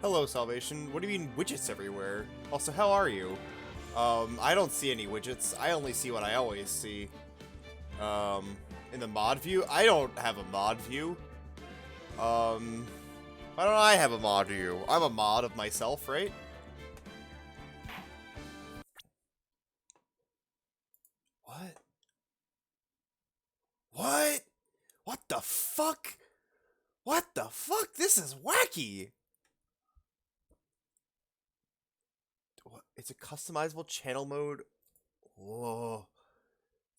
Hello, Salvation. What do you mean widgets everywhere? Also, how are you? I don't see any widgets. I only see what I always see. In the mod view? I don't have a mod view. Why don't I have a mod view? I'm a mod of myself, right? What? What? What the fuck? What the fuck? This is wacky! What? It's a customizable channel mode? Whoa.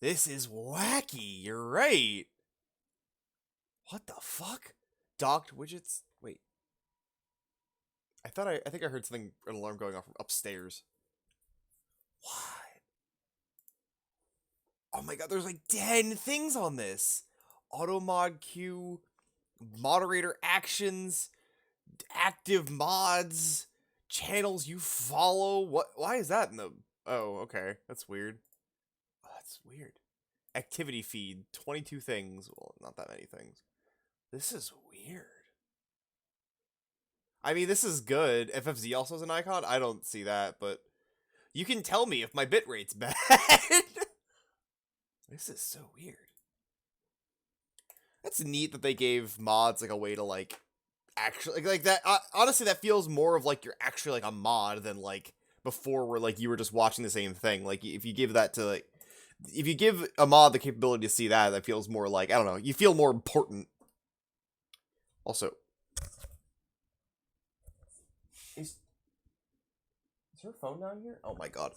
This is wacky, you're right. What the fuck? Docked widgets? Wait. I think I heard something, an alarm going off from upstairs. What? Oh my god, there's like 10 things on this. Auto mod queue, moderator actions, active mods, channels you follow. What? Why is that in the... Oh, okay. That's weird. Oh, that's weird. Activity feed, 22 things. Well, not that many things. This is weird. I mean, this is good. FFZ also has an icon. I don't see that, but you can tell me if my bitrate's bad. This is so weird. That's neat that they gave mods like a way to like actually like that. Honestly, that feels more of like you're actually like a mod than like before, where like you were just watching the same thing. Like if you give that to like, if you give a mod the capability to see that, that feels more like, I don't know, you feel more important. Also, is her phone down here? Oh my god,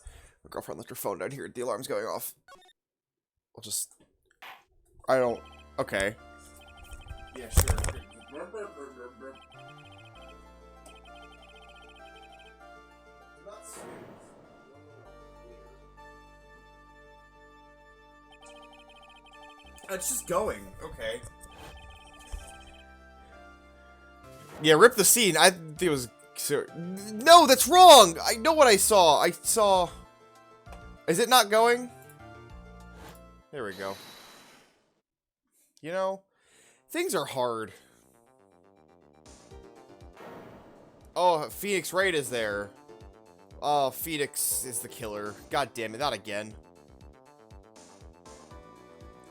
my girlfriend left her phone down here. The alarm's going off. I'll just, I don't. Okay. Yeah, sure. It's just going. Okay. Yeah, rip the scene. I think it was... No, that's wrong! I know what I saw. I saw... Is it not going? There we go. You know, things are hard. Oh, Phoenix Wright is there. Oh, Phoenix is the killer. God damn it, not again.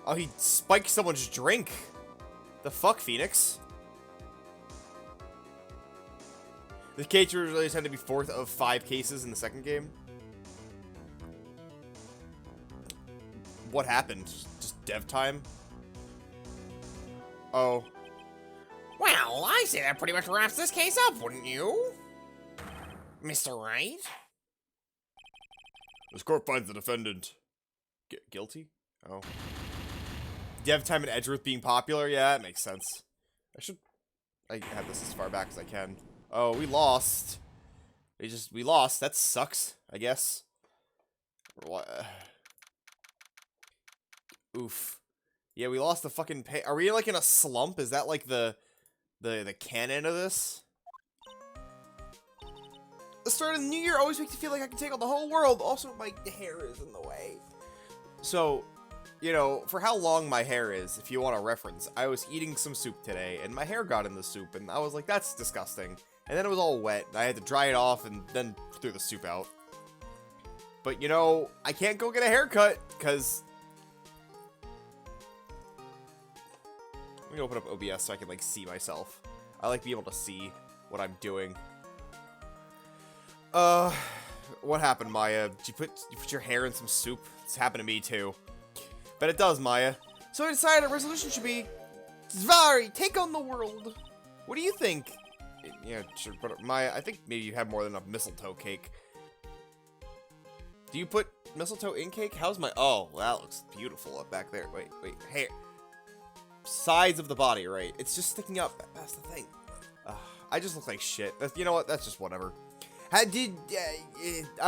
Oh, he spiked someone's drink. The fuck, Phoenix? The case release had to be 4th of 5 cases in the second game. What happened? Just dev time? Oh. Well, I say that pretty much wraps this case up, wouldn't you? Mr. Wright? This court finds the defendant guilty? Oh. Dev time and Edgeworth being popular? Yeah, that makes sense. I have this as far back as I can. Oh, we lost. We lost. That sucks, I guess. What? Oof. Yeah, we lost the fucking pay. Are we like in a slump? Is that like the canon of this? The start of the new year always makes me feel like I can take on the whole world. Also, my hair is in the way. So, you know, for how long my hair is, if you want a reference, I was eating some soup today, and my hair got in the soup, and I was like, that's disgusting. And then it was all wet, and I had to dry it off, and then threw the soup out. But, you know, I can't go get a haircut, because... Let me open up OBS so I can, like, see myself. I like being able to see what I'm doing. What happened, Maya? Did you put your hair in some soup? It's happened to me, too. Bet it does, Maya. So I decided a resolution should be... Zvari, take on the world! What do you think? Yeah, sure, but Maya, I think maybe you have more than enough mistletoe cake. Do you put mistletoe in cake? How's my... Oh, that looks beautiful up back there. Wait, hair. Sides of the body, right? It's just sticking up. That's the thing. I just look like shit. You know what? That's just whatever. I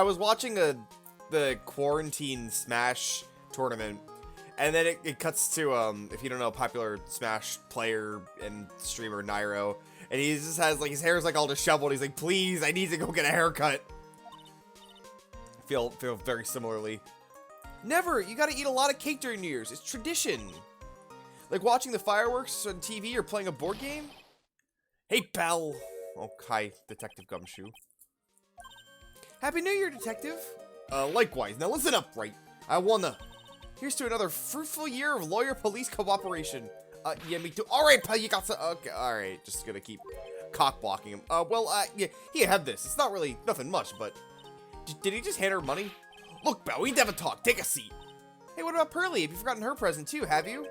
was watching the quarantine Smash tournament, and then it cuts to if you don't know, popular Smash player and streamer Nairo, and he just has like his hair's like all disheveled. He's like, please, I need to go get a haircut. Feel very similarly. Never. You gotta eat a lot of cake during New Year's. It's tradition. Like watching the fireworks on TV or playing a board game. Hey, pal. Okay, Detective Gumshoe. Happy New Year, Detective. Likewise. Now listen up, right? I wanna... Here's to another fruitful year of lawyer-police cooperation. Yeah, me too. Alright, pal, you got to... Okay, alright. Just gonna keep cock-blocking him. Yeah, here, have this. It's not really nothing much, but... Did he just hand her money? Look, Belle, we need to have a talk. Take a seat. Hey, what about Pearly? Have you forgotten her present, too, have you?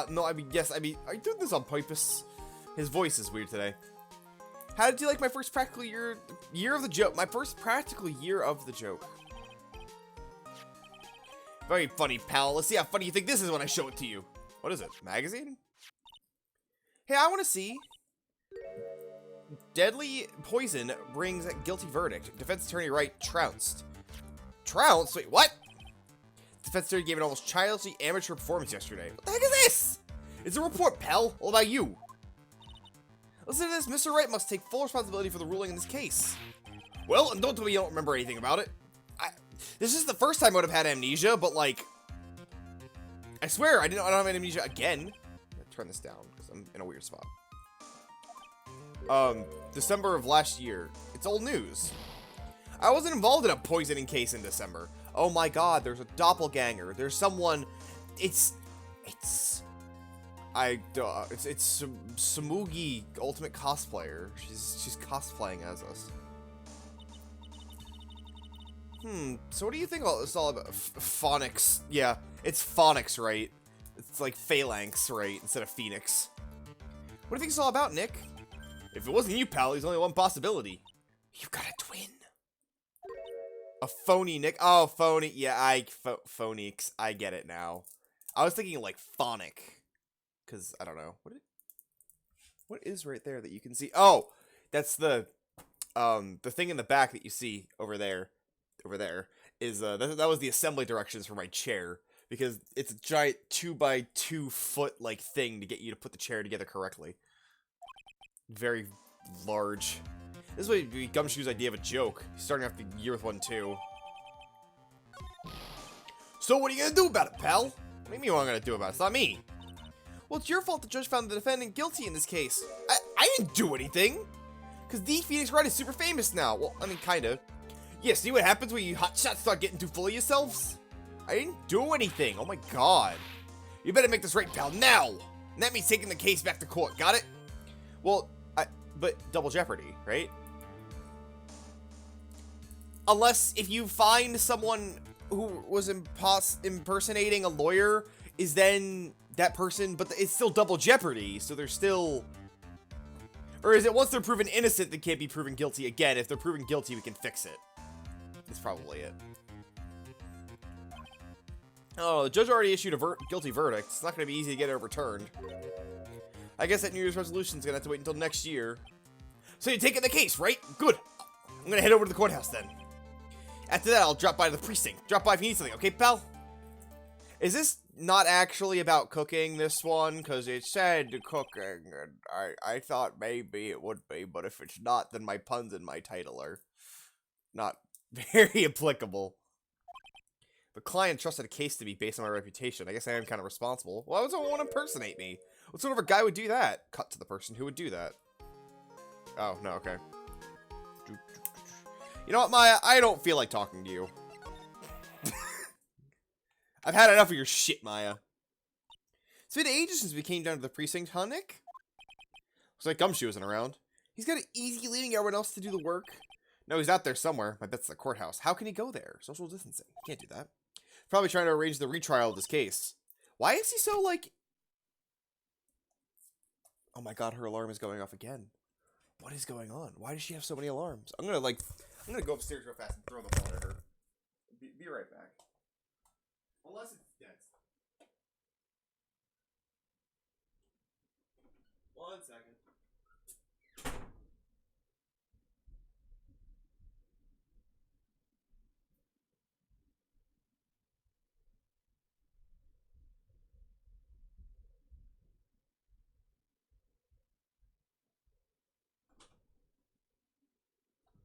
No, I mean, yes, I mean, are you doing this on purpose? His voice is weird today. How did you like my first practical year of the joke? My first practical year of the joke. Very funny, pal. Let's see how funny you think this is when I show it to you. What is it? Magazine? Hey, I want to see. Deadly poison brings guilty verdict. Defense attorney Wright trounced. Trounced? Wait, what? Defense attorney gave an almost childishly amateur performance yesterday. What the heck is this? It's a report, pal. All about you. Listen to this. Mr. Wright must take full responsibility for the ruling in this case. Well, and don't tell me you don't remember anything about it. This is the first time I would have had amnesia, but like, I swear I don't have amnesia again. I'm gonna turn this down because I'm in a weird spot. December of last year. It's old news. I wasn't involved in a poisoning case in December. Oh my god, there's a doppelganger. There's someone. It's Samugi, ultimate cosplayer. She's cosplaying as us. So what do you think about this all about? Phonics. Yeah, it's Phonics, right? It's like Phalanx, right? Instead of Phoenix. What do you think it's all about, Nick? If it wasn't you, pal, there's only one possibility. You've got a twin. A phony Nick. Oh, phony. Yeah, Phonics. I get it now. I was thinking like phonic. Because, I don't know. What is right there that you can see? Oh, that's the thing in the back that you see over there. Over there is that was the assembly directions for my chair, because it's a giant 2x2 foot like thing to get you to put the chair together correctly. Very large. This would be Gumshoe's idea of a joke. He's starting off the year with one too. So what are you gonna do about it, pal? What do you mean what I'm gonna do about it? It's not me. Well, it's your fault the judge found the defendant guilty in this case. I didn't do anything. Because the Phoenix Wright is super famous now. Well, I mean, kind of. Yeah, see what happens when you hotshots start getting too full of yourselves? I didn't do anything. Oh my god. You better make this right, pal, now! And that means taking the case back to court, got it? Well, but double jeopardy, right? Unless if you find someone who was impersonating a lawyer, is then that person, but it's still double jeopardy, so they're still... Or is it once they're proven innocent, they can't be proven guilty again? If they're proven guilty, we can fix it. That's probably it. Oh, the judge already issued a guilty verdict. It's not going to be easy to get it overturned. I guess that New Year's resolution is going to have to wait until next year. So you're taking the case, right? Good. I'm going to head over to the courthouse then. After that, I'll drop by the precinct. Drop by if you need something, okay, pal? Is this not actually about cooking, this one? Because it said cooking, and I thought maybe it would be, but if it's not, then my puns in my title are not very applicable. The client trusted a case to me based on my reputation. I guess I am kind of responsible. Why would someone want to impersonate me? What sort of a guy would do that? Cut to the person who would do that. Oh, no, okay. You know what, Maya? I don't feel like talking to you. I've had enough of your shit, Maya. It's been ages since we came down to the precinct, huh, Nick? Looks like Gumshoe isn't around. He's got it easy leaving everyone else to do the work. No, he's out there somewhere. I bet it's the courthouse. How can he go there? Social distancing. He can't do that. Probably trying to arrange the retrial of this case. Why is he so, like... Oh my god, her alarm is going off again. What is going on? Why does she have so many alarms? I'm gonna go upstairs real fast and throw the phone at her. Be right back. Unless it's dead. 1 second.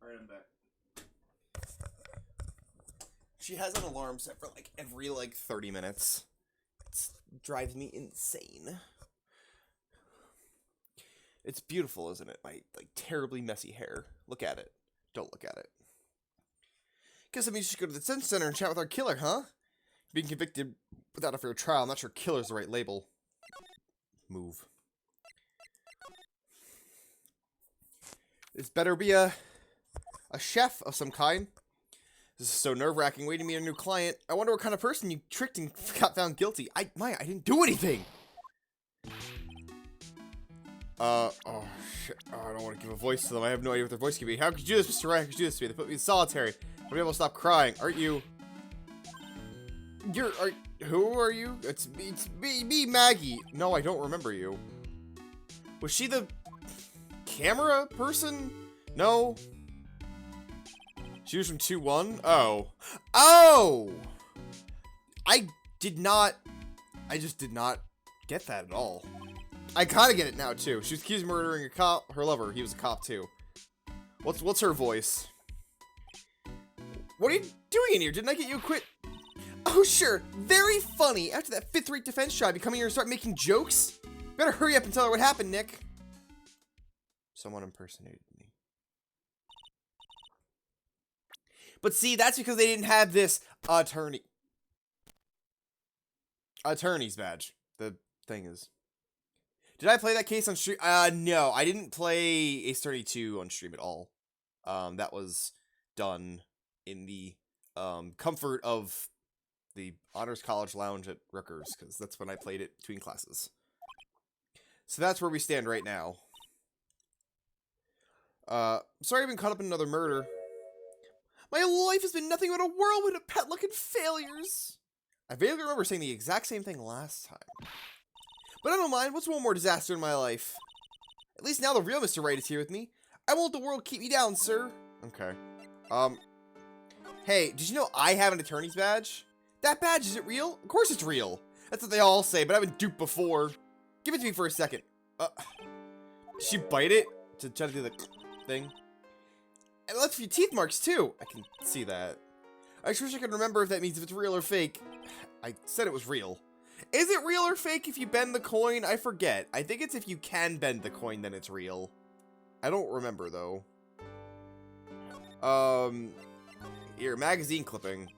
Alright, I'm back. She has an alarm set for like every 30 minutes. It drives me insane. It's beautiful, isn't it? My, like, terribly messy hair. Look at it. Don't look at it. Guess that means you should go to the detention center and chat with our killer, huh? Being convicted without a fair trial. I'm not sure killer's the right label. Move. This better be a chef of some kind. This is so nerve-wracking, waiting to meet a new client. I wonder what kind of person you tricked and got found guilty. Maya, I didn't do anything! Oh, shit. Oh, I don't want to give a voice to them. I have no idea what their voice could be. How could you do this, Mr. Ryan? How could you do this to me? They put me in solitary. I'll be able to stop crying. Aren't you? Who are you? It's me, Maggie. No, I don't remember you. Was she the camera person? No. She was from 2-1? Oh. Oh! I just did not get that at all. I kind of get it now, too. She was accused of murdering a cop. Her lover, he was a cop, too. What's her voice? What are you doing in here? Didn't I get you quit? Oh, sure. Very funny. After that 5th-rate defense job, you come here and start making jokes? Better hurry up and tell her what happened, Nick. Someone impersonated me. But see, that's because they didn't have this attorney's badge. The thing is. Did I play that case on stream? No, I didn't play Ace Attorney 2 on stream at all. That was done in the comfort of the Honors College Lounge at Rutgers, because that's when I played it between classes. So that's where we stand right now. Sorry I've been caught up in another murder. My life has been nothing but a whirlwind of pet luck and failures. I vaguely remember saying the exact same thing last time. But I don't mind. What's one more disaster in my life? At least now the real Mr. Right is here with me. I won't let the world keep me down, sir. Okay. Hey, did you know I have an attorney's badge? That badge, is it real? Of course it's real. That's what they all say, but I've been duped before. Give it to me for a second. Did she bite it to try to do the thing? And it left a few teeth marks, too. I can see that. I just wish I could remember if that means if it's real or fake. I said it was real. Is it real or fake if you bend the coin? I forget. I think it's if you can bend the coin, then it's real. I don't remember, though. Here, magazine clipping.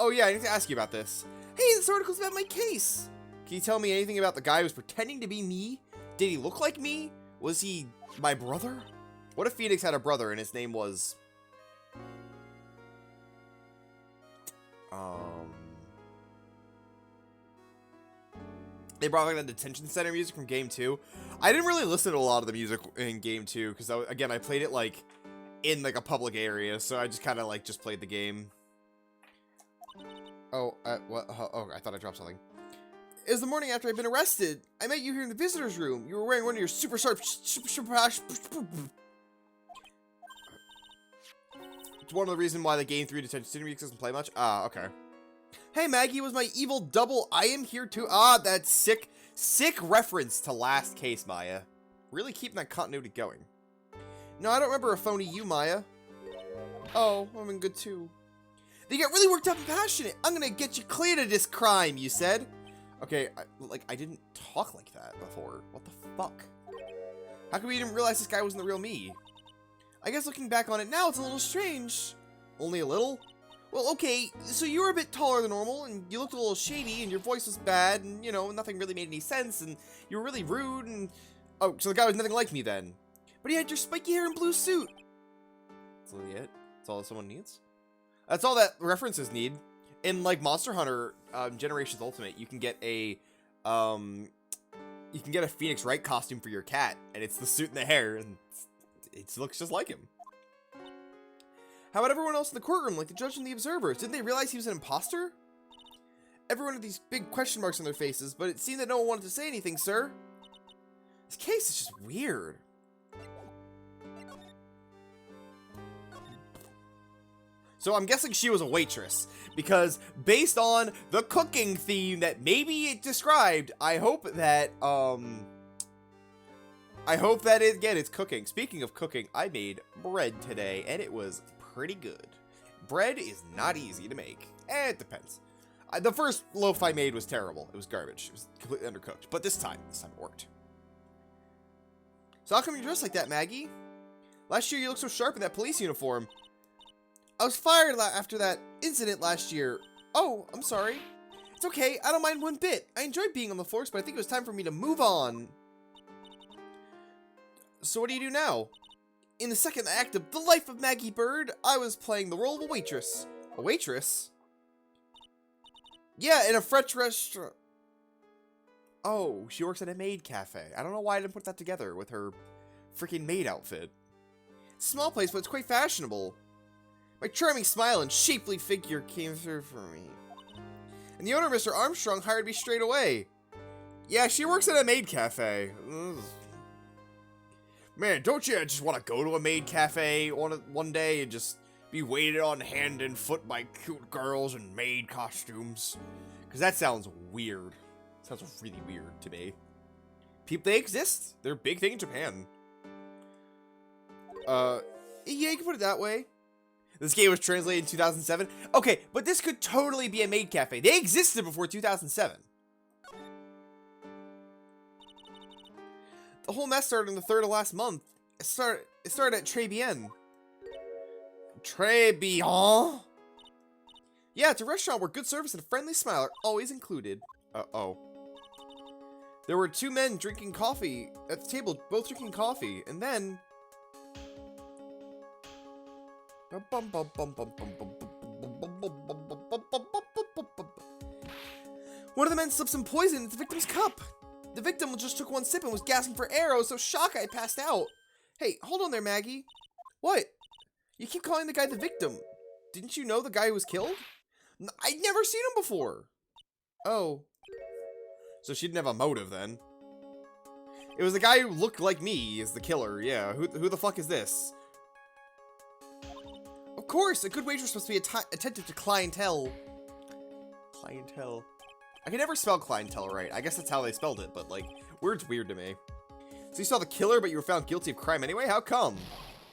Oh, yeah, I need to ask you about this. Hey, this article's about my case. Can you tell me anything about the guy who was pretending to be me? Did he look like me? Was he my brother? What if Phoenix had a brother and his name was... They brought like the detention center music from Game 2. I didn't really listen to a lot of the music in Game 2 because, again, I played it like in like a public area, so I just kind of like just played the game. Oh, what? Oh, I thought I dropped something. It was the morning after I'd been arrested. I met you here in the visitor's room. You were wearing one of your super sharp. It's one of the reasons why the Game 3 detention center music doesn't play much. Ah, okay. Hey, Maggie, was my evil double. I am here too. Ah, that sick reference to last case, Maya. Really keeping that continuity going. No, I don't remember a phony you, Maya. Oh, I'm in good too. They get really worked up and passionate. I'm gonna get you cleared of this crime, you said. Okay, I didn't talk like that before. What the fuck? How come we didn't realize this guy wasn't the real me? I guess looking back on it now, it's a little strange. Only a little? Well, okay, so you were a bit taller than normal, and you looked a little shady, and your voice was bad, and, you know, nothing really made any sense, and you were really rude, and... Oh, so the guy was nothing like me then. But he had your spiky hair and blue suit. That's really it? That's all that someone needs? That's all that references need. In, like, Monster Hunter Generations Ultimate, you can get a Phoenix Wright costume for your cat, and it's the suit and the hair, and it looks just like him. How about everyone else in the courtroom, like the judge and the observers? Didn't they realize he was an imposter? Everyone had these big question marks on their faces, but it seemed that no one wanted to say anything, sir. This case is just weird. So I'm guessing she was a waitress, because based on the cooking theme that maybe it described, I hope that, again, it's cooking. Speaking of cooking, I made bread today, and it was pretty good. Bread is not easy to make. It depends. The first loaf I made was terrible. It was garbage. It was completely undercooked. But this time it worked. So how come you're dressed like that, Maggie? Last year you looked so sharp in that police uniform. I was fired after that incident last year. Oh, I'm sorry. It's okay, I don't mind one bit. I enjoyed being on the force, but I think it was time for me to move on. So what do you do now? In the second act of The Life of Maggie Bird, I was playing the role of a waitress. A waitress? Yeah, in a French restaurant. Oh, she works at a maid cafe. I don't know why I didn't put that together with her freaking maid outfit. Small place, but it's quite fashionable. My charming smile and shapely figure came through for me. And the owner, Mr. Armstrong, hired me straight away. Yeah, she works at a maid cafe. Ugh. Man, don't you just want to go to a maid cafe one day and just be waited on hand and foot by cute girls in maid costumes? Because that sounds weird. Sounds really weird to me. They exist. They're a big thing in Japan. Yeah, you can put it that way. This game was translated in 2007. Okay, but this could totally be a maid cafe. They existed before 2007. The whole mess started on the 3rd of last month. It started at Très Bien. Très Bien? Yeah, it's a restaurant where good service and a friendly smile are always included. Uh-oh. There were 2 men drinking coffee at the table, both drinking coffee, and then... One of the men slipped some poison into the victim's cup. The victim just took one sip and was gasping for air. I was so shocked I passed out. Hey, hold on there, Maggie. What? You keep calling the guy the victim. Didn't you know the guy who was killed? I'd never seen him before. Oh. So she didn't have a motive then. It was the guy who looked like me is the killer. Yeah, who the fuck is this? Of course, a good waitress must be attentive to clientele. Clientele. I can never spell clientele right. I guess that's how they spelled it, but, like, word's weird to me. So you saw the killer, but you were found guilty of crime anyway? How come?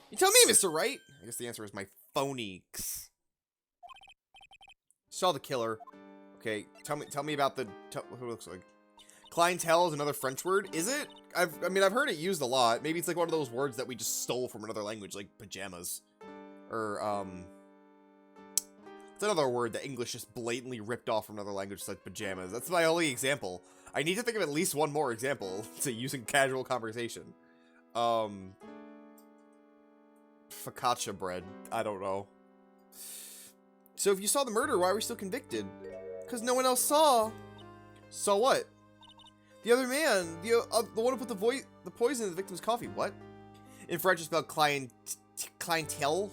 You tell me, Mr. Wright. I guess the answer is my phonics. Saw the killer. Okay, tell me about who it looks like. Clientele is another French word, is it? I mean, I've heard it used a lot. Maybe it's like one of those words that we just stole from another language, like pajamas. Or, it's another word that English just blatantly ripped off from another language, like pajamas. That's my only example. I need to think of at least one more example to use in casual conversation. Focaccia bread. I don't know. So if you saw the murder, why were you still convicted? Because no one else saw. Saw what? The other man. The one who put the poison in the victim's coffee. What? In French, it's spelled clientele.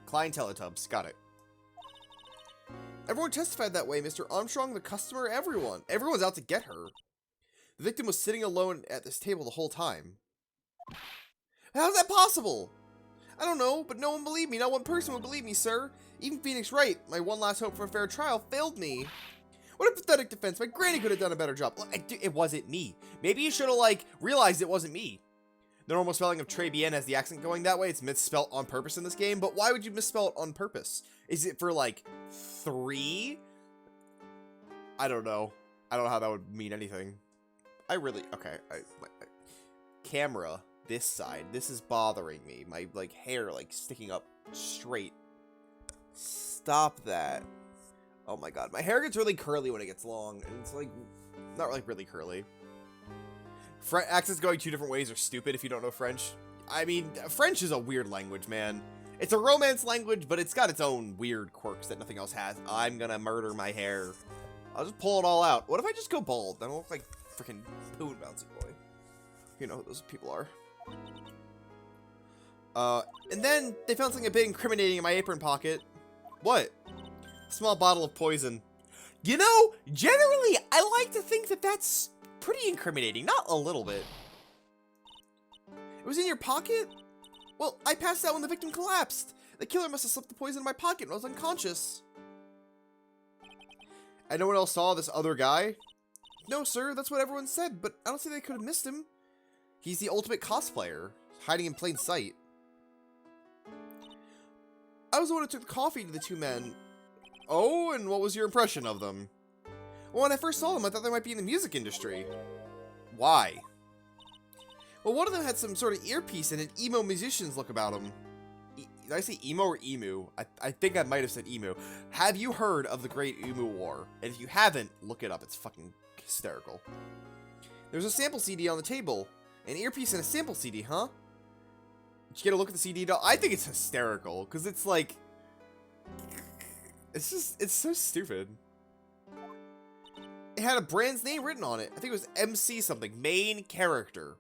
Clienteletubs. Got it. Everyone testified that way. Mr. Armstrong, the customer, everyone. Everyone's out to get her. The victim was sitting alone at this table the whole time. How's that possible? I don't know, but no one believed me. Not one person would believe me, sir. Even Phoenix Wright, my one last hope for a fair trial, failed me. What a pathetic defense. My granny could have done a better job. Look, it wasn't me. Maybe you should have, like, realized it wasn't me. The normal spelling of Très Bien has the accent going that way. It's misspelled on purpose in this game, but why would you misspell it on purpose? Is it for, like, 3? I don't know. I don't know how that would mean anything. Okay. Camera, this side. This is bothering me. My, like, hair, like, sticking up straight. Stop that. Oh my god. My hair gets really curly when it gets long, and it's, like, not, like, really curly. Accents going 2 different ways are stupid if you don't know French. I mean, French is a weird language, man. It's a romance language, but it's got its own weird quirks that nothing else has. I'm gonna murder my hair. I'll just pull it all out. What if I just go bald? Then I'll look like freaking Poon Bouncy Boy. You know who those people are. And then they found something a bit incriminating in my apron pocket. What? A small bottle of poison. You know, generally, I like to think that that's pretty incriminating. Not a little bit. It was in your pocket? Well, I passed out when the victim collapsed. The killer must have slipped the poison in my pocket when I was unconscious. And no one else saw this other guy? No, sir, that's what everyone said, but I don't see they could have missed him. He's the ultimate cosplayer, hiding in plain sight. I was the one who took the coffee to the 2 men. Oh, and what was your impression of them? Well, when I first saw them, I thought they might be in the music industry. Why? Well, one of them had some sort of earpiece and an emo musician's look about him. Did I say emo or emu? I think I might have said emu. Have you heard of the Great Emu War? And if you haven't, look it up. It's fucking hysterical. There's a sample CD on the table. An earpiece and a sample CD, huh? Did you get a look at the CD? I think it's hysterical, because it's like... It's so stupid. It had a brand's name written on it. I think it was MC something. Main character.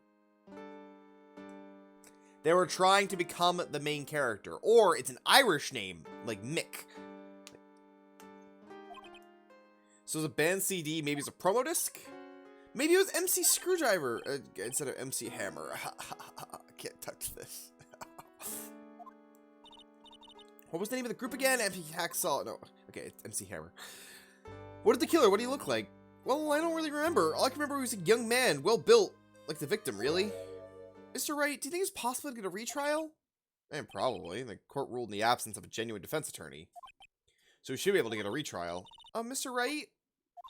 They were trying to become the main character. Or it's an Irish name, like Mick. So it's a band CD, maybe it's a promo disc? Maybe it was MC Screwdriver instead of MC Hammer. I can't touch this. What was the name of the group again? MC Hacksaw. No. Okay, it's MC Hammer. What did the killer? What did he look like? Well, I don't really remember. All I can remember was a young man, well built, like the victim, really. Mr. Wright, do you think it's possible to get a retrial? And probably. The court ruled in the absence of a genuine defense attorney. So we should be able to get a retrial. Mr. Wright?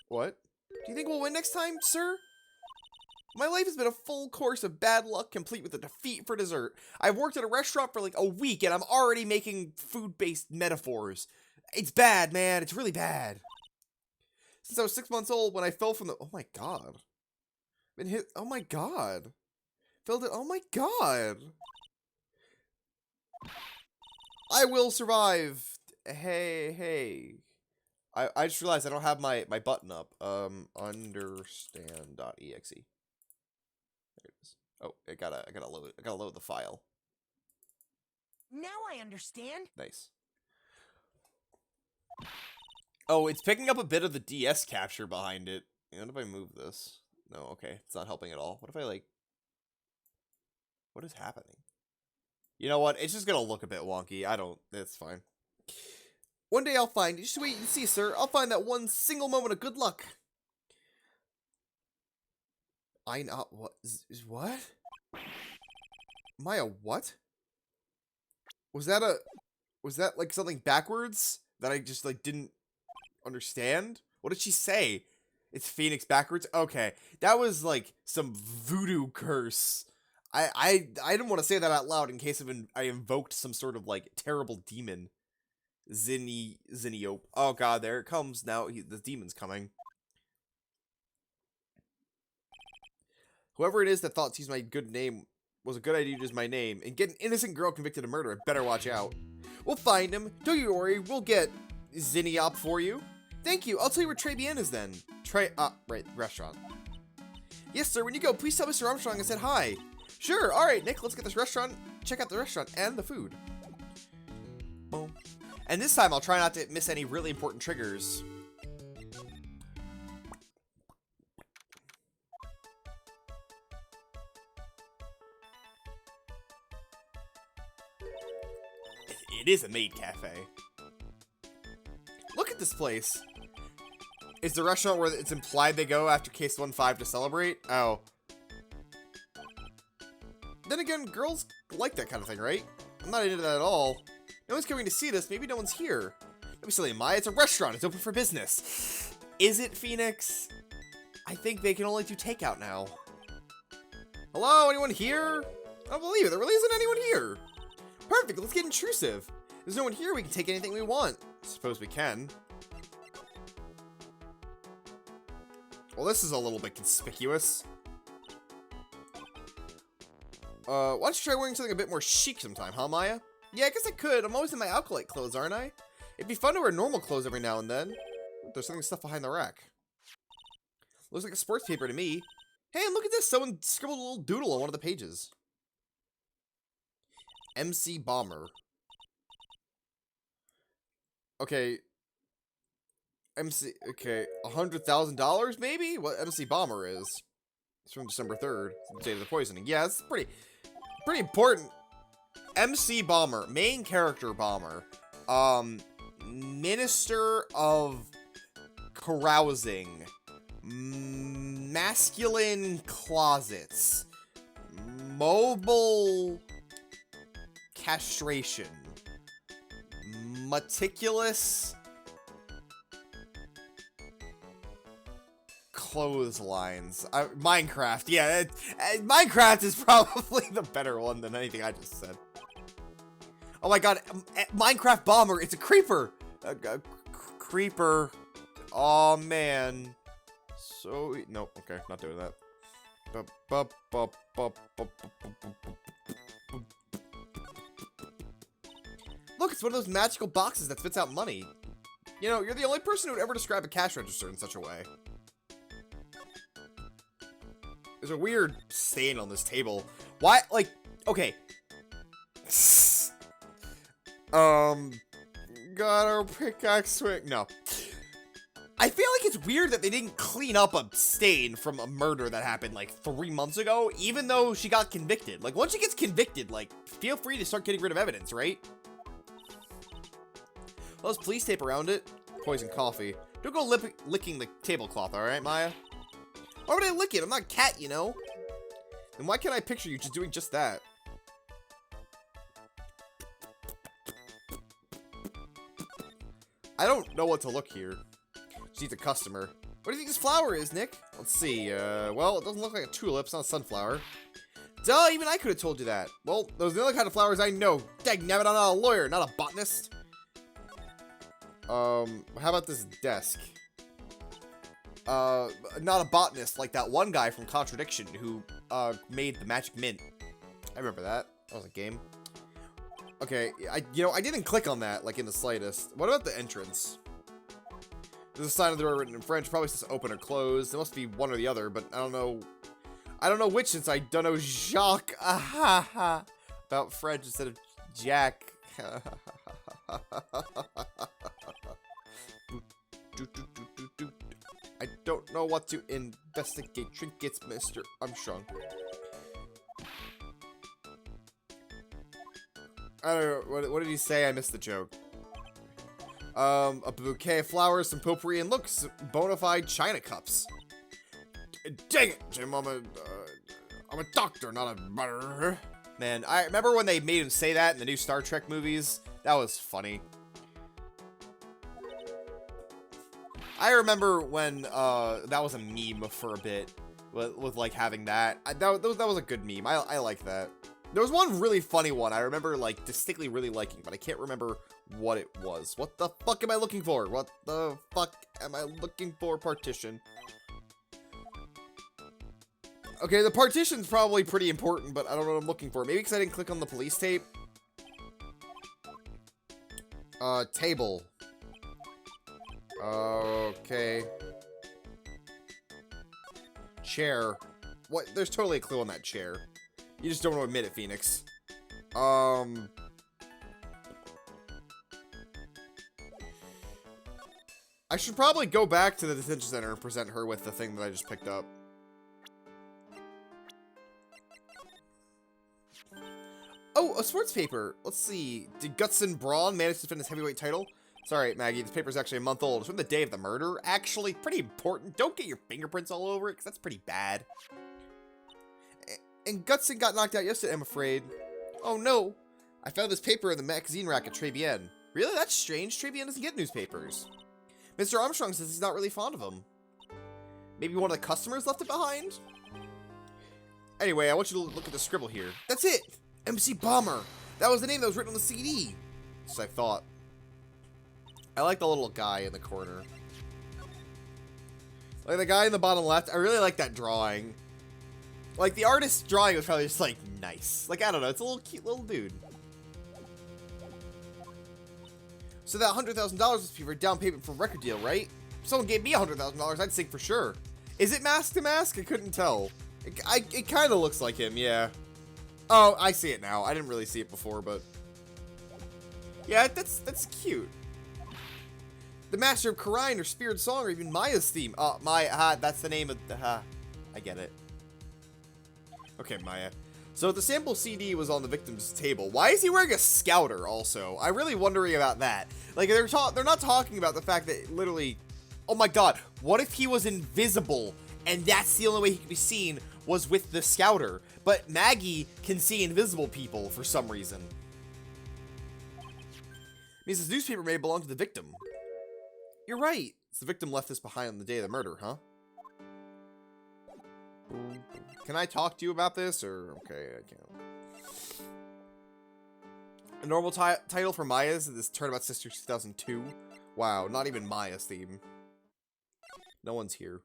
What? Do you think we'll win next time, sir? My life has been a full course of bad luck, complete with a defeat for dessert. I've worked at a restaurant for like a week, and I'm already making food-based metaphors. It's bad, man. It's really bad. Since I was 6 months old, when I fell from the... Oh my god. Been hit... Oh my god. Fell it... Oh my god. I will survive. Hey. I just realized I don't have my button up. Understand.exe. There it is. Oh, I gotta load the file. Now I understand. Nice. Oh, it's picking up a bit of the DS capture behind it. What if I move this? No, okay, it's not helping at all. What if I like... What is happening? You know what? It's just gonna look a bit wonky. It's fine. One day I'll find... Just wait and see, sir. I'll find that one single moment of good luck. I know... What? What? Maya, what? Was that like something backwards? That I just like didn't understand? What did she say? It's Phoenix backwards? Okay. That was like some voodoo curse. I didn't want to say that out loud in case I invoked some sort of like terrible demon. Zinniop. Oh god, there it comes now. The demon's coming. Whoever it is that thought to use my good name was a good idea to use my name and get an innocent girl convicted of murder. Better watch out. We'll find him. Don't you worry. We'll get Zinniop for you. Thank you. I'll tell you where Trey Bien is then. Right, restaurant. Yes, sir. When you go, please tell Mr. Armstrong I said hi. Sure. All right, Nick. Let's get this restaurant. Check out the restaurant and the food. Boom. And this time, I'll try not to miss any really important triggers. It is a maid cafe. Look at this place. Is the restaurant where it's implied they go after Case 1-5 to celebrate? Oh. Then again, girls like that kind of thing, right? I'm not into that at all. No one's coming to see this. Maybe no one's here. Don't be silly, Maya. It's a restaurant. It's open for business. Is it, Phoenix? I think they can only do takeout now. Hello? Anyone here? I don't believe it. There really isn't anyone here. Perfect. Let's get intrusive. There's no one here. We can take anything we want. Suppose we can. Well, this is a little bit conspicuous. Why don't you try wearing something a bit more chic sometime, huh, Maya? Yeah, I guess I could. I'm always in my alkalite clothes, aren't I? It'd be fun to wear normal clothes every now and then. There's something stuff behind the rack. Looks like a sports paper to me. Hey, and look at this. Someone scribbled a little doodle on one of the pages. MC Bomber. Okay. Okay, $100,000 maybe? What MC Bomber is. It's from December 3rd, the date of the poisoning. Yeah, it's pretty important. MC Bomber, main character Bomber. Minister of Carousing. Masculine Closets. Mobile Castration. Meticulous clotheslines. Minecraft, yeah. Minecraft is probably the better one than anything I just said. Oh my god, Minecraft Bomber, it's a creeper! Creeper. Oh man. So, nope, okay, not doing that. Look, it's one of those magical boxes that spits out money. You know, you're the only person who would ever describe a cash register in such a way. There's a weird stain on this table. Why, like, okay. Got our pickaxe swing. No. I feel like it's weird that they didn't clean up a stain from a murder that happened like 3 months ago, even though she got convicted. Like, once she gets convicted, like, feel free to start getting rid of evidence, right? Well, there's police tape around it. Poison coffee. Don't go licking the tablecloth, alright, Maya? Why would I lick it? I'm not a cat, you know? Then why can't I picture you just doing just that? I don't know what to look here. She's a customer. What do you think this flower is, Nick? Let's see. Well, it doesn't look like a tulip. It's not a sunflower. Duh, even I could have told you that. Well, those are the other kind of flowers I know. Dagnabbit, I'm not a lawyer, not a botanist. How about this desk? Not a botanist, like that one guy from Contradiction who, made the Magic Mint. I remember that. That was a game. Okay, I didn't click on that, like, in the slightest. What about the entrance? There's a sign on the door written in French. Probably says open or closed. It must be one or the other, but I don't know. I don't know which since I don't know Jacques. Ahaha. About French instead of Jack. I don't know what to investigate. Trinkets, Mr. Armstrong. I don't know. What did he say? I missed the joke. A bouquet of flowers, some potpourri, and look, some bona fide china cups. Dang it, Jim, I'm a doctor, not a murderer. Man, I remember when they made him say that in the new Star Trek movies. That was funny. I remember when, that was a meme for a bit, with like, having that. That was a good meme. I like that. There was one really funny one I remember, like, distinctly really liking, but I can't remember what it was. What the fuck am I looking for? What the fuck am I looking for? Partition. Okay, the partition's probably pretty important, but I don't know what I'm looking for. Maybe because I didn't click on the police tape. Table. Okay. Chair. What? There's totally a clue on that chair. You just don't want to admit it, Phoenix. I should probably go back to the detention center and present her with the thing that I just picked up. Oh, a sports paper. Let's see. Did Gutson Braun manage to defend his heavyweight title? Sorry, Maggie. This paper's actually a month old. It's from the day of the murder. Actually, pretty important. Don't get your fingerprints all over it, because that's pretty bad. And Gutson got knocked out yesterday, I'm afraid. Oh no. I found this paper in the magazine rack at Trebienne. Really? That's strange. Trebienne doesn't get newspapers. Mr. Armstrong says he's not really fond of them. Maybe one of the customers left it behind? Anyway, I want you to look at the scribble here. That's it! MC Bomber! That was the name that was written on the CD! So I thought. I like the little guy in the corner. Like the guy in the bottom left, I really like that drawing. Like, the artist's drawing was probably just, like, nice. Like, I don't know, it's a little cute little dude. So that $100,000 was for a down payment for a record deal, right? If someone gave me $100,000, I'd sing for sure. Is it mask to mask? I couldn't tell. It kind of looks like him, yeah. Oh, I see it now. I didn't really see it before, but... yeah, that's cute. The Master of Khura'in, or Spirit Song, or even Maya's theme. Maya, that's the name of the, I get it. Okay, Maya. So the sample CD was on the victim's table. Why is he wearing a scouter also? I'm really wondering about that. Like, they're not talking about the fact that literally, oh my god, what if he was invisible and that's the only way he could be seen was with the scouter? But Maggie can see invisible people for some reason. Means this newspaper may belong to the victim. You're right. So the victim left this behind on the day of the murder, huh? Can I talk to you about this, or okay, I can't. A normal title for Maya's this Turnabout Sisters 2002. Wow, not even Maya's theme. No one's here.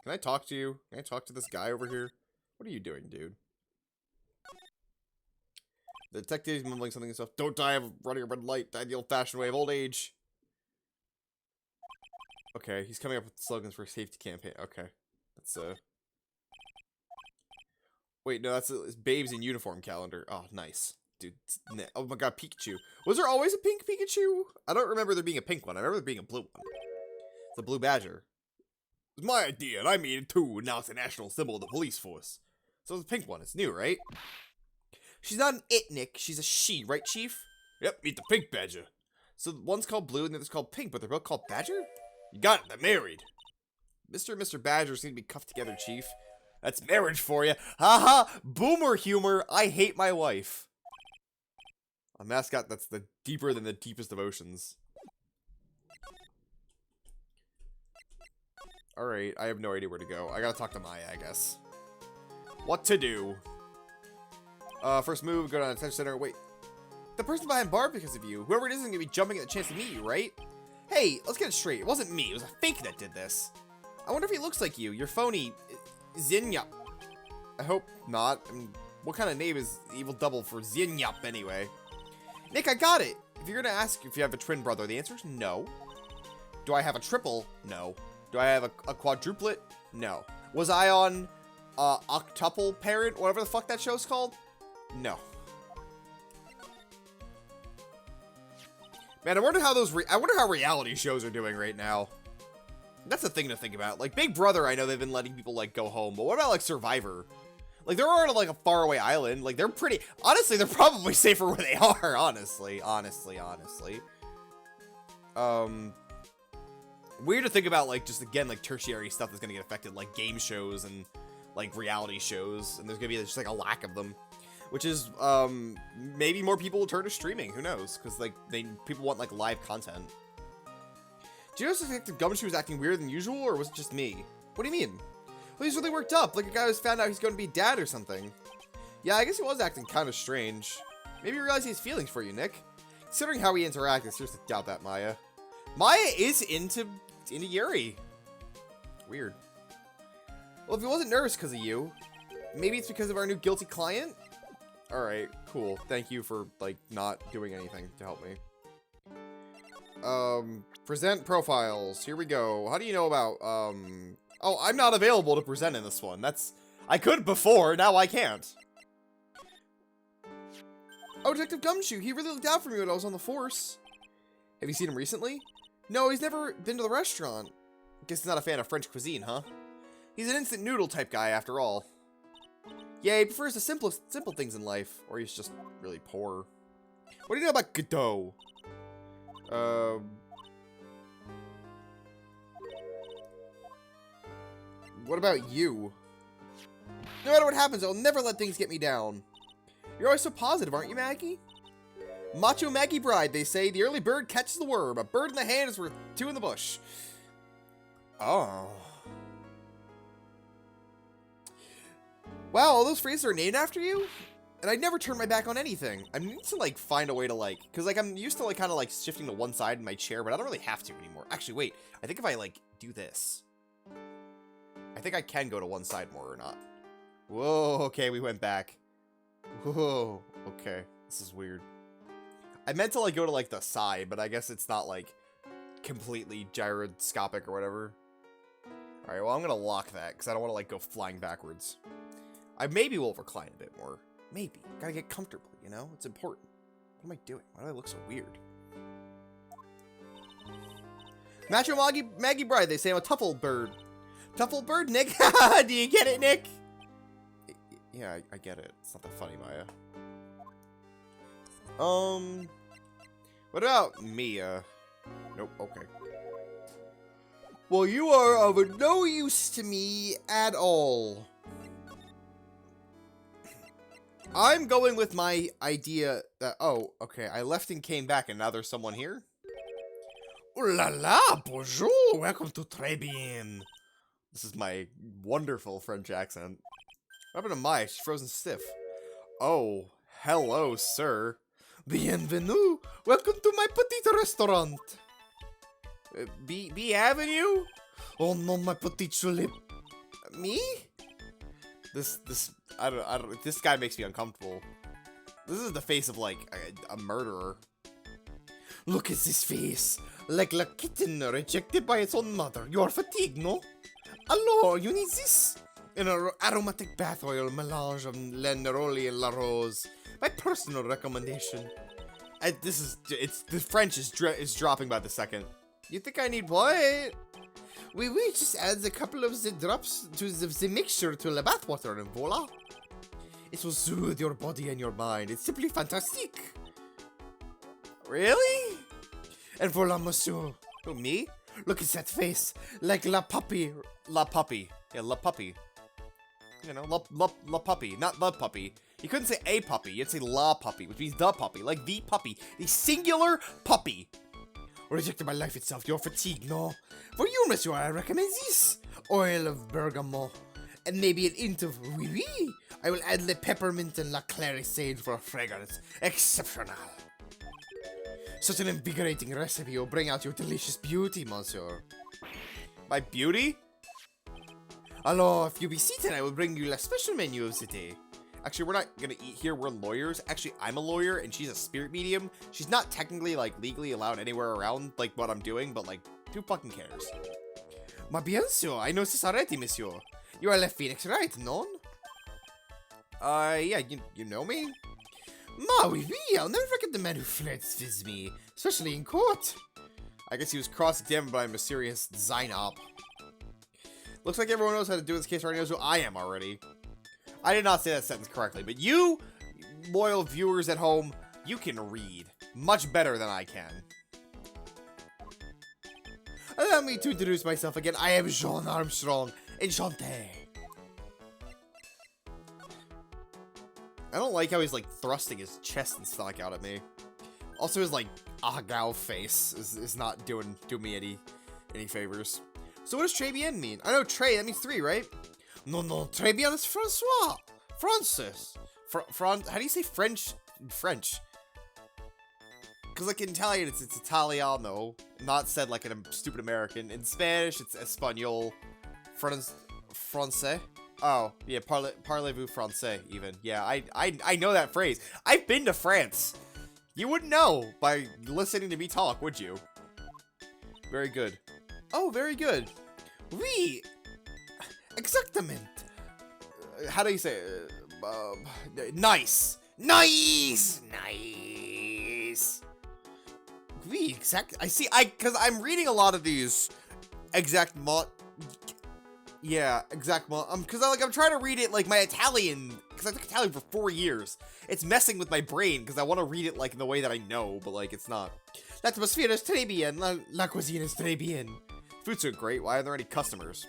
Can I talk to you? Can I talk to this guy over here? What are you doing, dude? The detective's mumbling something himself. Don't die of running a red light. Die the old-fashioned way of old age. Okay, he's coming up with slogans for a safety campaign. Okay, that's Wait, no, that's it's Babes in Uniform calendar. Oh, nice. Dude, oh my god, Pikachu. Was there always a pink Pikachu? I don't remember there being a pink one. I remember there being a blue one. The Blue Badger. It was my idea, and I made it too, and now it's a national symbol of the police force. So the pink one, it's new, right? She's not an it, Nick. She's a she, right, Chief? Yep, meet the pink badger. So one's called blue and the other's called pink, but they're both called badger? You got it, they're married. Mr. and Mr. Badger seem to be cuffed together, Chief. That's marriage for you. Haha, boomer humor. I hate my wife. A mascot that's the deeper than the deepest of oceans. Alright, I have no idea where to go. I gotta talk to Maya, I guess. What to do? First move, go down to the attention center. Wait, the person behind bar because of you. Whoever it is gonna be jumping at the chance to meet you, right? Hey, let's get it straight. It wasn't me. It was a fake that did this. I wonder if he looks like you. You're phony. Zingyup. I hope not. I mean, what kind of name is Evil Double for Zingyup anyway? Nick, I got it. If you're gonna ask if you have a twin brother, the answer is no. Do I have a triple? No. Do I have a quadruplet? No. Was I on Octuple Parent, whatever the fuck that show's called? No. Man, I wonder how reality shows are doing right now. That's a thing to think about. Like Big Brother, I know they've been letting people like go home, but what about like Survivor? Like they're on like a faraway island. Like they're pretty. Honestly, they're probably safer where they are. Honestly. Weird to think about, like, just again, like tertiary stuff that's gonna get affected, like game shows and like reality shows, and there's gonna be just like a lack of them. Which is, maybe more people will turn to streaming. Who knows? Because, like, people want, like, live content. Do you notice if Detective Gumshoe was acting weirder than usual, or was it just me? What do you mean? Well, he's really worked up, like a guy who's found out he's going to be dad or something. Yeah, I guess he was acting kind of strange. Maybe he realized he has feelings for you, Nick. Considering how we interact, I seriously doubt that, Maya. Maya is into Yuri. Weird. Well, if he wasn't nervous because of you, maybe it's because of our new guilty client? Alright, cool. Thank you for, like, not doing anything to help me. Present profiles. Here we go. How do you know about, Oh, I'm not available to present in this one. I could before, now I can't. Oh, Detective Gumshoe, he really looked out for me when I was on the force. Have you seen him recently? No, he's never been to the restaurant. Guess he's not a fan of French cuisine, huh? He's an instant noodle type guy, after all. Yeah, he prefers the simple things in life, or he's just really poor. What do you know about Godot? What about you? No matter what happens, I'll never let things get me down. You're always so positive, aren't you, Maggie? Macho Maggie Bride, they say, the early bird catches the worm. A bird in the hand is worth two in the bush. Oh. Wow, all those phrases are named after you? And I'd never turn my back on anything. I need to, like, find a way to, like... Because, like, I'm used to, like, kind of, like, shifting to one side in my chair, but I don't really have to anymore. Actually, wait. I think if I, like, do this... I think I can go to one side more or not. Whoa, okay, we went back. Whoa, okay. This is weird. I meant to, like, go to, like, the side, but I guess it's not, like, completely gyroscopic or whatever. Alright, well, I'm gonna lock that, because I don't want to, like, go flying backwards. I maybe will recline a bit more. Maybe. Gotta get comfortable, you know? It's important. What am I doing? Why do I look so weird? Macho Maggie Bride, they say I'm a Tuffle bird. Tuffle bird, Nick? Do you get it, Nick? Yeah, I get it. It's not that funny, Maya. What about Mia? Nope, okay. Well, you are of no use to me at all. I'm going with my idea that, oh, okay, I left and came back and now there's someone here? Ooh la la, bonjour, welcome to Très Bien. This is my wonderful French accent. What happened to Maya? She's frozen stiff. Oh, hello, sir. Bienvenue. Welcome to my petit restaurant. B Avenue? Oh no, my petit tulip. Me? I don't, this guy makes me uncomfortable. This is the face of, like, a murderer. Look at this face. Like a kitten rejected by its own mother. You are fatigued, no? Hello, you need this? An aromatic bath oil melange of La Neroli and La Rose. My personal recommendation. The French is dropping by the second. You think I need what? We just add a couple of the drops to the mixture to the bath water and voila. It will soothe your body and your mind. It's simply fantastic. Really? And voila, monsieur. Oh, me? Look at that face. Like La Puppy. La Puppy. Yeah, La Puppy. You know, La Puppy. Not the puppy. You couldn't say a puppy. You'd say La Puppy, which means the puppy. Like the puppy. The singular puppy. Rejected by life itself. You're fatigued, no? For you, monsieur, I recommend this. Oil of bergamot. And maybe an hint of oui. I will add the peppermint and la clarisade for a fragrance. Exceptional. Such an invigorating recipe will bring out your delicious beauty, monsieur. My beauty? Alors, if you be seated, I will bring you a special menu of the day. Actually, we're not gonna eat here, we're lawyers. Actually, I'm a lawyer, and she's a spirit medium. She's not technically, like, legally allowed anywhere around, like, what I'm doing, but, like, who fucking cares? Ma bien sûr, I know this already, monsieur. You are left Phoenix, right, non? Yeah, you know me? Ma, oui, I'll never forget the man who flirts with me, especially in court. I guess he was cross-examined by a mysterious Zainab. Looks like everyone knows how to do this case already knows who I am already. I did not say that sentence correctly, but you, loyal viewers at home, you can read much better than I can. Allow me to introduce myself again. I am Jean Armstrong. Enchanté. I don't like how he's, like, thrusting his chest and stomach out at me. Also, his, like, Ahgao face is not doing me any favors. So what does très bien mean? I know très, that means 3, right? No, très bien is Francois. Francis. How do you say French in French? Because, like, in Italian, it's Italiano. Not said like a stupid American. In Spanish, it's Espanol. Francais. Oh, yeah, parlez-vous français, even. Yeah, I know that phrase. I've been to France. You wouldn't know by listening to me talk, would you? Very good. Oh, very good. Oui. Exactement. How do you say it? Nice. Nice. Nice. Oui, exact. I see. Because I'm reading a lot of these because I'm trying to read it like my Italian, because I took Italian for 4 years. It's messing with my brain because I want to read it like in the way that I know, but like it's not. L'atmosphère est très bien. La cuisine est très bien. Food's so great. Why are there any customers?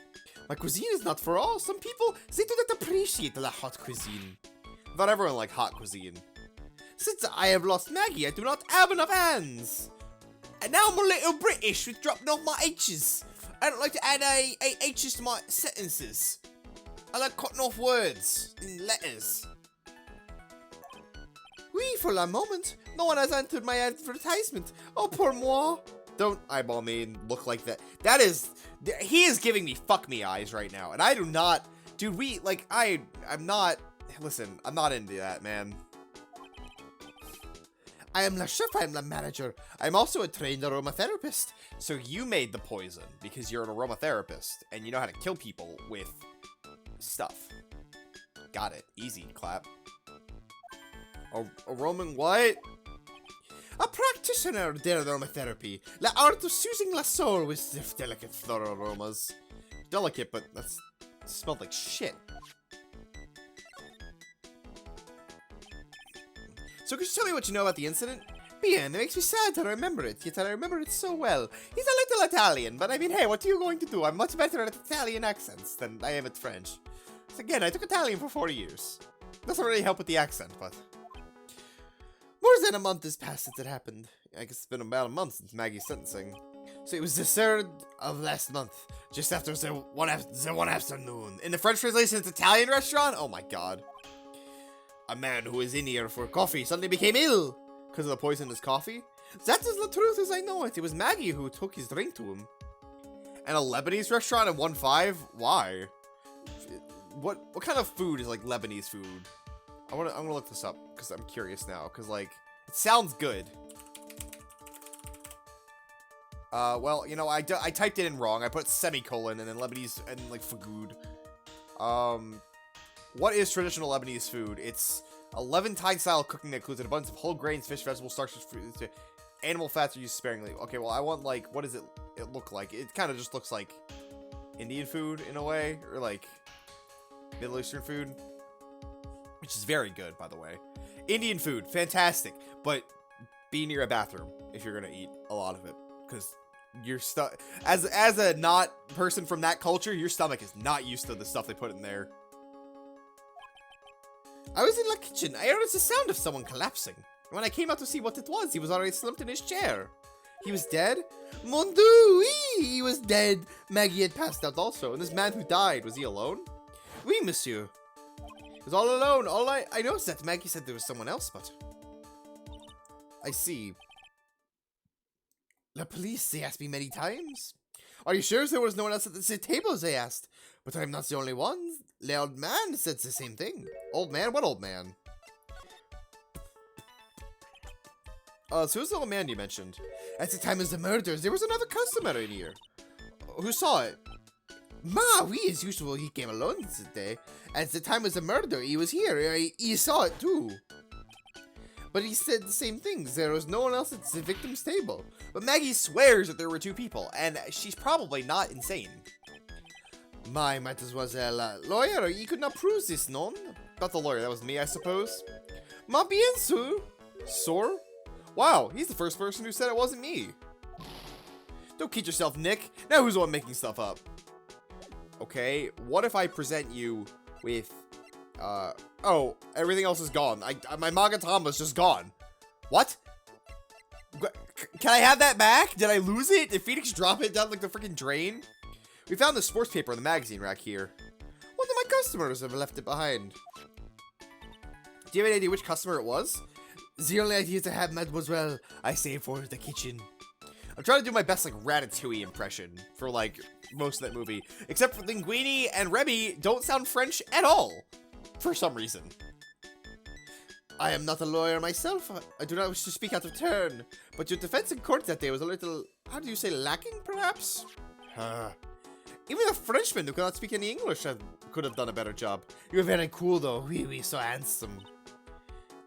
My cuisine is not for all. Some people, they do not appreciate la hot cuisine. Not everyone like hot cuisine. Since I have lost Maggie, I do not have enough hands. And now I'm a little British with dropping off my H's. I don't like to add H's to my sentences. I like cutting off words in letters. Oui, for a moment. No one has entered my advertisement. Oh, pour moi. Don't eyeball me and look like that. He is giving me fuck me eyes right now. And I do not, dude, I'm not into that, man. I am the chef, I am the manager. I'm also a trained aromatherapist. So you made the poison because you're an aromatherapist and you know how to kill people with stuff. Got it. Easy, clap. A Roman what? A practitioner of aromatherapy. The art of soothing the soul with delicate floral aromas. Delicate, but that smelled like shit. So could you tell me what you know about the incident? Bien, it makes me sad to remember it, yet I remember it so well. He's a little Italian, but I mean, hey, what are you going to do? I'm much better at Italian accents than I am at French. So again, I took Italian for 4 years. Doesn't really help with the accent, but... More than a month has passed since it happened. I guess it's been about a month since Maggie's sentencing. So it was the 3rd of last month, just after the one afternoon. In the French translation, it's Italian restaurant? Oh my god. A man who was in here for coffee suddenly became ill because of the poisonous coffee. That is the truth as I know it. It was Maggie who took his drink to him. And a Lebanese restaurant in 1-5? Why? What kind of food is like Lebanese food? I'm gonna look this up because I'm curious now. Because like it sounds good. Well, you know, I typed it in wrong. I put semicolon and then Lebanese and like food. What is traditional Lebanese food? It's a Levantine style cooking that includes an abundance of whole grains, fish, vegetables, starches, fruits. Animal fats are used sparingly. Okay, well, I want like what does it look like? It kind of just looks like Indian food in a way, or like Middle Eastern food, which is very good, by the way. Indian food, fantastic, but be near a bathroom if you're gonna eat a lot of it, because your as a not person from that culture, your stomach is not used to the stuff they put in there. I was in the kitchen. I heard the sound of someone collapsing. When I came out to see what it was, he was already slumped in his chair. He was dead? Mon Dieu, oui, he was dead. Maggie had passed out also, and this man who died, was he alone? Oui, monsieur. He was all alone. All I noticed that Maggie said there was someone else, but... I see. The police, they asked me many times. Are you sure there was no one else at the tables, they asked. But I'm not the only one. The old man said the same thing. Old man? What old man? So who's the old man you mentioned? At the time of the murders, there was another customer in here. Who saw it? Oui, as usual, he came alone today. At the time of the murder, he was here. He saw it too. But he said the same things. There was no one else at the victim's table. But Maggie swears that there were 2 people, and she's probably not insane. Mademoiselle, lawyer, you could not prove this, non? Not the lawyer, that was me, I suppose. Bien sûr. Sir? Wow, he's the first person who said it wasn't me. Don't kid yourself, Nick. Now who's the one making stuff up? Okay, what if I present you with, oh, everything else is gone. My Magatama's just gone. What? Can I have that back? Did I lose it? Did Phoenix drop it down like the freaking drain? We found the sports paper in the magazine rack here. One of my customers have left it behind. Do you have any idea which customer it was? The only idea to have, mademoiselle, I saved for the kitchen. I'm trying to do my best, like, Ratatouille impression for, like, most of that movie. Except for Linguini and Remy don't sound French at all. For some reason. I am not a lawyer myself. I do not wish to speak out of turn. But your defense in court that day was a little, how do you say, lacking, perhaps? Even a Frenchman who cannot speak any English could have done a better job. You're very cool, though. Oui, so handsome.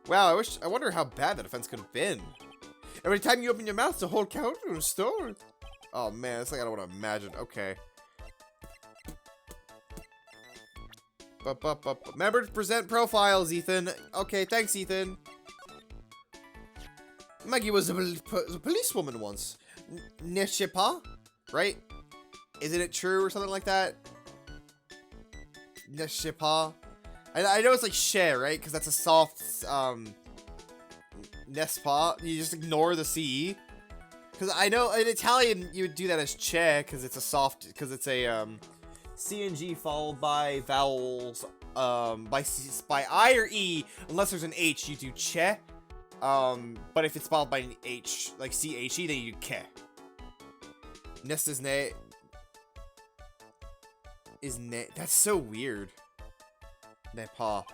Wow, I wonder how bad the defense could have been. Every time you open your mouth, the whole counter is restored. Oh man, that's like I don't want to imagine. Okay. Remember to present profiles, Ethan. Okay, thanks, Ethan. Maggie was a policewoman once. N'est-ce pas? Right? Isn't it true or something like that? N'est-ce pas? I know it's like che, right? Because that's a soft, n'est-ce pas? You just ignore the C. Because I know in Italian you would do that as che, because it's a soft, because it's a, C and G followed by vowels, by I or E, unless there's an H, you do che. But if it's followed by an H, like C-H-E, then you do ke. Nest is ne. Is ne. That's so weird. Nepal.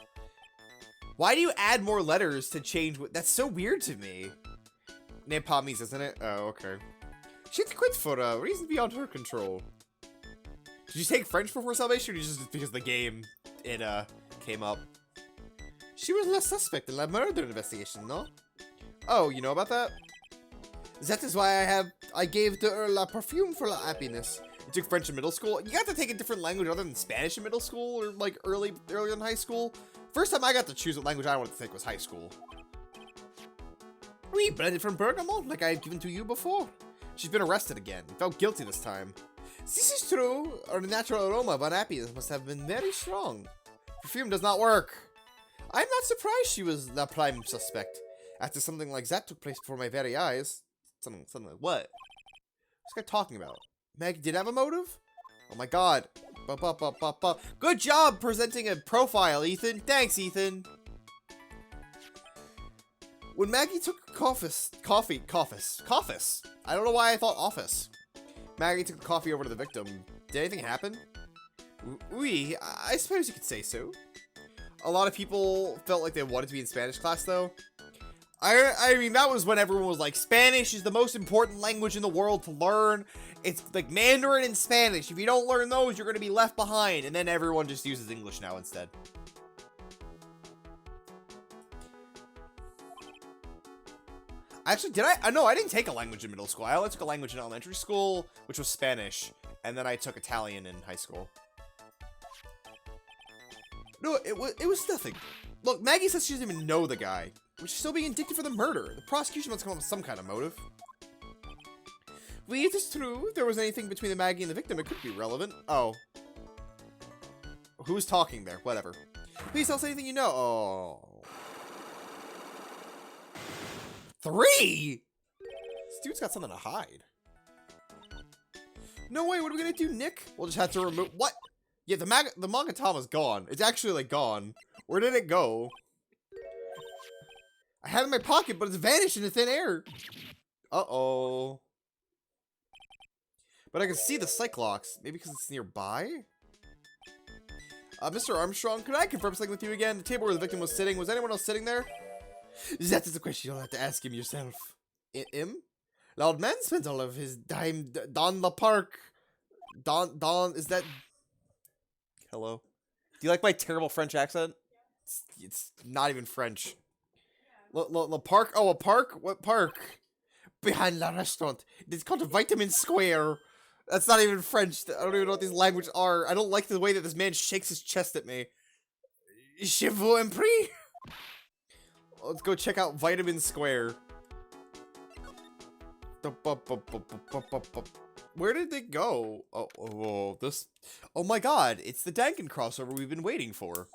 Why do you add more letters to change what? That's so weird to me. Nepalese, isn't it? Oh, okay. She had to quit for a reason beyond her control. Did you take French before Salvation, or just because the game it came up? She was less suspect in the murder investigation, no? Oh, you know about that? That is why I gave to her la perfume for la happiness. You took French in middle school? You got to take a different language other than Spanish in middle school, or like earlier in high school? First time I got to choose what language I wanted to take was high school. We blended from Bergamo, like I had given to you before. She's been arrested again, felt guilty this time. This is true. Her natural aroma of unhappiness must have been very strong. Perfume does not work. I'm not surprised she was the prime suspect. After something like that took place before my very eyes. Something like what? guy talking about? Maggie did have a motive? Oh my god. Good job presenting a profile, Ethan. Thanks, Ethan. When Maggie took coffee. I don't know why I thought office. Maggie took the coffee over to the victim. Did anything happen? Oui, I suppose you could say so. A lot of people felt like they wanted to be in Spanish class, though. I mean, that was when everyone was like, Spanish is the most important language in the world to learn. It's like Mandarin and Spanish. If you don't learn those, you're going to be left behind. And then everyone just uses English now instead. Actually, did I? No, I didn't take a language in middle school. I only took a language in elementary school, which was Spanish. And then I took Italian in high school. No, it was nothing. Look, Maggie says she doesn't even know the guy, which is still being indicted for the murder. The prosecution must come up with some kind of motive. Well, it is true. If there was anything between the Maggie and the victim, it could be relevant. Oh. Who's talking there? Whatever. Please tell us anything you know. Oh. 3? This dude's got something to hide. No way, what are we gonna do, Nick? We'll just have to remove— what? Yeah, the Magatama's gone. It's actually, like, gone. Where did it go? I had it in my pocket, but it's vanished into thin air. Uh-oh. But I can see the Cyclops. Maybe because it's nearby? Mr. Armstrong, could I confirm something with you again? The table where the victim was sitting, was anyone else sitting there? That is a question you'll have to ask him yourself. Him? Loud man spent all of his time down the park. Is that... Hello? Do you like my terrible French accent? It's not even French. The park? Oh, a park? What park? Behind the restaurant. It's called Vitamin Square. That's not even French. I don't even know what these languages are. I don't like the way that this man shakes his chest at me. Je vous en prie? Let's go check out Vitamin Square. Where did they go? This... Oh my god, it's the Dankin crossover we've been waiting for.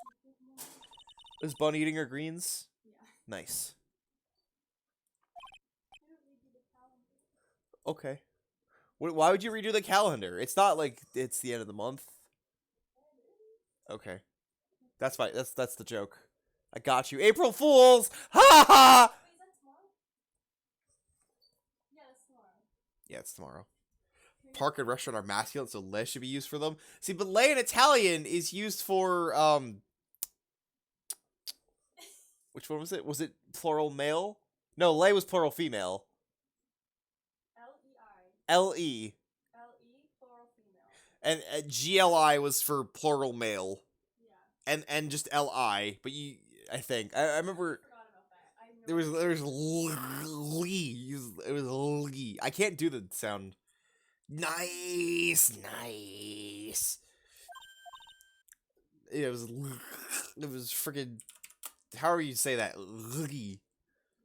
Is Bunny eating her greens? Yeah. Nice. Okay. Why would you redo the calendar? It's not like it's the end of the month. Okay. That's fine. That's the joke. I got you. April Fools! Ha ha! Yeah, it's tomorrow. Park and restaurant are masculine, so le should be used for them. See, but le in Italian is used for, which one was it? Was it plural male? No, le was plural female. L-E-I. L-E. L-E, plural female. And G-L-I was for plural male. Yeah. And just L-I, but you, I think. I remember... There was Lee. It was Lee. I can't do the sound. Nice. It was freaking. However you say that, Lee.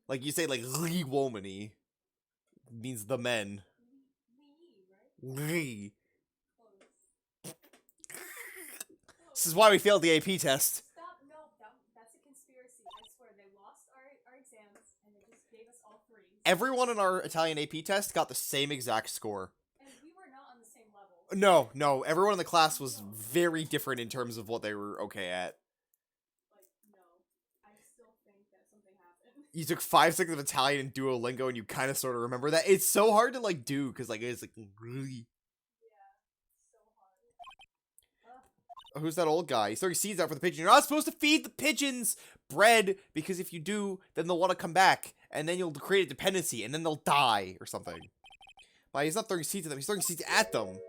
Like you say like Lee Womany. Means the men. Lee. This is why we failed the AP test. Everyone in our Italian AP test got the same exact score. And we were not on the same level. No. Everyone in the class was very different in terms of what they were okay at. Like, no. I still think that something happened. You took 5 seconds of Italian in Duolingo and you kind of sort of remember that. It's so hard to, like, do, because, like, it's, like, really... Yeah. So hard. Who's that old guy? He's throwing seeds out for the pigeon. You're not supposed to feed the pigeons bread, because if you do, then they'll want to come back. And then you'll create a dependency, and then they'll die, or something. But he's not throwing seeds at them, he's throwing seeds at them.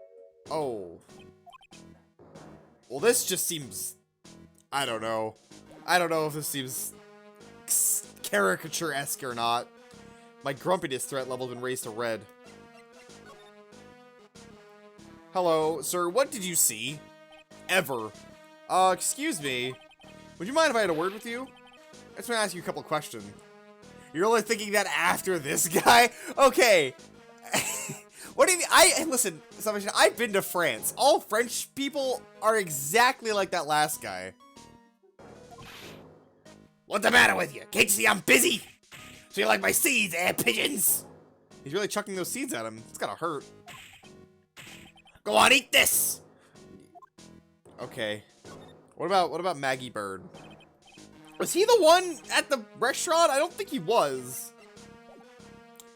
Oh. Well, this just seems... I don't know. I don't know if this seems... caricature-esque or not. My grumpiness threat level has been raised to red. Hello, sir, what did you see? Ever. Excuse me. Would you mind if I had a word with you? I just want to ask you a couple questions. You're only thinking that after this guy? Okay. What do you mean? Listen, I've been to France. All French people are exactly like that last guy. What's the matter with you? Can't you see I'm busy? So you like my seeds, pigeons? He's really chucking those seeds at him. It's gotta hurt. Go on, eat this! Okay. What about Maggie Bird? Was he the one at the restaurant? I don't think he was.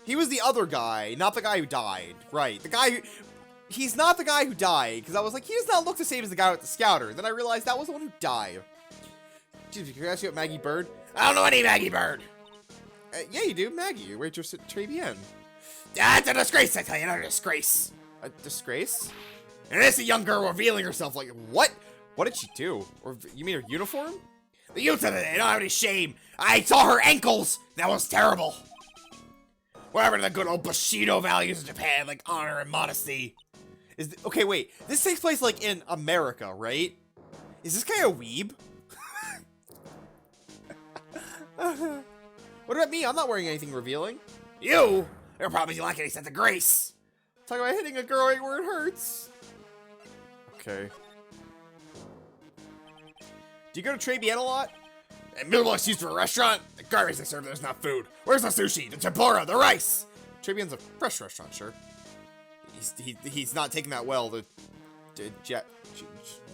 He was the other guy, not the guy who died. Right. The guy who... He's not the guy who died, because I was like, he does not look the same as the guy with the scouter. Then I realized that was the one who died. Excuse me, can I ask you about Maggie Bird? I don't know any Maggie Bird. Yeah, you do. Maggie, you're waitress at Trevian. That's a disgrace, I tell you, not a disgrace. A disgrace? And this a young girl revealing herself like, What? What did she do? Or you mean her uniform? the youth of the day don't have any shame. I saw her ankles. That was terrible. Whatever the good old Bushido values in Japan, like honor and modesty. Okay, wait. This takes place like in America, right? Is this guy a weeb? What about me? I'm not wearing anything revealing. You're probably lacking any sense of grace. Talk about hitting a girl right where it hurts. Okay. Do you go to Trebian a lot? And middle excuse for a restaurant? The garbage they serve there's not food. Where's the sushi, the tempura, the rice? Trebian's a fresh restaurant, sure. He's not taking that well.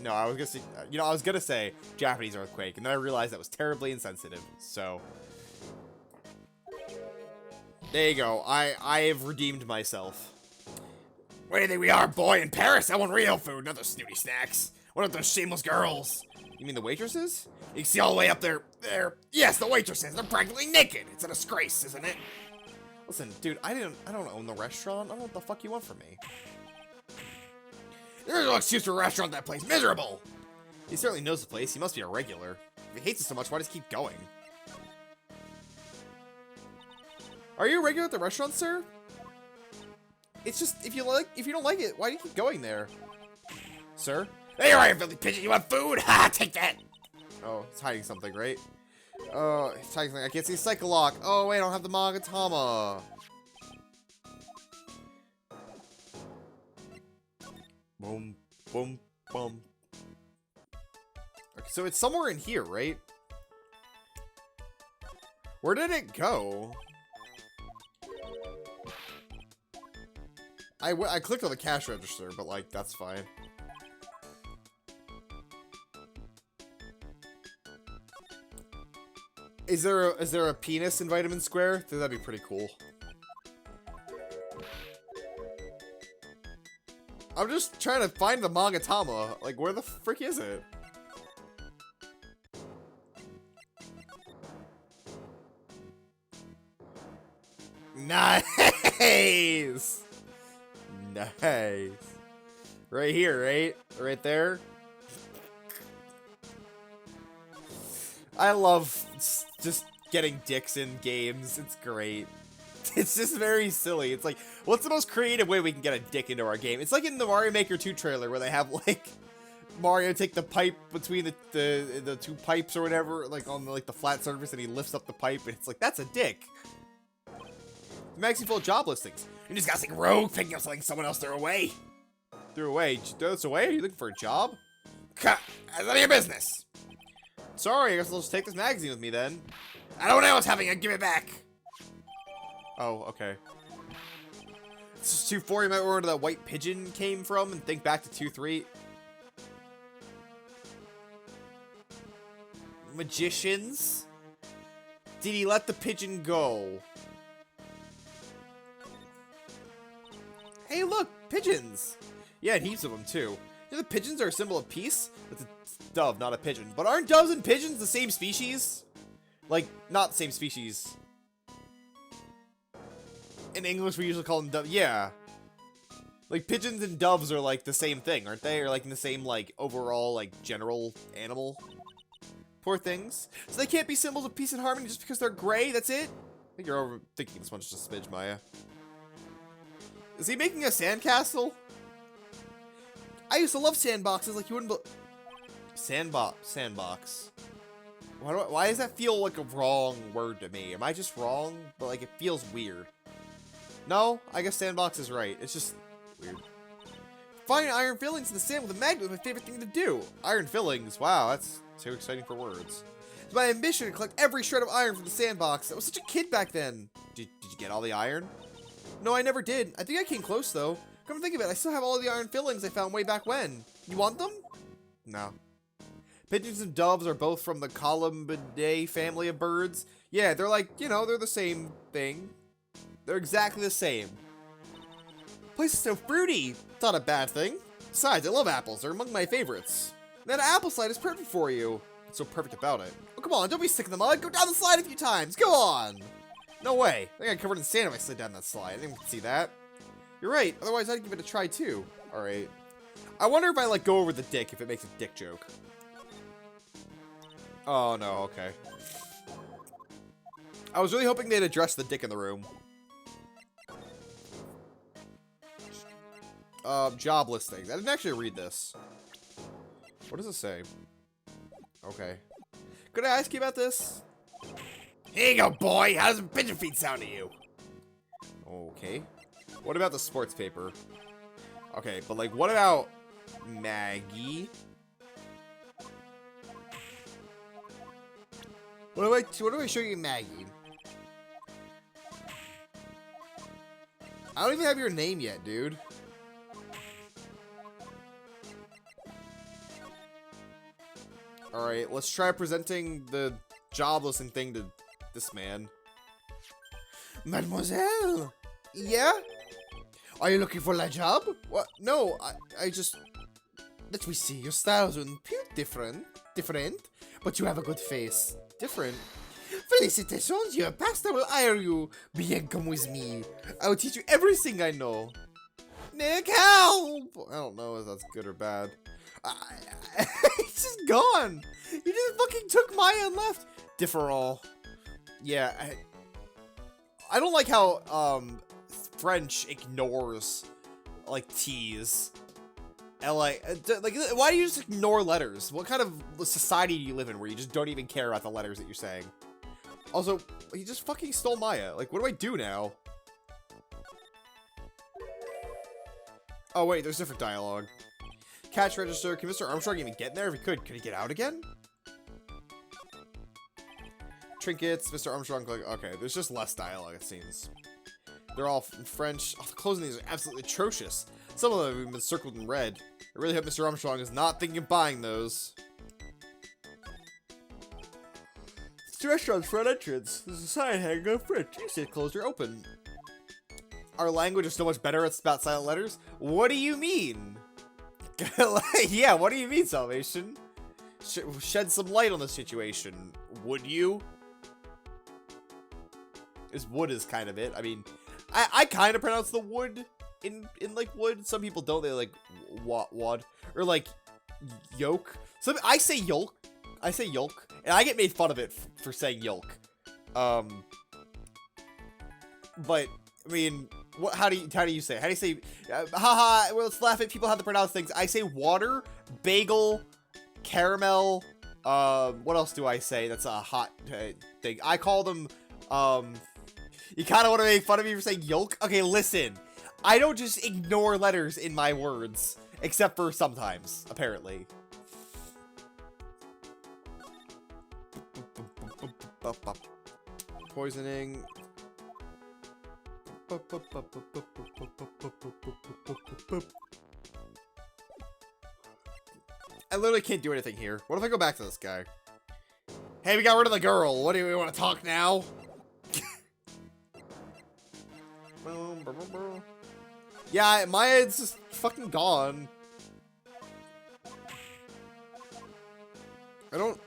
No, I was gonna say, I was gonna say Japanese earthquake, and then I realized that was terribly insensitive. So there you go. I have redeemed myself. Where do you think we are, boy? In Paris? I want real food, not those snooty snacks. What about those shameless girls? You mean the waitresses? You can see all the way up there. Yes, the waitresses. They're practically naked. It's a disgrace, isn't it? Listen, dude, I don't own the restaurant. I don't know what the fuck you want from me. There's no excuse for a restaurant that place. Miserable. He certainly knows the place. He must be a regular. If he hates it so much, why does he keep going? Are you a regular at the restaurant, sir? It's just, if you don't like it, why do you keep going there? Sir? There you are, you filthy pigeon. You want food? Ha! Take that. Oh, he's hiding something, right? Oh, he's hiding something. I can't see Cycle Lock. Oh, wait, I don't have the Magatama. Boom, boom, boom. Okay, so it's somewhere in here, right? Where did it go? I clicked on the cash register, but, like, that's fine. Is there a penis in Vitamin Square? That'd be pretty cool. I'm just trying to find the Magatama. Like, where the frick is it? Nice! Nice. Right here, right? Right there? I love just getting dicks in games. It's great. It's just very silly. It's like, what's the most creative way we can get a dick into our game? It's like in the Mario Maker 2 trailer where they have, like, Mario take the pipe between the two pipes or whatever, like, on, like, the flat surface, and he lifts up the pipe, and it's like, that's a dick. The magazine full of job listings. You just got like rogue picking up something someone else threw away. Threw away? Did you throw this away? Are you looking for a job? That's none of your business. Sorry, I guess I'll just take this magazine with me then. I don't know what's happening. Give it back. Oh, okay. This is 2-4. You might remember where that white pigeon came from and think back to 2-3. Magicians? Did he let the pigeon go? Hey, look! Pigeons! Yeah, and heaps of them, too. You know, the pigeons are a symbol of peace? That's a dove, not a pigeon. But aren't doves and pigeons the same species? Like, not the same species. In English, we usually call them doves. Yeah. Like, pigeons and doves are, like, the same thing, aren't they? Or, like, in the same, like, overall, like, general animal. Poor things. So they can't be symbols of peace and harmony just because they're gray? That's it? I think you're overthinking this one just a smidge, Maya. Is he making a sandcastle? I used to love sandboxes like you wouldn't Sandbox. Why does that feel like a wrong word to me? Am I just wrong? But like it feels weird. No, I guess sandbox is right. It's just weird. Finding iron fillings in the sand with a magnet was my favorite thing to do. Iron fillings. Wow, that's too exciting for words. It's my ambition to collect every shred of iron from the sandbox. I was such a kid back then. Did you get all the iron? No, I never did. I think I came close, though. Come to think of it, I still have all of the iron fillings I found way back when. You want them? No. Pigeons and doves are both from the Columbidae family of birds. Yeah, they're like, you know, they're the same thing. They're exactly the same. Place is so fruity. It's not a bad thing. Besides, I love apples. They're among my favorites. That apple slide is perfect for you. What's so perfect about it? Oh, come on, don't be sick in the mud. Go down the slide a few times. Go on. No way. I think I got covered in sand if I slid down that slide. I didn't even see that. You're right. Otherwise, I'd give it a try, too. All right. I wonder if I, like, go over the dick if it makes a dick joke. Oh, no. Okay. I was really hoping they'd address the dick in the room. Job listings. I didn't actually read this. What does it say? Okay. Could I ask you about this? Here you go, boy. How does pigeon feet sound to you? Okay. What about the sports paper? Okay, but like, what about Maggie? What do I show you, Maggie? I don't even have your name yet, dude. Alright, let's try presenting the job listing thing to this man. Mademoiselle! Yeah? Are you looking for a job? What? No, I just... Let me see, your styles are different, but you have a good face. Different? Felicitations, you have passed, I will hire you. Bien, come with me. I will teach you everything I know. Nick, help! I don't know if that's good or bad. He's just gone. He just fucking took Maya and left. Differall. Yeah, I don't like how French ignores like T's. Like, why do you just ignore letters? What kind of society do you live in where you just don't even care about the letters that you're saying? Also, he just fucking stole Maya. Like, what do I do now? Oh wait, there's different dialogue. Cash register. Can Mr. Armstrong even get in there? If he could he get out again? Trinkets. Mr. Armstrong. Like, okay, there's just less dialogue, it seems. They're all in French. Oh, the clothes in these are absolutely atrocious. Some of them have been circled in red. I really hope Mr. Armstrong is not thinking of buying those. It's the restaurant's front entrance. There's a sign hanging on French. You say closed or open. Our language is so much better about silent letters. What do you mean? Yeah, what do you mean, Salvation? Shed some light on the situation. Would you? Wood is kind of it. I mean, I kind of pronounce the wood in like wood. Some people don't. They like wad or like yolk. I say yolk. I say yolk, and I get made fun of it for saying yolk. But I mean, how do you say it? How do you say? Haha. Well, let's laugh at people how to pronounce things. I say water, bagel, caramel. What else do I say? That's a hot thing. I call them. You kind of want to make fun of me for saying yolk? Okay, listen. I don't just ignore letters in my words, except for sometimes, apparently. Poisoning. I literally can't do anything here. What if I go back to this guy? Hey, we got rid of the girl. What do we want to talk now? Yeah, Maya's just fucking gone. I don't...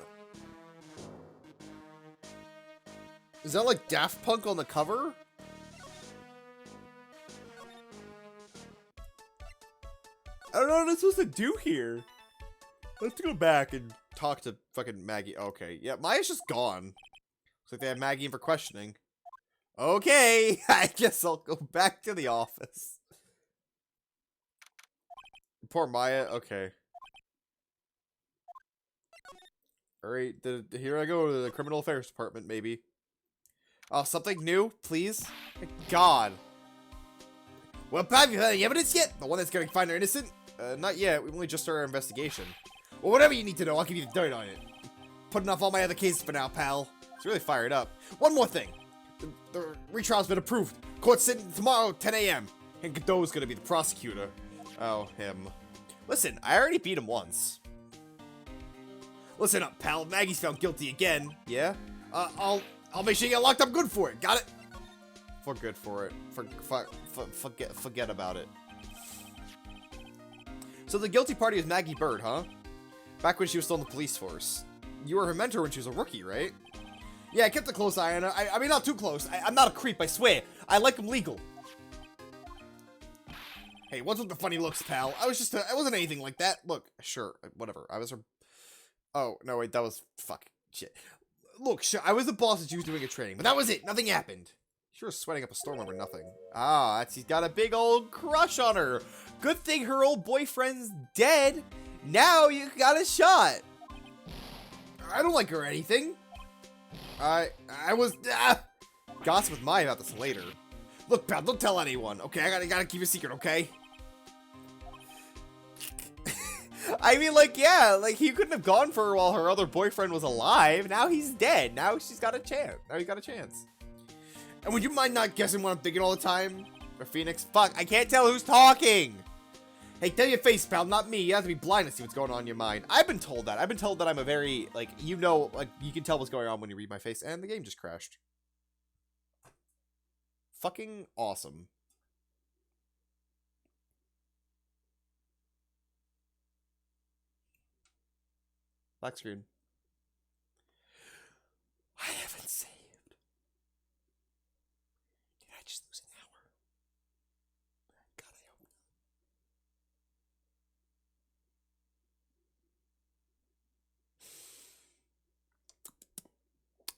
Is that like Daft Punk on the cover? I don't know what I'm supposed to do here. Let's go back and talk to fucking Maggie. Okay, yeah, Maya's just gone. Looks like they have Maggie in for questioning. Okay, I guess I'll go back to the office. Poor Maya, okay. Alright, here I go to the Criminal Affairs Department, maybe. Oh, something new, please? God. Well, have you had any evidence yet? The one that's gonna find her innocent? Not yet, we've only just started our investigation. Well, whatever you need to know, I'll give you the dirt on it. Putting off all my other cases for now, pal. It's really fired up. One more thing. The retrial's been approved. Court sitting tomorrow, 10 a.m. And Godot's gonna be the prosecutor. Oh, him. Listen, I already beat him once. Listen up, pal. Maggie's found guilty again. Yeah? I'll make sure you get locked up good for it. Got it? For good for it. Forget about it. So the guilty party is Maggie Bird, huh? Back when she was still in the police force. You were her mentor when she was a rookie, right? Yeah, I kept a close eye on her. I mean, not too close. I'm not a creep, I swear. I like them legal. Hey, what's with the funny looks, pal? I wasn't anything like that. Look, sure, whatever. I was her... Oh, no, wait, that was... Fuck. Shit. Look, sure, I was the boss that she was doing a training, but that was it. Nothing happened. She was sweating up a storm over nothing. Ah, he's got a big old crush on her. Good thing her old boyfriend's dead. Now you got a shot. I don't like her or anything. I was... Gossip with Mai about this later. Look, pal, don't tell anyone, okay? I gotta keep a secret, okay? I mean, like, yeah, like, he couldn't have gone for her while her other boyfriend was alive. Now he's dead. Now she's got a chance. Now you got a chance. And would you mind not guessing what I'm thinking all the time? Or Phoenix? Fuck, I can't tell who's talking. Hey, tell your face, pal, not me. You have to be blind to see what's going on in your mind. I've been told that. I've been told that I'm a very, like, you know, like, you can tell what's going on when you read my face. And the game just crashed. Fucking awesome. Black screen. I haven't saved. Did I just lose an hour? God, I hope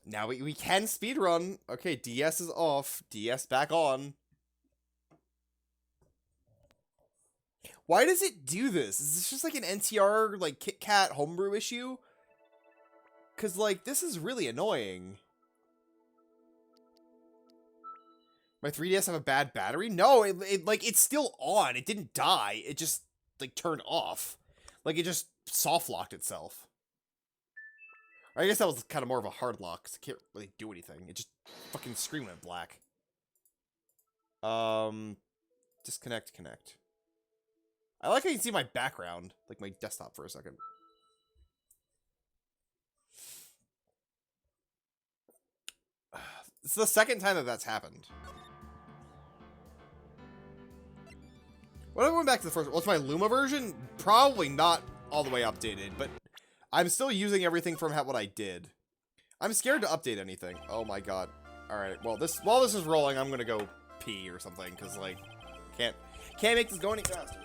not. Now we can speedrun. Okay, DS is off. DS back on. Why does it do this? Is this just like an NTR, like, Kit Kat homebrew issue? Because, like, this is really annoying. My 3DS have a bad battery? No, it's still on. It didn't die. It just, like, turned off. Like, it just soft-locked itself. I guess that was kind of more of a hard lock, because it can't really do anything. It just fucking screen went black. Disconnect, connect. I like how you can see my background, like my desktop for a second. It's the second time that that's happened. What if I went back to the first one? What's my Luma version? Probably not all the way updated, but I'm still using everything from what I did. I'm scared to update anything. Oh my god. Alright, well, while this is rolling, I'm gonna go pee or something, because, like, can't make this go any faster.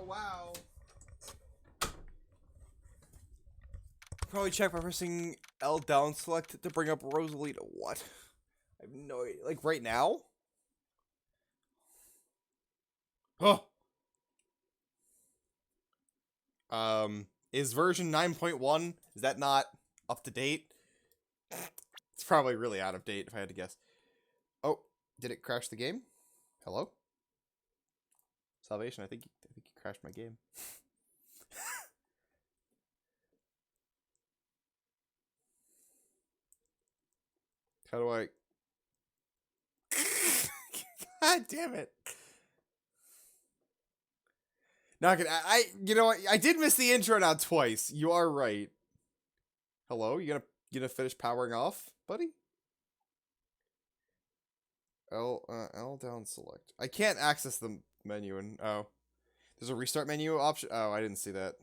Wow. Probably check by pressing L down select to bring up Rosalita. What? I have no idea. Like right now? Huh. Is version 9.1? Is that not up to date? It's probably really out of date if I had to guess. Oh, did it crash the game? Hello? Salvation, I think you crashed my game. How do I... Damn it. Not gonna. You know what? I did miss the intro now twice. You are right. Hello, you gonna finish powering off, buddy? L down select. I can't access the menu and oh, there's a restart menu option. Oh, I didn't see that.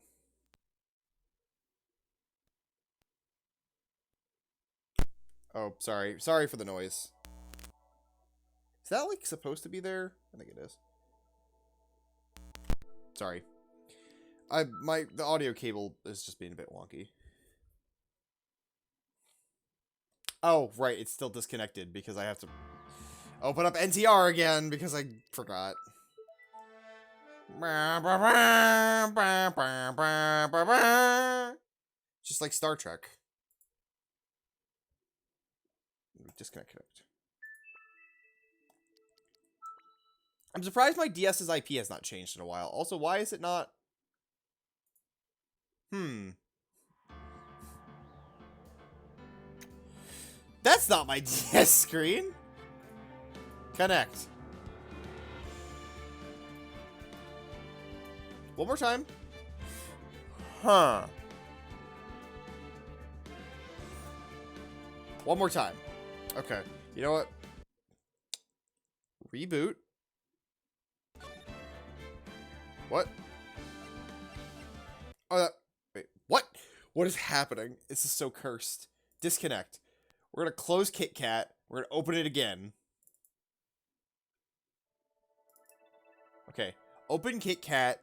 Oh, sorry. Sorry for the noise. Is that like supposed to be there? I think it is. Sorry. The audio cable is just being a bit wonky. Oh, right, it's still disconnected because I have to open up NTR again because I forgot. Just like Star Trek. Disconnect. I'm surprised my DS's IP has not changed in a while. Also, why is it not... That's not my DS screen. Connect. One more time. Huh. One more time. Okay. You know what? Reboot. What? Oh, wait. What? What is happening? This is so cursed. Disconnect. We're gonna close KitKat. We're gonna open it again. Okay. Open KitKat.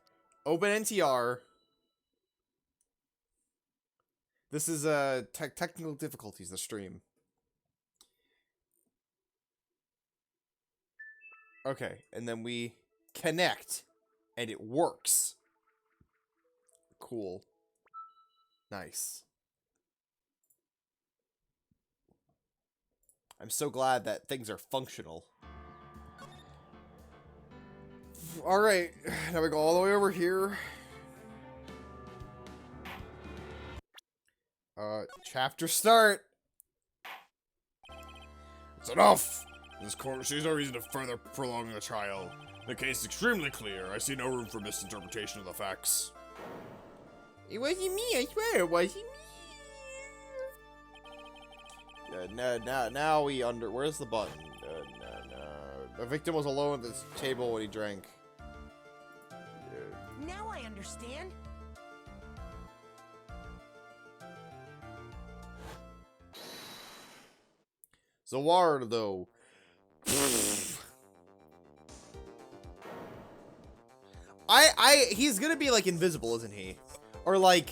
Open NTR. This is technical difficulties. The stream. Okay, and then we connect, and it works. Cool. Nice. I'm so glad that things are functional. Alright, now we go all the way over here. Chapter start. It's enough! This court sees no reason to further prolong the trial. The case is extremely clear. I see no room for misinterpretation of the facts. It wasn't me, I swear it wasn't me. Now we where's the button? The victim was alone at this table when he drank. Now I understand. Zaward, though. He's gonna be like invisible, isn't he? Or like,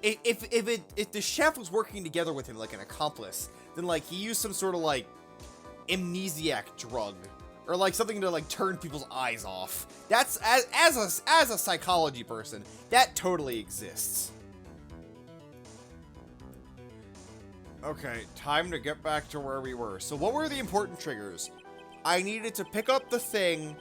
if the chef was working together with him like an accomplice, then like he used some sort of like amnesiac drug or like something to like turn people's eyes off. That's as a psychology person, that totally exists. Okay, time to get back to where we were. So what were the important triggers? I needed to pick up the thing.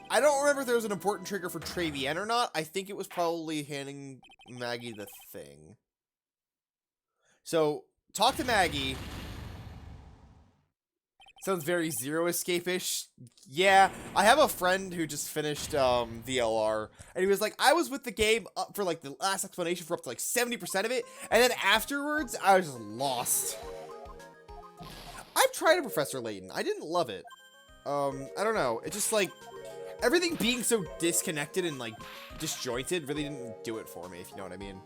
I don't remember if there was an important trigger for Travienne or not. I think it was probably handing Maggie the thing. So, talk to Maggie. Sounds very Zero Escape-ish. Yeah, I have a friend who just finished VLR, and he was like, I was with the game up for like the last explanation for up to like 70% of it, and then afterwards, I was just lost. I've tried a Professor Layton. I didn't love it. I don't know. It just like, everything being so disconnected and like disjointed really didn't do it for me, if you know what I mean.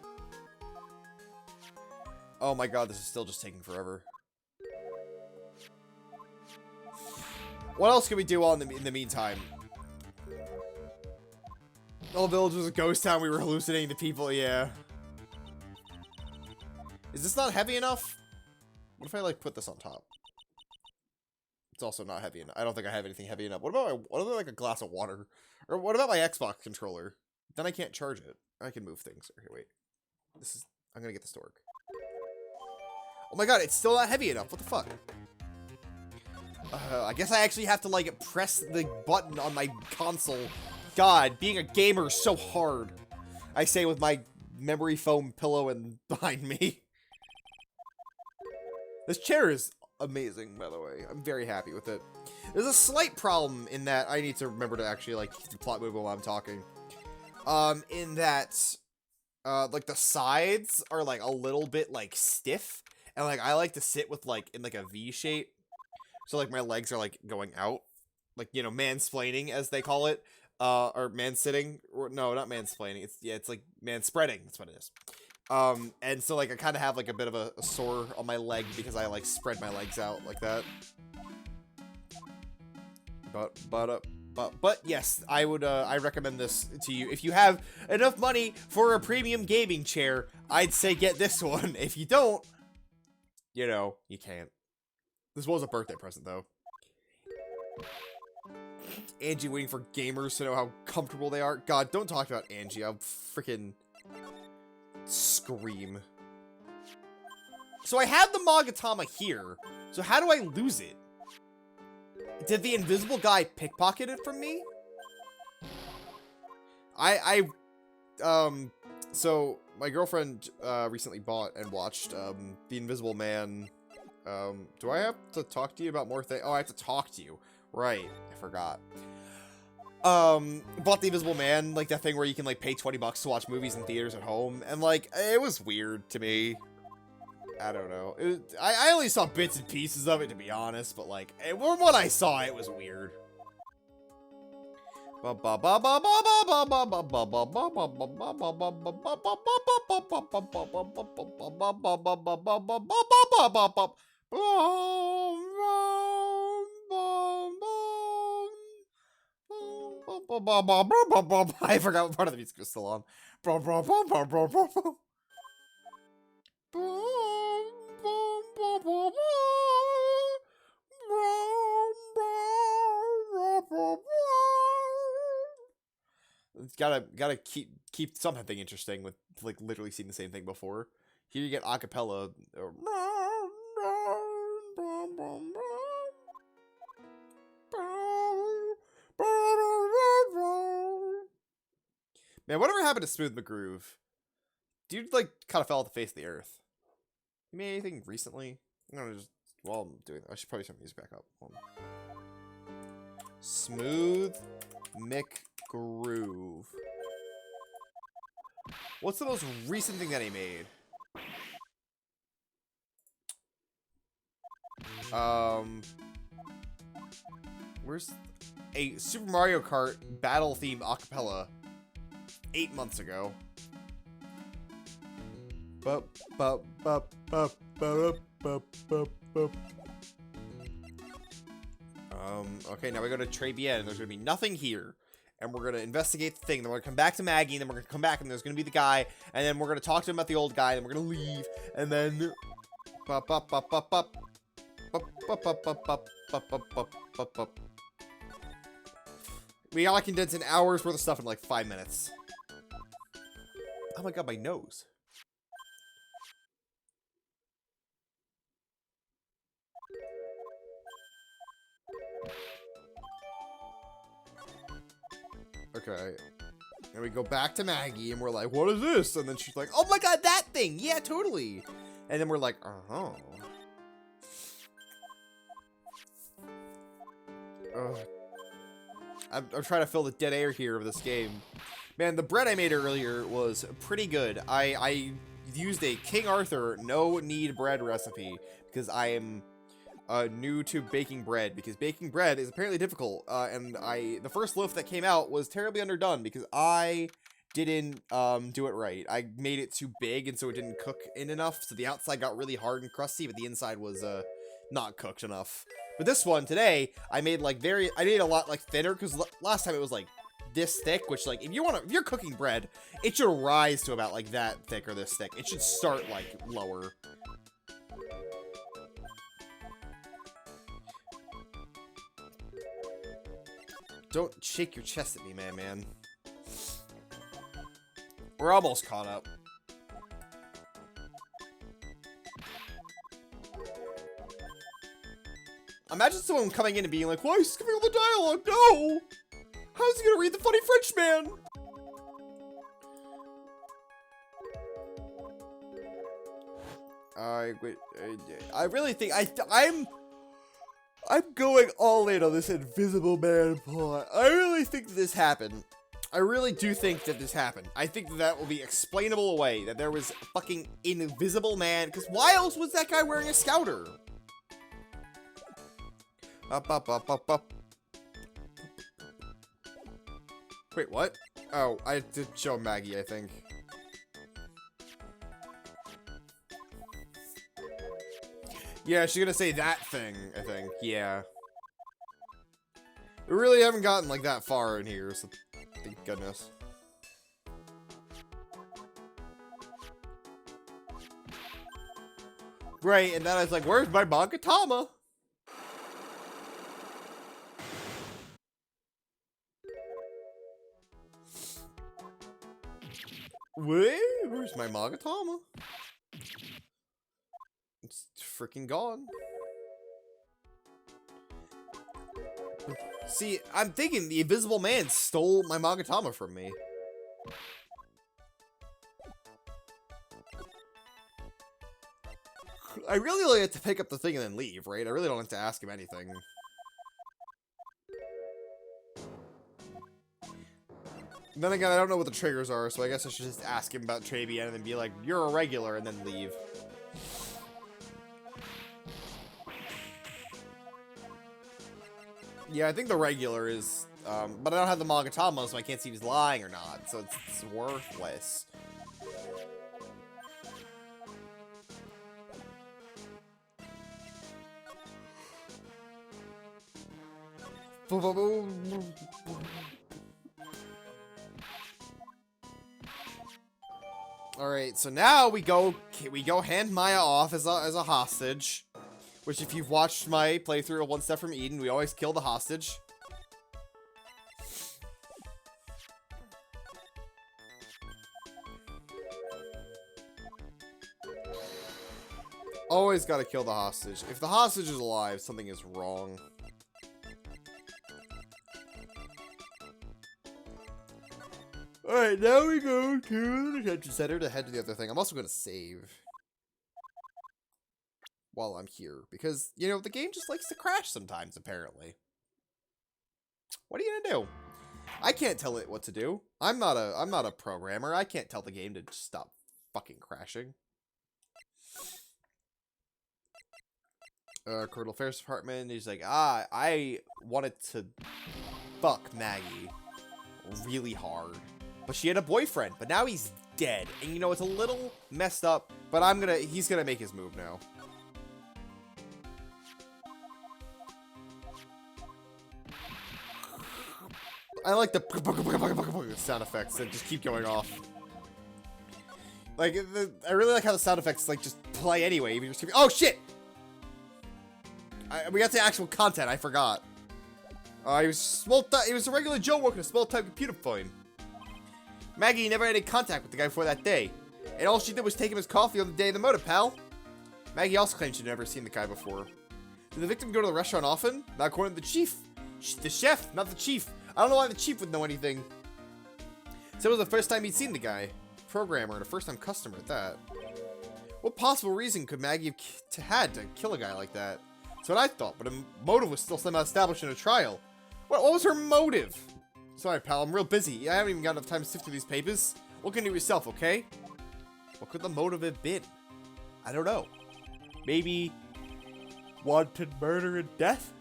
Oh my god, this is still just taking forever. What else can we do in the meantime? The whole village was a ghost town. We were hallucinating the people. Yeah. Is this not heavy enough? What if I like put this on top? It's also not heavy enough. I don't think I have anything heavy enough. What about like a glass of water? Or what about my Xbox controller? Then I can't charge it. I can move things. Okay, wait. I'm gonna get this to work. Oh my god, it's still not heavy enough. What the fuck? I guess I actually have to, like, press the button on my console. God, being a gamer is so hard. I say with my memory foam pillow behind me. This chair is amazing, by the way. I'm very happy with it. There's a slight problem in that I need to remember to actually, like, keep the plot moving while I'm talking. In that, like, the sides are, like, a little bit, like, stiff. And, like, I like to sit with, like, in, like, a V shape. So, like, my legs are, like, going out. Like, you know, mansplaining, as they call it. Or man-sitting. Or, no, not mansplaining. It's like man-spreading. That's what it is. And so, like, I kind of have, like, a bit of a sore on my leg because I, like, spread my legs out like that. But yes, I would, I recommend this to you. If you have enough money for a premium gaming chair, I'd say get this one. If you don't, you know, you can't. This was a birthday present, though. Angie waiting for gamers to know how comfortable they are. God, don't talk about Angie. I'll freaking scream. So I have the Magatama here. So how do I lose it? Did the invisible guy pickpocket it from me? So my girlfriend recently bought and watched The Invisible Man. Do I have to talk to you about more things? Oh, I have to talk to you. Right, I forgot. Bought The Invisible Man, like that thing where you can like pay 20 bucks to watch movies in theaters at home, and like it was weird to me. I don't know. I only saw bits and pieces of it, to be honest, but like from what I saw, it was weird. I forgot what part of the music was still on. It's gotta keep something interesting with like literally seeing the same thing before. Here you get acapella. Man, whatever happened to Smooth McGroove? Dude, like, kind of fell off the face of the earth. You made anything recently? I'm gonna just, while I'm doing that, I should probably turn the music back up. Hold on. Smooth McGroove. What's the most recent thing that he made? Where's a Super Mario Kart battle theme acapella 8 months ago? Okay, now we go to Trebienne, and there's gonna be nothing here. And we're gonna investigate the thing, then we're gonna come back to Maggie, and then we're gonna come back, and there's gonna be the guy, and then we're gonna talk to him about the old guy, and then we're gonna leave, and then... We gotta condense an hour's worth of stuff in like 5 minutes. Oh my god, my nose. Okay. And we go back to Maggie, and we're like, what is this? And then she's like, oh my god, that thing! Yeah, totally! And then we're like, uh-huh. I'm trying to fill the dead air here of this game. Man, the bread I made earlier was pretty good. I used a King Arthur no-knead bread recipe because I am new to baking bread, because baking bread is apparently difficult. And the first loaf that came out was terribly underdone because I didn't do it right. I made it too big, and so it didn't cook in enough. So the outside got really hard and crusty, but the inside was not cooked enough. But this one today, I made like I made it a lot like thinner, because last time it was like this thick, which like if you're cooking bread, it should rise to about like that thick or this thick. It should start like lower. Don't shake your chest at me, man. We're almost caught up. Imagine someone coming in and being like, why is he skipping all the dialogue? No! How's he gonna read the funny French man? I really think I'm I'm going all in on this Invisible Man plot. I really think that this happened. I really do think that this happened. I think that that will be explainable away, that there was a fucking Invisible Man, because why else was that guy wearing a scouter? Up. Wait, what? Oh, I did show Maggie, I think. Yeah, she's gonna say that thing, I think. Yeah. We really haven't gotten, like, that far in here, so thank goodness. Right, and then I was like, where's my Magatama? Where's my Magatama? It's freaking gone. See, I'm thinking the Invisible Man stole my Magatama from me. I really only have to pick up the thing and then leave, right? I really don't have to ask him anything. Then again, I don't know what the triggers are, so I guess I should just ask him about Trabian and then be like, you're a regular, and then leave. Yeah, I think the regular is, but I don't have the Magatama, so I can't see if he's lying or not, so it's worthless. Alright, so now we go hand Maya off as a hostage. Which, if you've watched my playthrough of One Step from Eden, we always kill the hostage. Always gotta kill the hostage. If the hostage is alive, something is wrong. Alright, now we go to the detention center to head to the other thing. I'm also gonna save while I'm here, because, you know, the game just likes to crash sometimes, apparently. What are you gonna do? I can't tell it what to do. I'm not a programmer. I can't tell the game to just stop fucking crashing. Colonel Affairs Department, he's like, I wanted to fuck Maggie really hard. But she had a boyfriend, but now he's dead. And you know, it's a little messed up, but he's gonna make his move now. I like the sound effects that just keep going off. Like, I really like how the sound effects, like, just play anyway. Even just oh, shit! We got to actual content, I forgot. He was a regular Joe working a small-time computer phone. Maggie never had any contact with the guy before that day. And all she did was take him his coffee on the day of the murder, pal. Maggie also claimed she'd never seen the guy before. Did the victim go to the restaurant often? Not according to the chief. The chef, not the chief. I don't know why the chief would know anything. So it was the first time he'd seen the guy. Programmer and a first-time customer at that. What possible reason could Maggie have had to kill a guy like that? That's what I thought, but a motive was still somehow established in a trial. What was her motive? Sorry, pal, I'm real busy. I haven't even got enough time to sift through these papers. Look into yourself, okay? What could the motive have been? I don't know. Maybe wanted murder and death?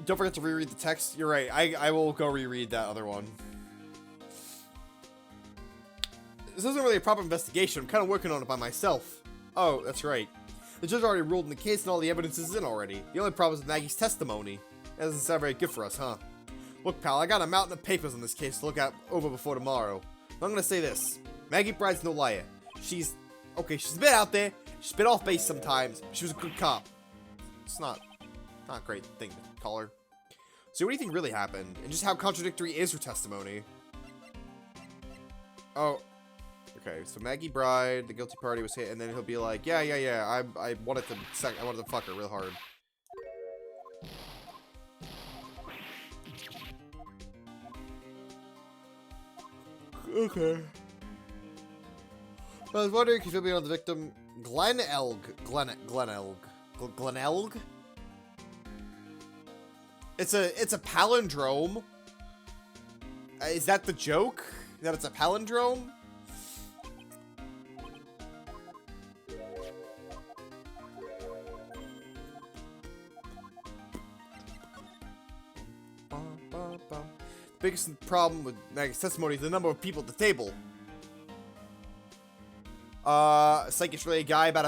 Don't forget to reread the text. You're right. I will go reread that other one. This isn't really a proper investigation. I'm kind of working on it by myself. Oh, that's right. The judge already ruled in the case and all the evidence is in already. The only problem is with Maggie's testimony. That doesn't sound very good for us, huh? Look, pal, I got a mountain of papers on this case to look at over before tomorrow. But I'm gonna say this. Maggie Bride's no liar. She's a bit out there. She's a bit off base sometimes. She was a good cop. It's not a great thing to call her. So what do you think really happened? And just how contradictory is her testimony? Oh. Okay, so Maggie Bride, the guilty party was hit, and then he'll be like, yeah, I wanted to fuck her real hard. Okay. I was wondering if you'll be on the victim. Glenelg. Glenelg? It's a palindrome. Is that the joke? That it's a palindrome? Biggest problem with Maggie's testimony is the number of people at the table. Psychic really a guy about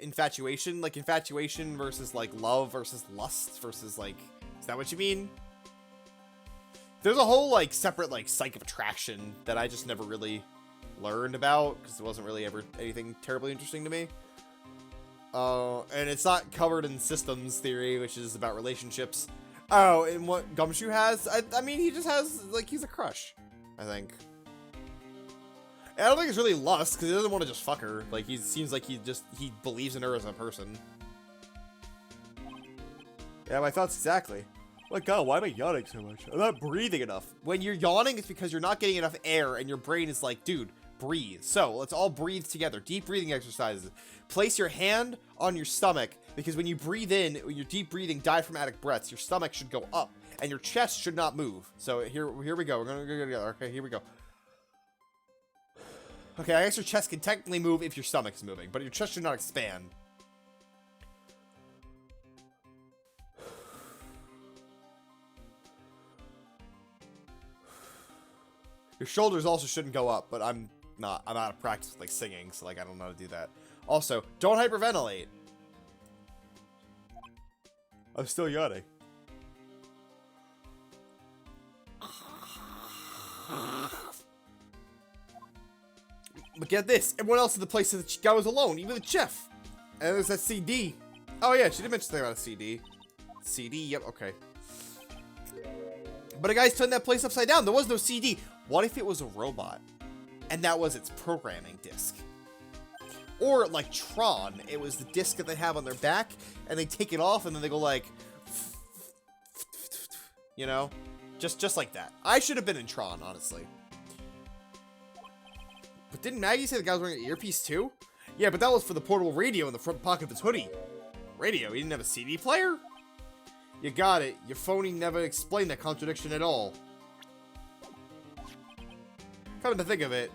infatuation, like infatuation versus like love versus lust versus like, is that what you mean? There's a whole like separate like psych of attraction that I just never really learned about because it wasn't really ever anything terribly interesting to me. And it's not covered in systems theory, which is about relationships. Oh, and what Gumshoe has? I mean, he just has, like, he's a crush, I think. And I don't think it's really lust, because he doesn't want to just fuck her. Like, he seems like he believes in her as a person. Yeah, my thoughts exactly. My god, why am I yawning so much? I'm not breathing enough. When you're yawning, it's because you're not getting enough air, and your brain is like, dude, breathe. So, let's all breathe together. Deep breathing exercises. Place your hand on your stomach, because when you breathe in, when you're deep breathing diaphragmatic breaths, your stomach should go up, and your chest should not move. So here we go. We're gonna go together. Okay, here we go. Okay, I guess your chest can technically move if your stomach is moving, but your chest should not expand. Your shoulders also shouldn't go up, but I'm out of practice with like singing, so like I don't know how to do that. Also, don't hyperventilate. I'm still yawning. But get this, everyone else in the place said that guy was alone, even the chef. And there's that CD. Oh yeah, she did mention something about a CD. CD, yep, okay. But a guy's turned that place upside down. There was no CD. What if it was a robot? And that was its programming disc? Or like Tron, it was the disc that they have on their back, and they take it off, and then they go like, you know, just like that. I should have been in Tron, honestly. But didn't Maggie say the guy was wearing an earpiece too? Yeah, but that was for the portable radio in the front pocket of his hoodie. Radio? He didn't have a CD player? You got it. Your phony never explained that contradiction at all. Coming to think of it,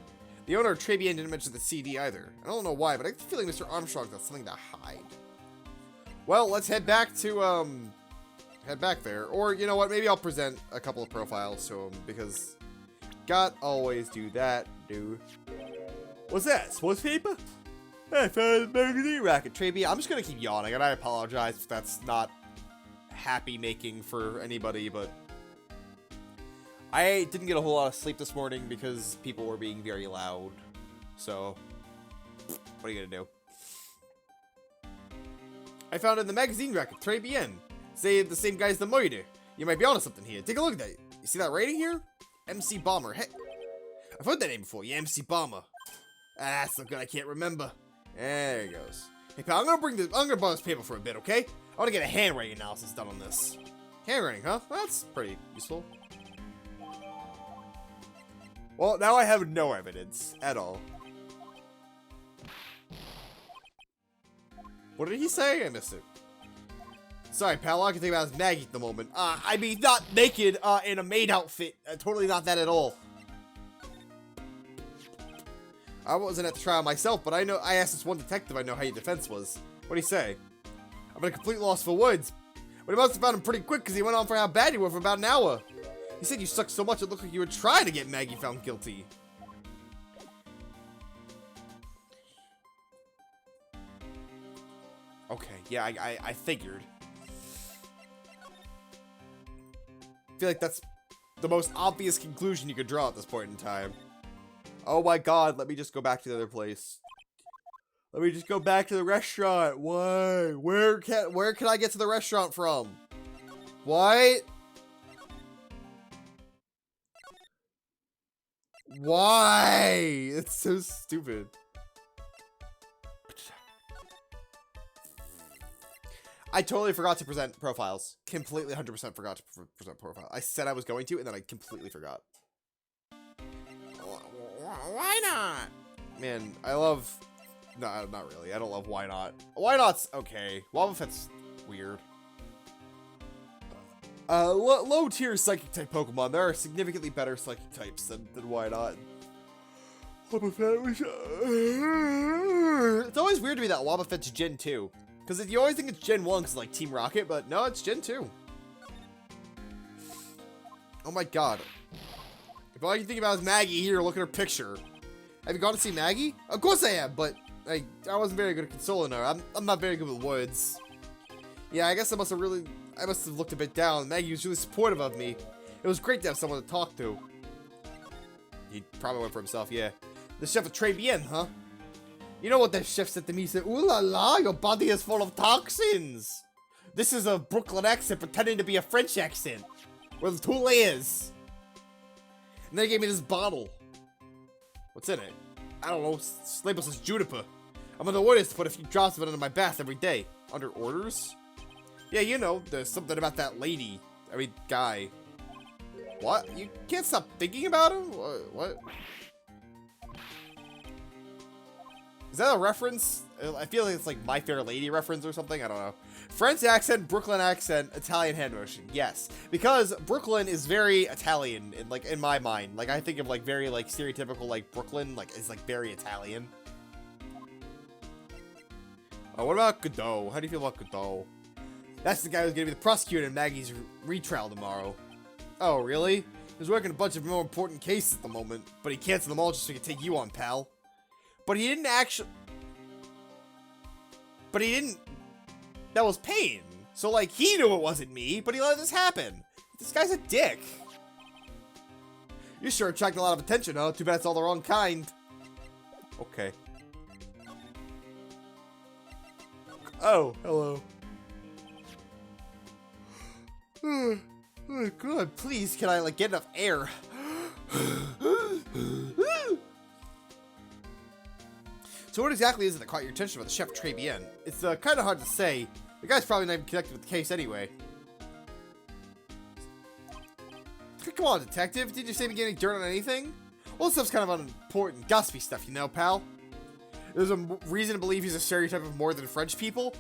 the owner of Trebian didn't mention the CD either. I don't know why, but I get the feeling Mr. Armstrong's got something to hide. Well, let's head back to, head back there. Or, you know what, maybe I'll present a couple of profiles to him, because God always do that, dude. What's that, sports paper? I found a magazine rack at Trebian. I'm just gonna keep yawning, and I apologize if that's not happy-making for anybody, but I didn't get a whole lot of sleep this morning because people were being very loud. So, what are you gonna do? I found it in the magazine rack at Trebian. Say the same guy as the murder. You might be onto something here. Take a look at that. You see that writing here? MC Bomber. Hey, I've heard that name before. Yeah, MC Bomber. Ah, so good I can't remember. There he goes. Hey pal, I'm gonna borrow this paper for a bit, okay? I wanna get a handwriting analysis done on this. Handwriting, huh? Well, that's pretty useful. Well, now I have no evidence at all. What did he say? I missed it. Sorry, pal. All I can think about is Maggie at the moment. I mean, not naked, in a maid outfit. Totally not that at all. I wasn't at the trial myself, but I asked this one detective I know how your defense was. What'd he say? I'm at a complete loss for words. But he must have found him pretty quick because he went on for how bad you were for about an hour. He said you sucked so much it looked like you were trying to get Maggie found guilty. Okay, yeah, I figured. I feel like that's the most obvious conclusion you could draw at this point in time. Oh my god, let me just go back to the other place. Let me just go back to the restaurant. Why? Where can I get to the restaurant from? What? Why? It's so stupid. I totally forgot to present profiles. Completely 100% forgot to present profiles. I said I was going to, and then I completely forgot. Why not? Man, I love No, not really. I don't love Why Not. Why Not's okay. Wobbuffet's weird. Low tier psychic type Pokemon. There are significantly better psychic types than Why Not. Wobbuffet was. It's always weird to me that Wobbuffet's Gen 2. Because you always think it's Gen 1 because like Team Rocket, but no, it's Gen 2. Oh my god. If all you think about is Maggie here, look at her picture. Have you gone to see Maggie? Of course I have, but I wasn't very good at consoling her. I'm not very good with words. Yeah, I guess I must have looked a bit down. Maggie was really supportive of me. It was great to have someone to talk to. He probably went for himself, yeah. The chef of Très Bien, huh? You know what the chef said to me? He said, "Ooh la la, your body is full of toxins." This is a Brooklyn accent pretending to be a French accent. With 2 layers. And then he gave me this bottle. What's in it? I don't know. Label says Juniper. I'm on the orders to put a few drops of it into my bath every day. Under orders? Yeah, you know, there's something about that lady. I mean, guy. What? You can't stop thinking about him? What? Is that a reference? I feel like it's like My Fair Lady reference or something. I don't know. French accent, Brooklyn accent, Italian hand motion. Yes, because Brooklyn is very Italian in my mind. Like I think of like very like stereotypical like Brooklyn like is like very Italian. What about Godot? How do you feel about Godot? That's the guy who's gonna be the prosecutor in Maggie's retrial tomorrow. Oh really? He's working a bunch of more important cases at the moment, but he canceled them all just so he could take you on, pal. But he didn't actually. But he didn't. That was Pain. So, like, he knew it wasn't me, but he let this happen. This guy's a dick. You sure attract a lot of attention, huh? Too bad it's all the wrong kind. Okay. Oh, hello. Oh, God, please, can I, like, get enough air? So what exactly is it that caught your attention about the Chef Très Bien? It's kind of hard to say. The guy's probably not even connected with the case anyway. Come on, detective. Did you say me getting dirt on anything? All this stuff's kind of unimportant, gossipy stuff, you know, pal. There's a reason to believe he's a stereotype of more than French people?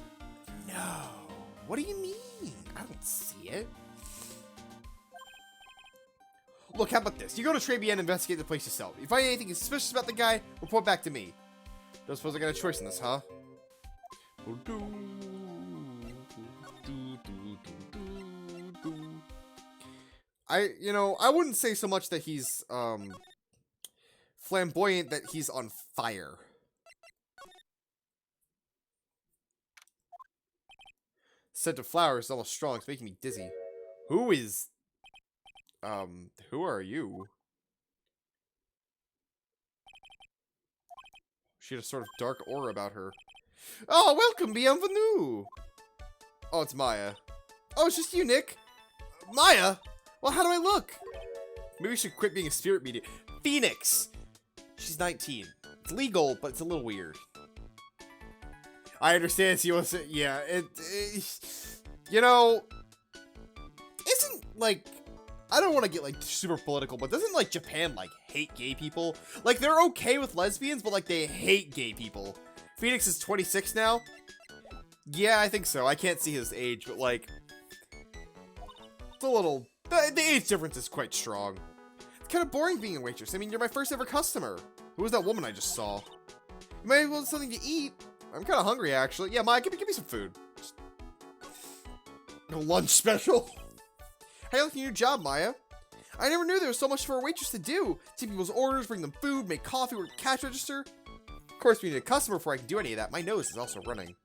No. What do you mean? I don't see it. Look, how about this? You go to Très Bien and investigate the place yourself. If you find anything suspicious about the guy, report back to me. Don't suppose I got a choice in this, huh? I wouldn't say so much that he's, flamboyant, that he's on fire. Scent of flowers is almost strong. It's making me dizzy. Who are you? She had a sort of dark aura about her. Oh, welcome, bienvenue! Oh, it's Maya. Oh, it's just you, Nick. Maya? Well, how do I look? Maybe we should quit being a spirit medium. Phoenix! She's 19. It's legal, but it's a little weird. I understand, so you want to say, yeah, you know, isn't, like, I don't want to get, like, super political, but doesn't, like, Japan, like, hate gay people? Like, they're okay with lesbians, but, like, they hate gay people. Phoenix is 26 now? Yeah, I think so. I can't see his age, but, like, it's a little, the age difference is quite strong. It's kind of boring being a waitress. I mean, you're my first ever customer. Who was that woman I just saw? You might as well have something to eat. I'm kind of hungry, actually. Yeah, Maya, give me some food. Just... No lunch special. How you liking your job, Maya? I never knew there was so much for a waitress to do. Take people's orders, bring them food, make coffee, work cash register. Of course, we need a customer before I can do any of that. My nose is also running.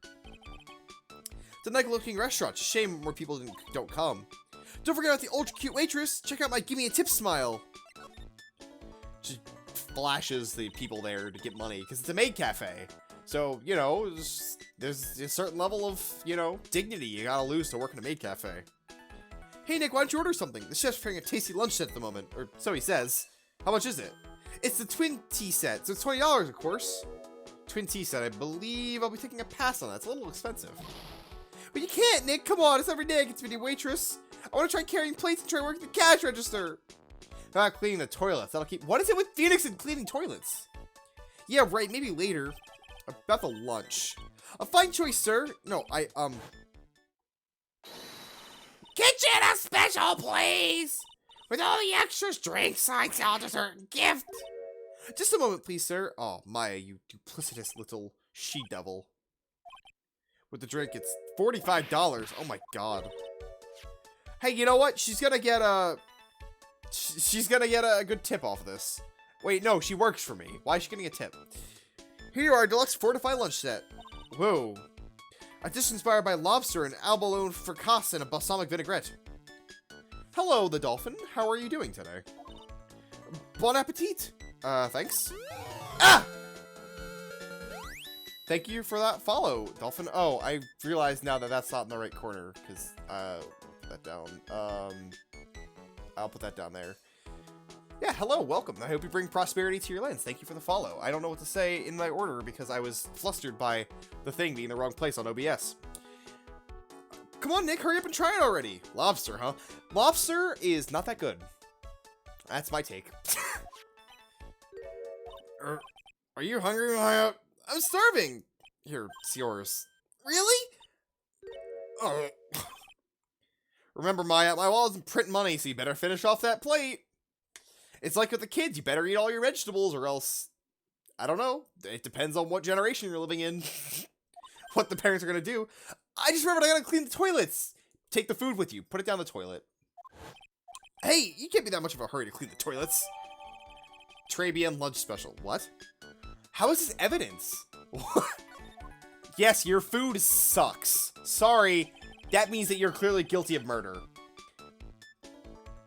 It's a nice-looking restaurant. It's a shame more people don't come. Don't forget about the ultra-cute waitress. Check out my Give Me a Tip smile. She flashes the people there to get money, because it's a maid cafe. So, you know, there's a certain level of, you know, dignity you gotta lose to work in a maid cafe. Hey, Nick, why don't you order something? The chef's preparing a tasty lunch set at the moment, or so he says. How much is it? It's the twin tea set, so it's $20, of course. Twin tea set, I believe I'll be taking a pass on that. It's a little expensive. But you can't, Nick. Come on, it's every day I get to be a waitress. I want to try carrying plates and try working the cash register. Not cleaning the toilets. That'll keep... What is it with Phoenix and cleaning toilets? Yeah, right. Maybe later. About the lunch. A fine choice, sir. No, Kitchen a special, please! With all the extras, drinks, side salad, dessert, and gift. Just a moment, please, sir. Oh, Maya, you duplicitous little she-devil. With the drink, it's $45. Oh my god. Hey, you know what? She's gonna get a good tip off of this. Wait, no, she works for me. Why is she getting a tip? Here you are, deluxe fortified lunch set. Whoa. A dish inspired by lobster and abalone fricasse and a balsamic vinaigrette. Hello, the dolphin. How are you doing today? Bon appetit. Thanks. Ah! Thank you for that follow, dolphin. Oh, I realize now that that's not in the right corner, because, put that down. I'll put that down there. Yeah, hello, welcome. I hope you bring prosperity to your lands. Thank you for the follow. I don't know what to say in my order because I was flustered by the thing being in the wrong place on OBS. Come on, Nick, hurry up and try it already. Lobster, huh? Lobster is not that good. That's my take. Are you hungry, Maya? I'm starving. Here, it's yours. Really? Oh. Remember, Maya, my wallet doesn't print money, so you better finish off that plate. It's like with the kids, you better eat all your vegetables or else, I don't know, it depends on what generation you're living in, what the parents are going to do. I just remembered I got to clean the toilets. Take the food with you, put it down the toilet. Hey, you can't be that much of a hurry to clean the toilets. Trabian lunch special, what? How is this evidence? Yes, your food sucks. Sorry, that means that you're clearly guilty of murder.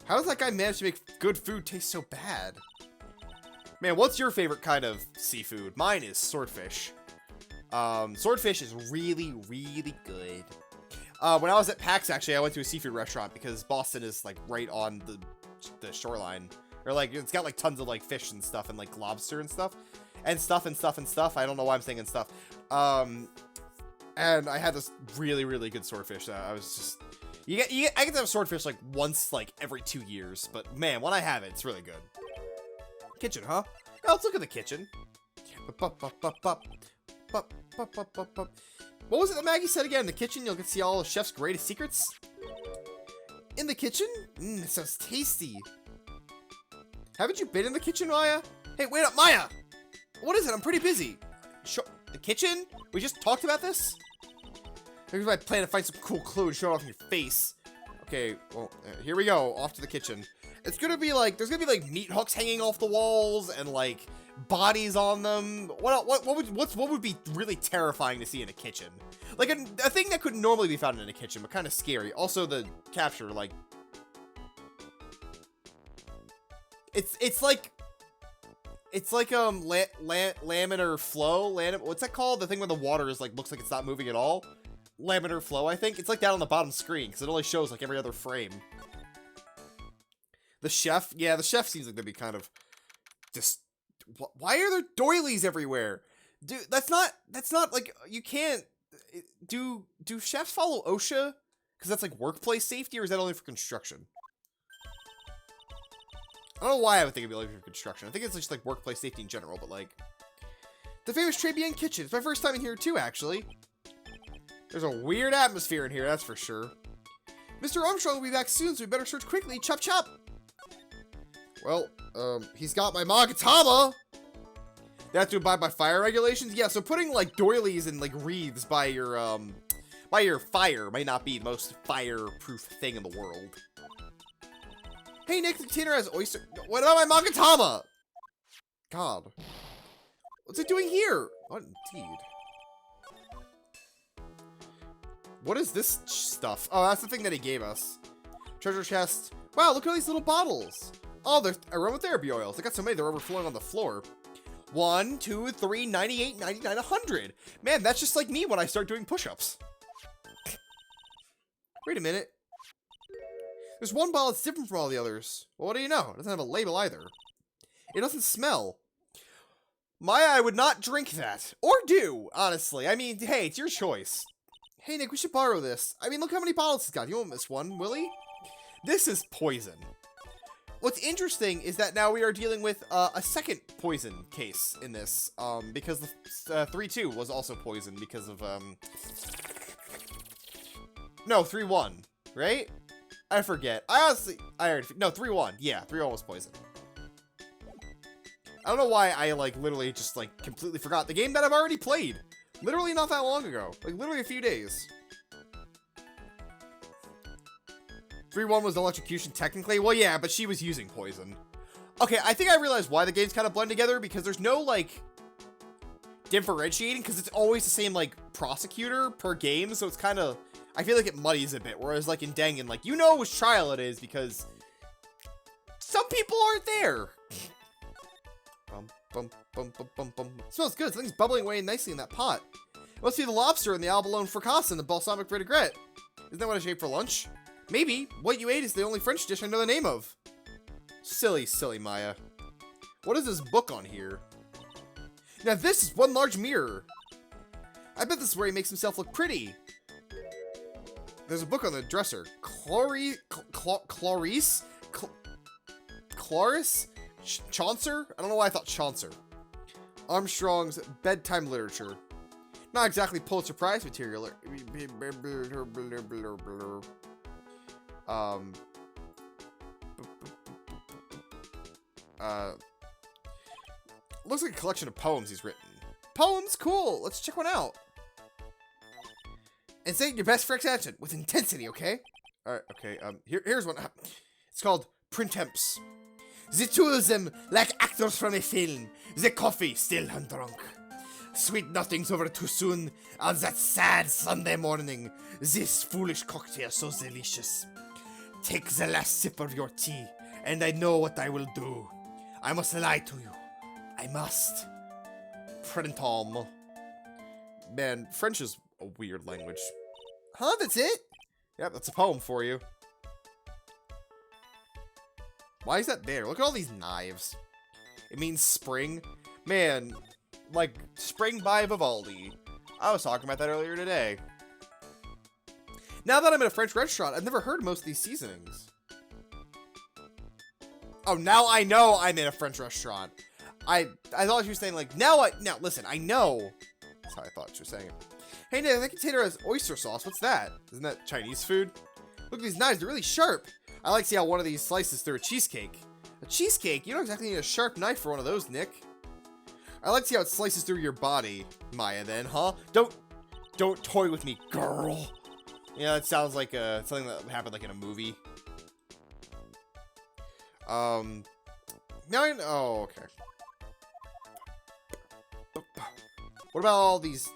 How does that guy manage to make good food taste so bad? Man, what's your favorite kind of seafood? Mine is swordfish. Swordfish is really, really good. When I was at PAX, actually, I went to a seafood restaurant because Boston is, like, right on the shoreline. Or, like, it's got, like, tons of, like, fish and stuff and, like, lobster and stuff. And stuff and stuff and stuff. I don't know why I'm saying and stuff. And I had this really, really good swordfish that I was just... I get to have swordfish like once, like every 2 years, but man, when I have it, it's really good. Kitchen, huh? Oh, let's look at the kitchen. What was it that Maggie said again? In the kitchen, you'll get to see all the chef's greatest secrets. In the kitchen? It sounds tasty. Haven't you been in the kitchen, Maya? Hey, wait up, Maya! What is it? I'm pretty busy. The kitchen? We just talked about this? Maybe if I plan to find some cool clue and show it off in your face. Okay, well, here we go. Off to the kitchen. It's gonna be like, there's gonna be like meat hooks hanging off the walls and like bodies on them. What would be really terrifying to see in a kitchen? Like a thing that could normally be found in a kitchen, but kind of scary. Also, the capture, like, it's like laminar flow. What's that called? The thing where the water is like looks like it's not moving at all. Laminar flow, I think. It's like down on the bottom screen, because it only shows like every other frame. The chef? Yeah, the chef seems like they'd be kind of just... Why are there doilies everywhere? Dude, that's not like, you can't... Do chefs follow OSHA? Because that's like workplace safety, or is that only for construction? I don't know why I would think it'd be only for construction. I think it's just like workplace safety in general, but like... The famous Trabian kitchen. It's my first time in here too, actually. There's a weird atmosphere in here, that's for sure. Mr. Armstrong will be back soon, so we better search quickly. Chop chop! Well, he's got my Magatama! They have to abide by fire regulations? Yeah, so putting, like, doilies and, like, wreaths by your fire might not be the most fireproof thing in the world. Hey, Nick, the container has oyster... What about my Magatama? God. What's it doing here? What indeed? What is this stuff? Oh, that's the thing that he gave us. Treasure chest. Wow, look at all these little bottles. Oh, they're aromatherapy oils. I got so many, they're overflowing on the floor. 1, 2, 3, 98, 99, 100. Man, that's just like me when I start doing push-ups. Wait a minute. There's one bottle that's different from all the others. Well, what do you know? It doesn't have a label either. It doesn't smell. Maya, I would not drink that. Or do, honestly. I mean, hey, it's your choice. Hey, Nick, we should borrow this. I mean, look how many bottles it's got. You won't miss one, will he? This is poison. what's interesting is that now we are dealing with a second poison case in this, because the 3-2 was also poison because of, no, 3-1, right? I forget. I already, no, 3-1, yeah, 3-1 was poison. I don't know why I, like, literally just, like, completely forgot the game that I've already played. Literally not that long ago. Like, literally a few days. 3-1 was electrocution, technically. Well, yeah, but she was using poison. Okay, I think I realized why the games kind of blend together, because there's no, like, differentiating, because it's always the same, like, prosecutor per game, so it's kind of, I feel like it muddies a bit, whereas, like, in Dangan, like, you know which trial it is, because some people aren't there. Bum, bum, bum, bum, bum, bum. It smells good. Something's bubbling away nicely in that pot. It must be the lobster and the abalone fricasse and the balsamic vinaigrette. Isn't that what I shaped for lunch? Maybe. What you ate is the only French dish I know the name of. Silly, silly Maya. What is this book on here? Now this is one large mirror. I bet this is where he makes himself look pretty. There's a book on the dresser. Clarice? Chaucer? I don't know why I thought Chaucer. Armstrong's bedtime literature. Not exactly Pulitzer Prize material. Looks like a collection of poems he's written. Poems? Cool. Let's check one out. And say your best for accent with intensity, okay? Alright, okay, here's one. It's called Printemps. The two of them, like actors from a film. The coffee still undrunk. Sweet nothings over too soon on that sad Sunday morning. This foolish cocktail so delicious. Take the last sip of your tea, and I know what I will do. I must lie to you. I must. Printemps. Man, French is a weird language. Huh? That's it? Yep, that's a poem for you. Why is that there? Look at all these knives. It means spring. Man, like Spring by Vivaldi. I was talking about that earlier today. Now that I'm in a French restaurant, I've never heard of most of these seasonings. Oh, now I know I'm in a French restaurant. I thought you were saying like, now listen, I know. That's how I thought you were saying it. Hey, Nick, that container has oyster sauce. What's that? Isn't that Chinese food? Look at these knives, they're really sharp. I like to see how one of these slices through a cheesecake. A cheesecake? You don't exactly need a sharp knife for one of those, Nick. I like to see how it slices through your body, Maya, then, huh? Don't toy with me, girl. Yeah, that sounds like something that would happen like in a movie. Now oh, okay. What about all these?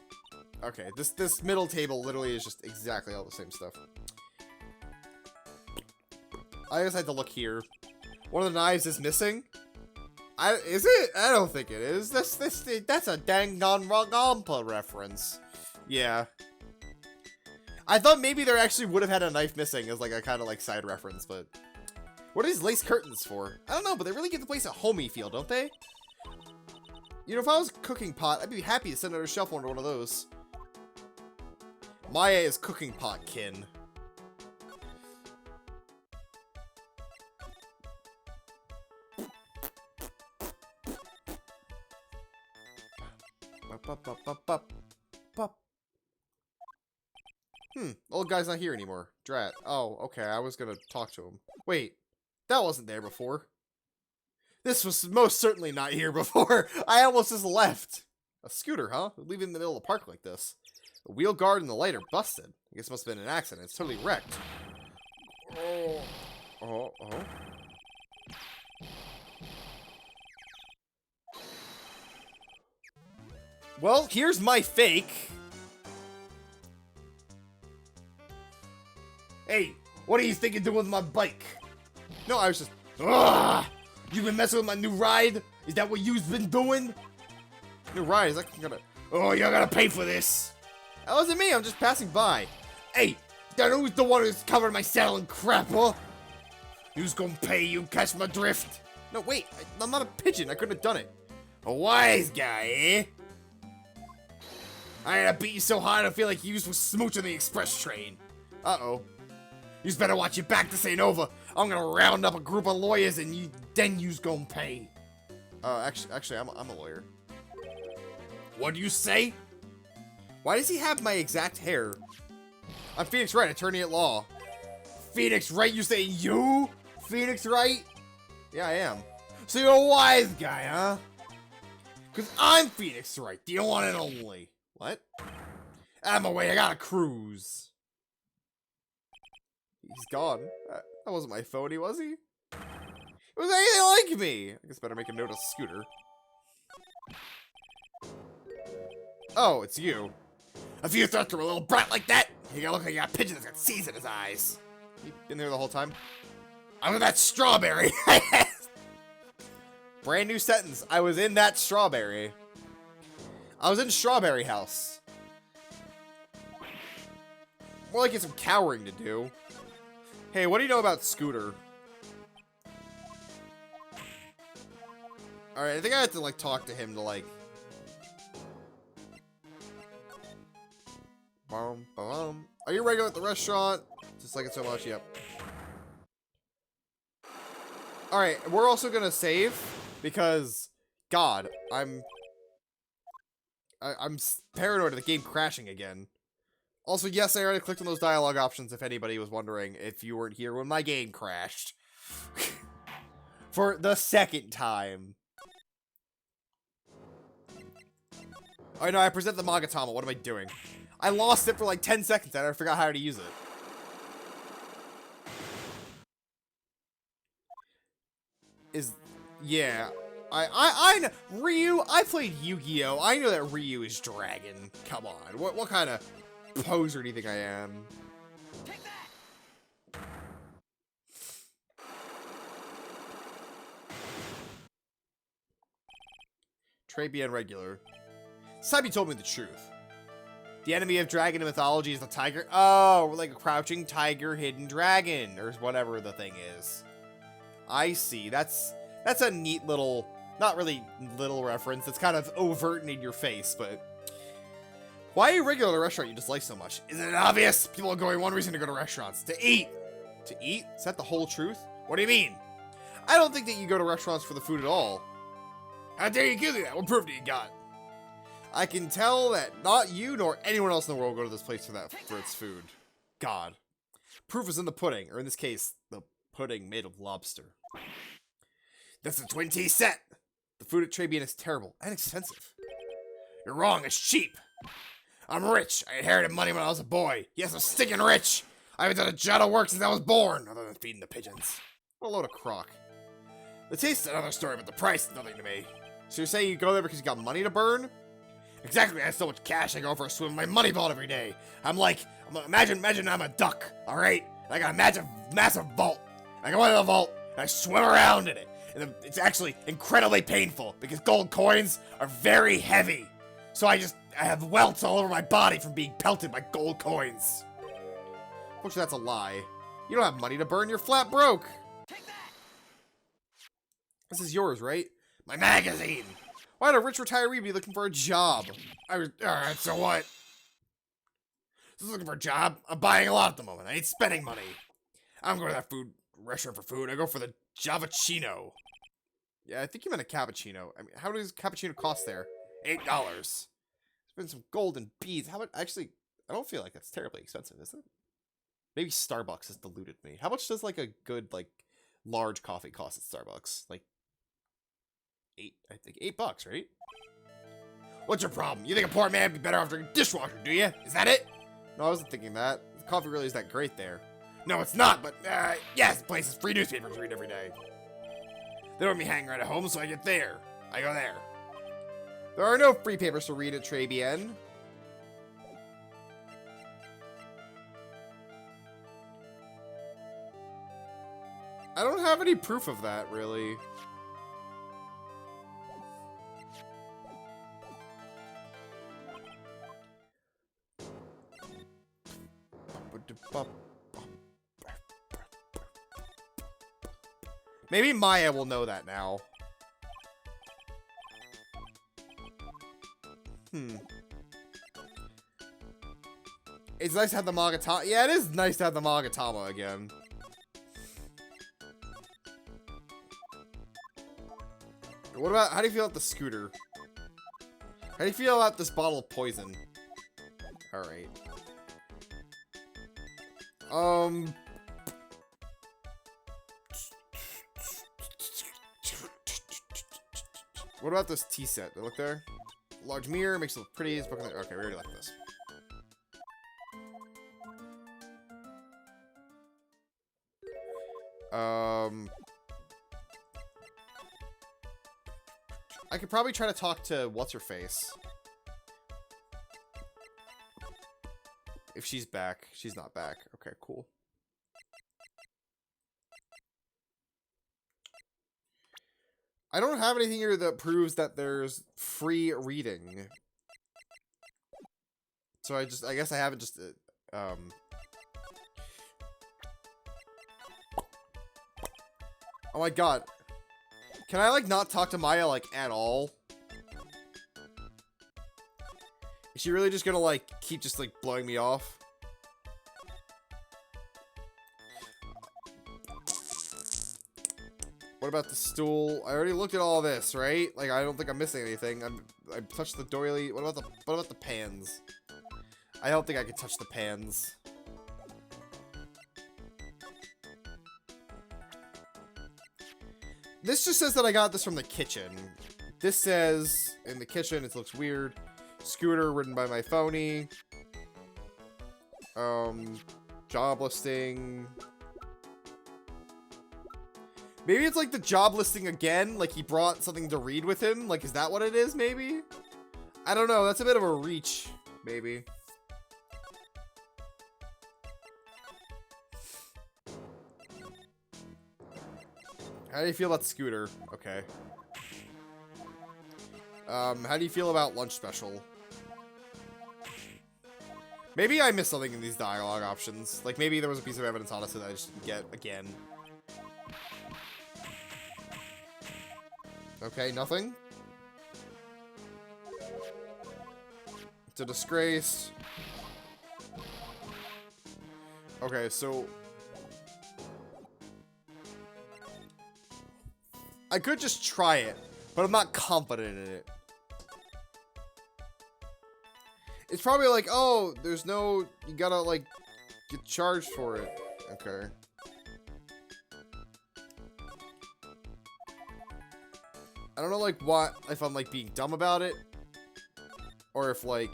Okay, this middle table literally is just exactly all the same stuff. I just had to look here. One of the knives is missing. Is it? I don't think it is. That's a Danganronpa reference. Yeah. I thought maybe there actually would have had a knife missing as like a kind of like side reference, but what are these lace curtains for? I don't know, but they really give the place a homey feel, don't they? You know, if I was a cooking pot, I'd be happy to send out a shelf under one of those. Maya is cooking pot kin. Old guy's not here anymore. Drat. Oh, okay, I was gonna talk to him. Wait, that wasn't there before. This was most certainly not here before. I almost just left. A scooter, huh? Leaving in the middle of the park like this. The wheel guard and the light are busted. I guess it must have been an accident. It's totally wrecked. Oh. Well, here's my fake. Hey, what are you thinking doing with my bike? No, I was just... Ugh! You been messing with my new ride? Is that what you've been doing? New ride? Is that gonna... Oh, you're gonna pay for this. That wasn't me, I'm just passing by. Hey, that who's the one who's covered my saddle in crap, huh? Who's gonna pay you, catch my drift? No, wait, I'm not a pigeon, I couldn't have done it. A wise guy, eh? I gotta beat you so hard I feel like you was smooching the express train. Uh-oh. You better watch your back, this ain't over. I'm gonna round up a group of lawyers and then you's gonna pay. Actually, I'm a lawyer. What do you say? Why does he have my exact hair? I'm Phoenix Wright, attorney at law. Phoenix Wright, you say you? Phoenix Wright? Yeah, I am. So you're a wise guy, huh? Cause I'm Phoenix Wright, the one and only. What? Out of my way, I got a cruise. He's gone. That wasn't my phony, was he? It was anything like me. I guess better make a note of Scooter. Oh, it's you. If you thought you were a little brat like that, you gotta look like you got a pigeon that's got seeds in his eyes. You been there the whole time? I'm with that strawberry. Brand new sentence. I was in that strawberry. I was in Strawberry House. More like it's some cowering to do. Hey, what do you know about Scooter? Alright, I think I have to, like, talk to him to, like... Are you regular at the restaurant? Just like it so much, yep. Alright, we're also gonna save, because, God, I'm paranoid of the game crashing again. Also, yes, I already clicked on those dialogue options if anybody was wondering if you weren't here when my game crashed. For the second time. Oh no, I present the Magatama, what am I doing? I lost it for like 10 seconds and I forgot how to use it. Yeah. I know. Ryu, I played Yu-Gi-Oh! I know that Ryu is Dragon. Come on. What kind of poser do you think I am? Take that! Trabian regular. Sabi told me the truth. The enemy of dragon in mythology is the tiger. Oh, like a crouching tiger, hidden dragon, or whatever the thing is. I see. That's a neat little, not really little reference. It's kind of overt and in your face, but why are you regular at a restaurant you dislike so much? Isn't it obvious? People are going one reason to go to restaurants, to eat. To eat? Is that the whole truth? What do you mean? I don't think that you go to restaurants for the food at all. How dare you give me that? What proof do you got? I can tell that not you nor anyone else in the world go to this place for its food. God. Proof is in the pudding, or in this case, the pudding made of lobster. That's a twin tea set. The food at Trabian is terrible and expensive. You're wrong, it's cheap. I'm rich. I inherited money when I was a boy. Yes, I'm stinking rich. I haven't done a jot of work since I was born, other than feeding the pigeons. What a load of crock. The taste is another story, but the price is nothing to me. So you're saying you go there because you got money to burn? Exactly, I have so much cash I go for a swim in my money vault every day. Imagine I'm a duck, alright? I got a massive vault. I go into the vault, and I swim around in it. And it's actually incredibly painful, because gold coins are very heavy. So I have welts all over my body from being pelted by gold coins. Fortunately, that's a lie. You don't have money to burn, you're flat broke. Take that! This is yours, right? My magazine. Why'd a rich retiree be looking for a job? Alright, so what? Just looking for a job? I'm buying a lot at the moment. I ain't spending money. I don't go to that restaurant for food. I go for the Javachino. Yeah, I think you meant a cappuccino. I mean, how does cappuccino cost there? $8. There's been some gold and beads. How much? Actually, I don't feel like that's terribly expensive, is it? Maybe Starbucks has deluded me. How much does like a good large coffee cost at Starbucks? Like I think $8, right? What's your problem? You think a poor man would be better off drinking dishwasher, do you? Is that it? No, I wasn't thinking that. The coffee really is that great there. No, it's not, but, yes, the place is free newspapers to read every day. They don't want me hanging right at home, so I get there. I go there. There are no free papers to read at Trabian. I don't have any proof of that, really. Maybe Maya will know that now. It's nice to have the Magatama. Yeah, it is nice to have the Magatama again. What about, how do you feel about the scooter? How do you feel about this bottle of poison? Alright. What about this tea set? Do I look there? Large mirror, makes it look pretty. Okay, we already like this. I could probably try to talk to what's-her-face. If she's back. She's not back. Okay, cool. I don't have anything here that proves that there's free reading. So I guess I haven't just, oh my god. Can I, like, not talk to Maya, like, at all? Is she really just gonna, like, keep just, like, blowing me off? What about the stool? I already looked at all this, right? Like, I don't think I'm missing anything. I touched the doily. What about the pans? I don't think I could touch the pans. This just says that I got this from the kitchen. This says, in the kitchen, it looks weird. Scooter written by my phony. Job listing. Maybe it's like the job listing again, like he brought something to read with him. Like, is that what it is, maybe? I don't know, that's a bit of a reach, maybe. How do you feel about Scooter? Okay. How do you feel about lunch special? Maybe I missed something in these dialogue options. Like, maybe there was a piece of evidence, honestly, that I just didn't get again. Okay, nothing. It's a disgrace. Okay, so... I could just try it, but I'm not confident in it. It's probably like, oh, there's no... You gotta, like, get charged for it. Okay. I don't know, like, what, if I'm, like, being dumb about it, or if, like,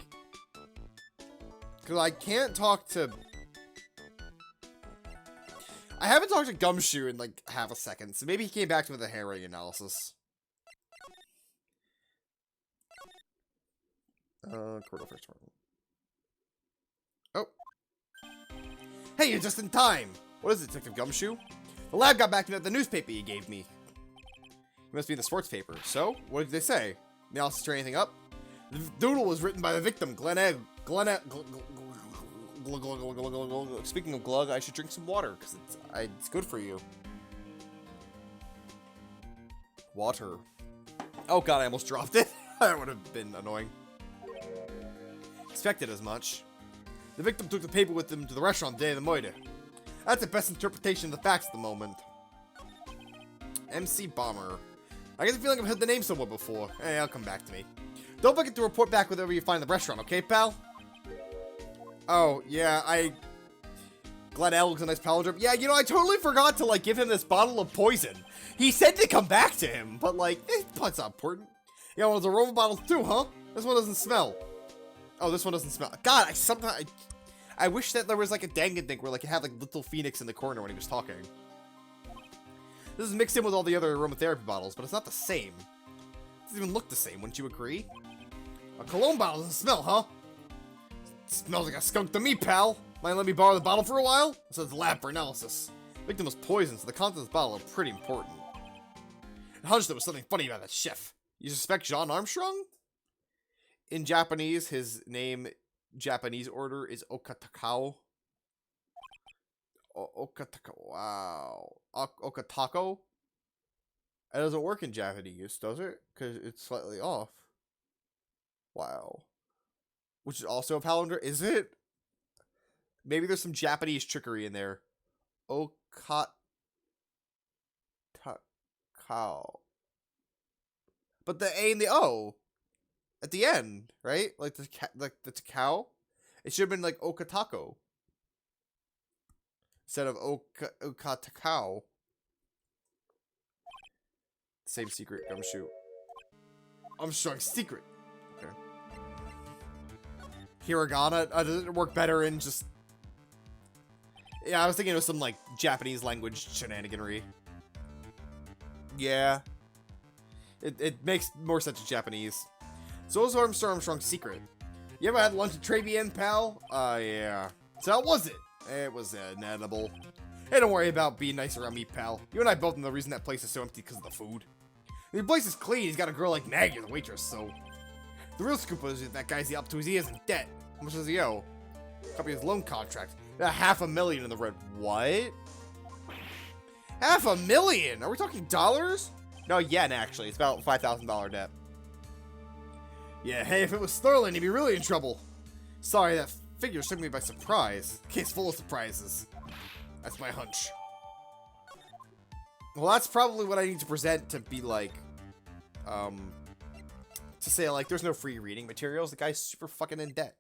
because I can't talk to, I haven't talked to Gumshoe in, like, half a second, so maybe he came back to me with a handwriting analysis. Corridor first. Oh. Hey, you're just in time! What is it, Detective Gumshoe? The lab got back to me with the newspaper you gave me. It must be the sports paper. So, what did they say? Analysis or anything up? The doodle was written by the victim, Speaking of glug, I should drink some water, because it's good for you. Water. Oh god, I almost dropped it. That would have been annoying. Expected as much. The victim took the paper with him to the restaurant the day of the murder. That's the best interpretation of the facts at the moment. MC Bomber. I get the feeling I've heard the name somewhere before. Hey, I'll come back to me. Don't forget to report back whenever you find the restaurant, okay, pal? Oh, yeah, Glad Al looks a nice palindrome. Yeah, you know, I totally forgot to, like, give him this bottle of poison. He said to come back to him, but, like, that's not important. You got one of those aroma bottles too, huh? This one doesn't smell. Oh, this one doesn't smell. God, I wish that there was, like, a Danganronpa where, like, it had, like, little Phoenix in the corner when he was talking. This is mixed in with all the other aromatherapy bottles, but it's not the same. It doesn't even look the same, wouldn't you agree? A cologne bottle doesn't smell, huh? It smells like a skunk to me, pal. Mind let me borrow the bottle for a while? It says lab for analysis. The victim was poisoned, so the contents of the bottle are pretty important. I hunched there was something funny about that chef. You suspect Jean Armstrong? In Japanese, his name, Japanese order, is Okatakao. Okatako. Wow. Okatako? It doesn't work in Japanese, does it? Because it's slightly off. Wow. Which is also a palindrome. Is it? Maybe there's some Japanese trickery in there. Okatakao. but the A and the O at the end, right? Like the cow. It should have been like Okatako instead of Okatakao. Same secret, Gumshoe. Armstrong secret. Okay. Hiragana does it work better in just? Yeah, I was thinking of some like Japanese language shenaniganry. Yeah. It makes more sense in Japanese. So is Armstrong's secret. You ever had lunch at Trabian, pal? Yeah. So how was it? It was inedible. Hey, don't worry about being nice around me, pal. You and I both know the reason that place is so empty because of the food. The place is clean. He's got a girl like Maggie, the waitress, so... The real scoop is that guy's up to his ears in debt. How much does he owe? Copy of his loan contract. $500,000 in the red. What? $500,000? Are we talking dollars? No, yen, actually. It's about $5,000 debt. Yeah, hey, if it was sterling, he'd be really in trouble. Sorry, that figure took me by surprise. Case full of surprises. That's my hunch. Well, that's probably what I need to present to be like, to say, like, there's no free reading materials. The guy's super fucking in debt.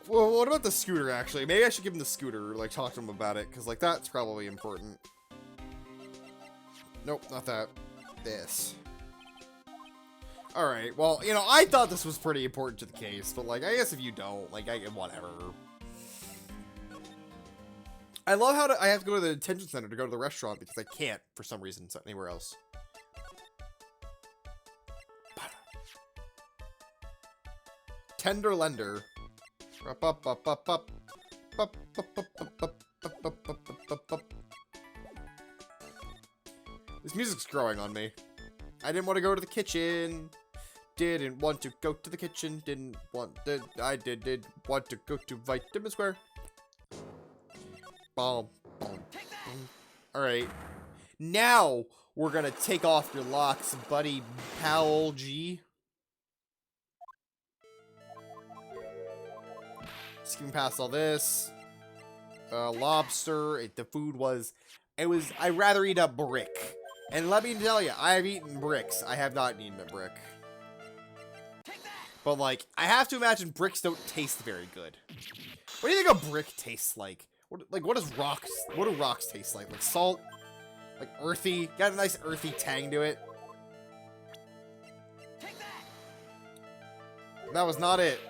Well, what about the scooter, actually? Maybe I should give him the scooter, like, talk to him about it, because, like, that's probably important. Nope, not that. This. Alright, well, you know, I thought this was pretty important to the case, but, like, I guess if you don't, like, whatever. I love how I have to go to the detention center to go to the restaurant, because I can't, for some reason, anywhere else. Tender lender. This music's growing on me. I didn't want to go to the kitchen. Didn't want to go to the kitchen. Did want to go to Vitamin Square. Boom. Alright. Now we're gonna take off your locks, buddy Powell G. Skipping past all this. Lobster. The food was... I'd rather eat a brick. And let me tell you, I have eaten bricks. I have not eaten a brick. But, like, I have to imagine bricks don't taste very good. What do you think a brick tastes like? What do rocks taste like? Like salt? Like earthy? Got a nice earthy tang to it. That was not it.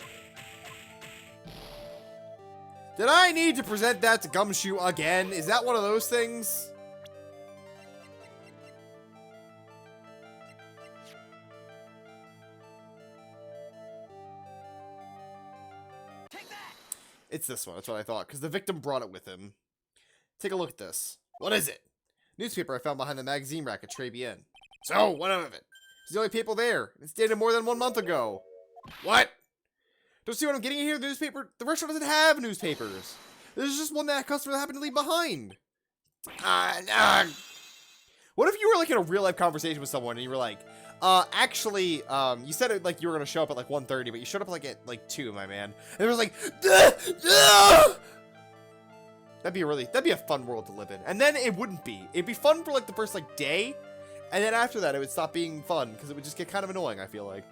Did I need to present that to Gumshoe again? Is that one of those things? It's this one, that's what I thought, because the victim brought it with him. Take a look at this. What is it? Newspaper I found behind the magazine rack at Trabian. So, what of it? It's the only paper there. It's dated more than 1 month ago. What? Don't see what I'm getting here? The newspaper, the restaurant doesn't have newspapers. There's just one that a customer happened to leave behind. What if you were like in a real life conversation with someone and you were like, actually, you said it like you were gonna show up at like 1:30, but you showed up like at like 2, my man. And it was like, that'd be a fun world to live in. And then it wouldn't be. It'd be fun for like the first like day, and then after that it would stop being fun because it would just get kind of annoying, I feel like.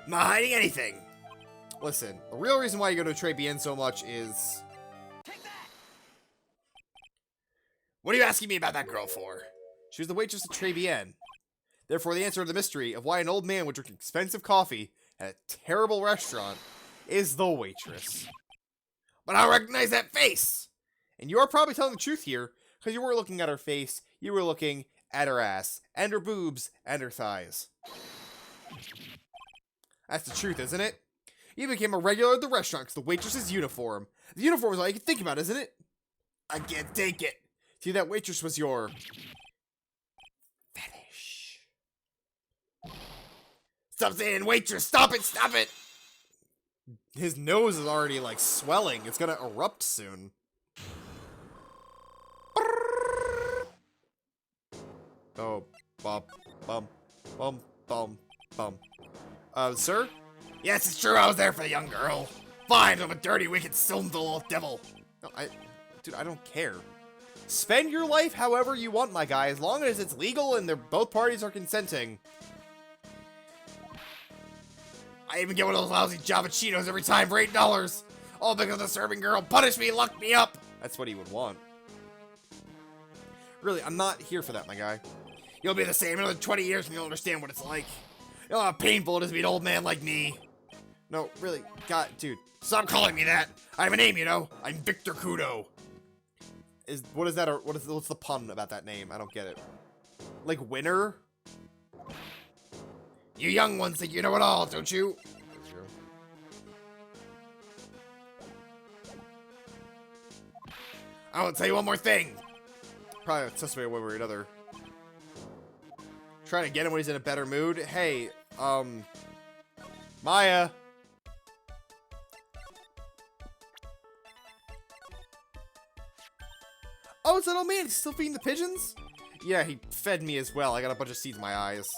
I'm not hiding anything. Listen, the real reason why you go to Trabian so much is... What are you asking me about that girl for? She was the waitress at Trabian. Therefore, the answer to the mystery of why an old man would drink expensive coffee at a terrible restaurant is the waitress. But I don't recognize that face! And you are probably telling the truth here, because you weren't looking at her face, you were looking at her ass, and her boobs, and her thighs. That's the truth, isn't it? You became a regular at the restaurant because the waitress's uniform. The uniform is all you can think about, isn't it? I can't take it. See, that waitress was your... fetish. Stop saying waitress! Stop it! Stop it! His nose is already, like, swelling. It's gonna erupt soon. Oh, bum, bum, bum, bum, bum. Sir? Yes, it's true, I was there for the young girl. Fine, I'm a dirty, wicked, sinful little devil. No, dude, I don't care. Spend your life however you want, my guy, as long as it's legal and both parties are consenting. I even get one of those lousy Java Cheetos every time for $8. All because the serving girl punished me, locked me up. That's what he would want. Really, I'm not here for that, my guy. You'll be the same in another 20 years and you'll understand what it's like. You'll know how painful it is to be an old man like me. No, really, God, dude. Stop calling me that. I have a name, you know. I'm Victor Kudo. What is that? Or what's the pun about that name? I don't get it. Like winner? You young ones think you know it all, don't you? That's true. I will tell you one more thing. Probably test me one way or another. Trying to get him when he's in a better mood. Hey, Maya. Oh, it's that old man. He's still feeding the pigeons? Yeah, he fed me as well. I got a bunch of seeds in my eyes.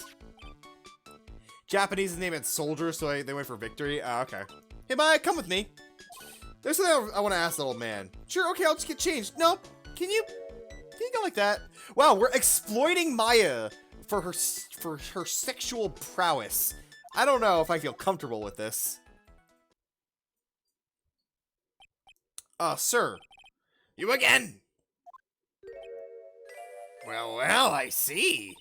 Japanese is named Soldier, so they went for victory. Ah, okay. Hey, Maya, come with me. There's something I want to ask the old man. Sure, okay, I'll just get changed. Nope. Can you go like that? Wow, we're exploiting Maya for her sexual prowess. I don't know if I feel comfortable with this. Sir. You again. Well, I see.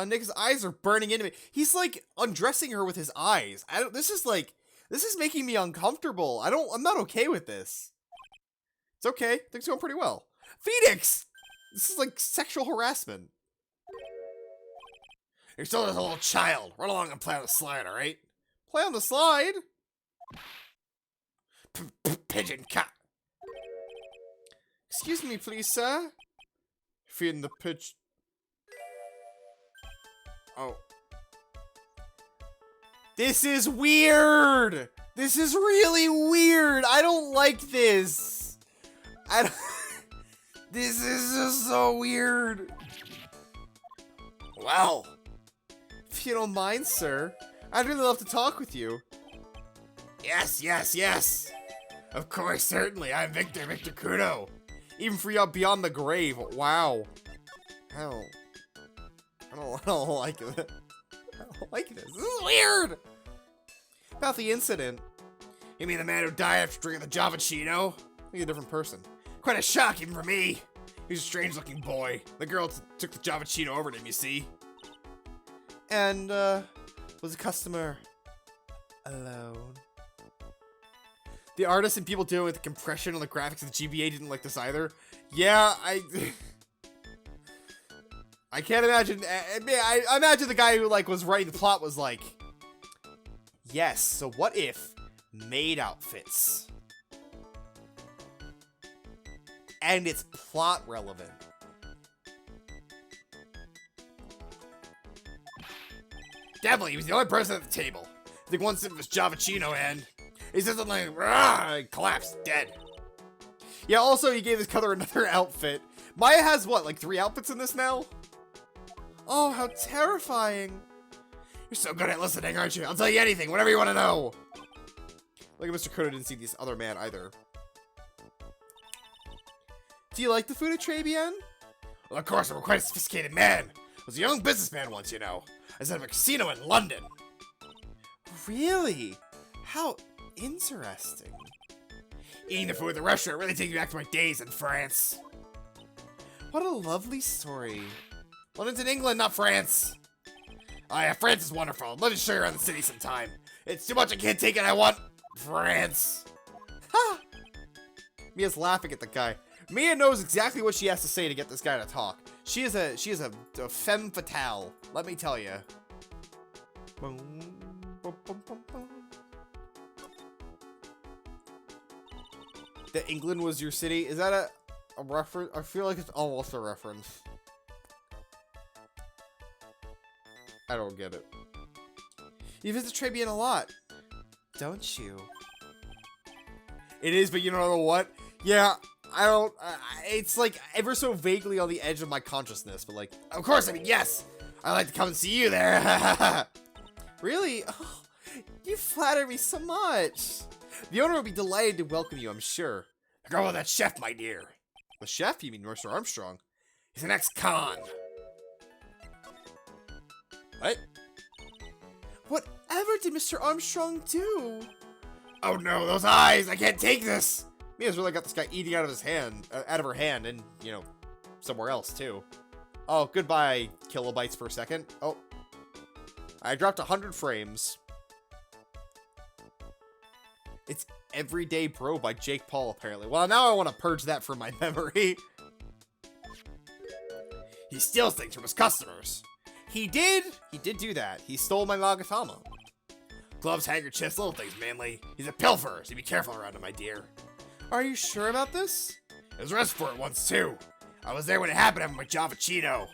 Nick's eyes are burning into me. He's like undressing her with his eyes. This is making me uncomfortable. I'm not okay with this. It's okay. Things going pretty well. Phoenix! This is like sexual harassment. You're still just a little child. Run along and play on the slide, alright? Play on the slide? Pigeon cat. Excuse me, please, sir. Feeding the pitch. Oh. This is weird! This is really weird! I don't like this! I don't... This is just so weird! Well. If you don't mind, sir, I'd really love to talk with you. Yes. Of course, certainly. I'm Victor Kudo. Even for you beyond the grave. Wow. I don't like it. I don't like this. This is weird! About the incident. You mean the man who died after drinking the Java Cheeto? Like a different person. Quite a shock even for me. He's a strange-looking boy. The girl took the Java Cheeto over to him, you see. And, was the customer alone? The artists and people dealing with the compression on the graphics of the GBA didn't like this either. Yeah, I can't imagine. I imagine the guy who was writing the plot was like, yes. So what if maid outfits, and it's plot relevant? Definitely, he was the only person at the table. I think one sip of his Java Cheeto and he said something like, "Rah!" and collapsed dead. Yeah. Also, he gave his color another outfit. Maya has what, like 3 outfits in this now? Oh, how terrifying. You're so good at listening, aren't you? I'll tell you anything, whatever you want to know. Like Mr. Kodo didn't see this other man either. Do you like the food at Trebian? Well, of course, I'm quite a sophisticated man. I was a young businessman once, you know. I set up a casino in London. Really? How interesting. Eating the food at the restaurant really takes me back to my days in France. What a lovely story. London's in England, not France. Oh yeah, France is wonderful. Let me show you around the city sometime. It's too much, I can't take it, I want France. Ha! Mia's laughing at the guy. Mia knows exactly what she has to say to get this guy to talk. She is a femme fatale, let me tell you. That England was your city? Is that a reference? I feel like it's almost a reference. I don't get it. You visit Trebian a lot, don't you? It is, but you know what? Yeah, I don't. It's like ever so vaguely on the edge of my consciousness, but like, Of course, I mean, yes. I'd like to come and see you there. really? Oh, you flatter me so much. The owner will be delighted to welcome you, I'm sure. Go with that chef, my dear. The chef? You mean Mr. Armstrong? He's an ex-con. What? Whatever did Mr. Armstrong do? Oh no, those eyes! I can't take this! Mia's really got this guy eating out of his hand, out of her hand, and, you know, somewhere else, too. Oh, goodbye, kilobytes for a second. Oh. I dropped 100 frames. It's Everyday Bro by Jake Paul, apparently. Well, now I want to purge that from my memory. He steals things from his customers. He did do that. He stole my Magatama. Gloves, handkerchiefs, little things, mainly. He's a pilferer, so be careful around him, my dear. Are you sure about this? I was arrested for it once, too. I was there when it happened at my Javachino.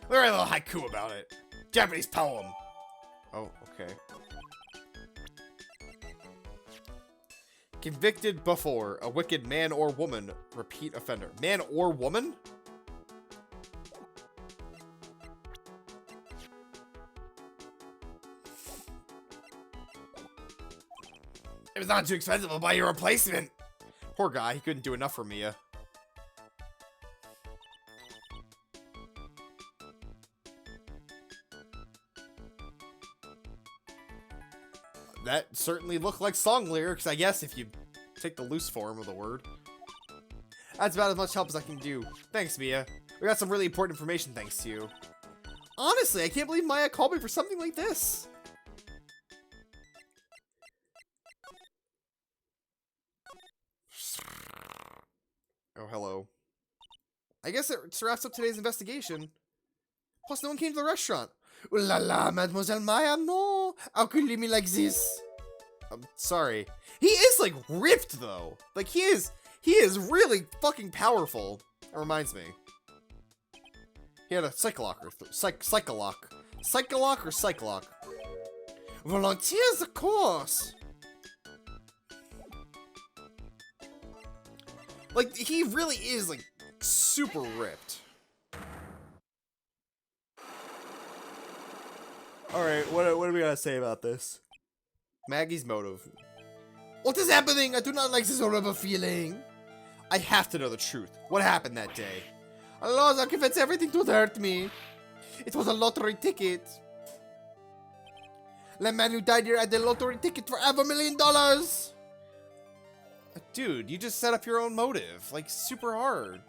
Very little haiku about it. Japanese poem. Oh, okay. Convicted before, a wicked man or woman, repeat offender. Man or woman? It was not too expensive, I'll buy you a replacement. Poor guy, he couldn't do enough for Mia. That certainly looked like song lyrics, I guess, if you take the loose form of the word. That's about as much help as I can do. Thanks, Mia. We got some really important information thanks to you. Honestly, I can't believe Maya called me for something like this. Oh, hello. I guess it wraps up today's investigation. Plus, no one came to the restaurant. Ooh la la, Mademoiselle Maya, no! How could you leave me like this? I'm sorry. He is, like, ripped, though. Like, he is really fucking powerful. That reminds me. He had a Psycholock or Psycholock. Psycholock or Psycholock? Volunteers, of course! Like, he really is, like, super ripped. Alright, what do we gotta say about this? Maggie's motive. What is happening? I do not like this horrible feeling. I have to know the truth. What happened that day? Allah, I confess everything to hurt me. It was a lottery ticket. The man who died here had the lottery ticket for $500 million. Dude, you just set up your own motive. Like, super hard.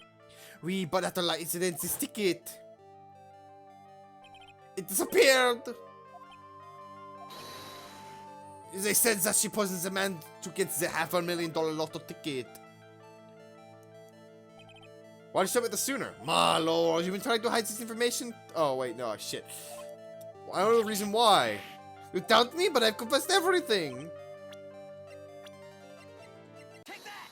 Oui, but after the incident, this ticket. It disappeared. They said that she poisoned the man to get the $500 million lotto ticket. Why did you tell me this sooner? My lord, you've been trying to hide this information? Oh, wait, no, shit. I don't know the reason why. You doubt me, but I've confessed everything. Take that!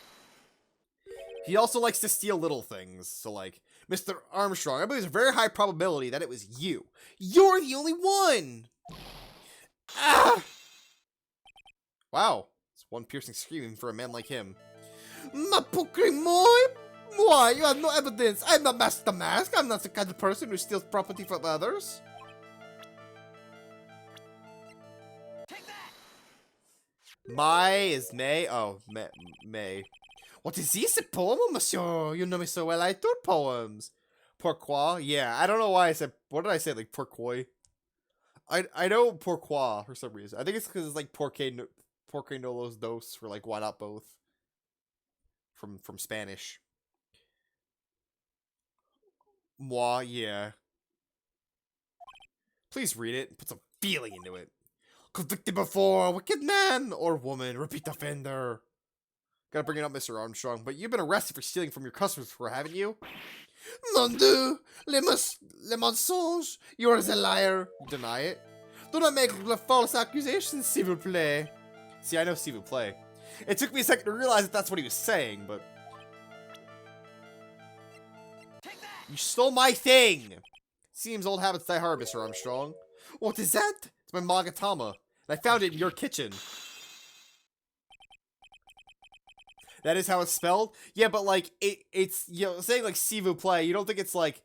He also likes to steal little things. So, like, Mr. Armstrong, I believe there's a very high probability that it was you. You're the only one! Ah! Wow. It's one piercing screaming for a man like him. Ma moi? Why? You have no evidence. I'm not Master Mask. I'm not the kind of person who steals property from others. Take that! Mai is May? Oh, May. What is this, a poem, monsieur? You know me so well, I do poems. Pourquoi? Yeah, I don't know why I said, what did I say, like, pourquoi? I know pourquoi for some reason. I think it's because it's like porque no los dos, for like, why not both? From Spanish. Moi, yeah. Please read it and put some feeling into it. Convicted before, a wicked man or woman, repeat offender. Gotta bring it up, Mr. Armstrong, but you've been arrested for stealing from your customers before, haven't you? Mon Dieu, le mensonge, you're a liar. You deny it. Do not make false accusations, s'il vous plaît. See, I know s'il vous plaît. It took me a second to realize that that's what he was saying, but... Take that! You stole my thing! Seems old habits die hard, Mr. Armstrong. What is that? It's my Magatama. And I found it in your kitchen. That is how it's spelled? Yeah, but like, it's, you know, saying like s'il vous plaît, you don't think it's like,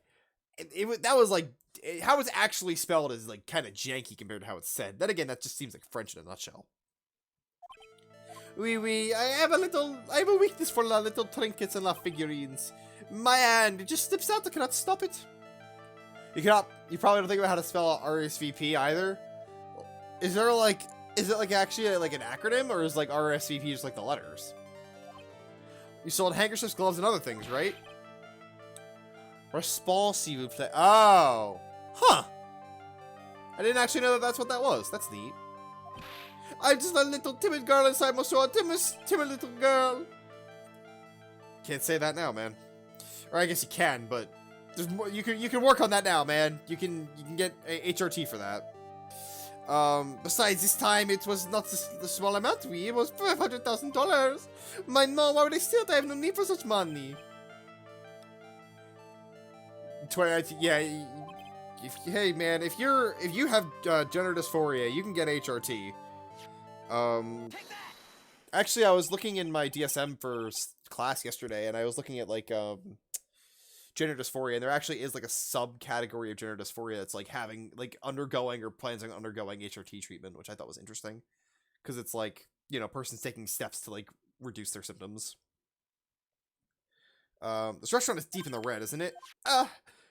that was like, how it's actually spelled is like kind of janky compared to how it's said. Then again, that just seems like French in a nutshell. I have a weakness for little trinkets and figurines. My hand, it just slips out, I cannot stop it. You probably don't think about how to spell RSVP either. Is it like actually like an acronym, or is like RSVP just like the letters? You sold handkerchiefs, gloves, and other things, right? Response, s'il vous plaît. Oh. Huh. I didn't actually know that that's what that was. That's neat. I'm just a little timid girl inside my soul. Timid little girl. Can't say that now, man. Or I guess you can, but there's more. You can work on that now, man. You can get a HRT for that. Besides, this time it was not the small amount. It was $500,000. No, why would I steal it? I have no need for such money. 2019, yeah. Hey man, if you have gender dysphoria, you can get HRT. Take that! Actually, I was looking in my DSM for class yesterday, and I was looking at like gender dysphoria, and there actually is like a subcategory of gender dysphoria that's like having like undergoing or plans on undergoing HRT treatment, which I thought was interesting, because it's like, you know, person's taking steps to like reduce their symptoms. This restaurant is deep in the red, isn't it?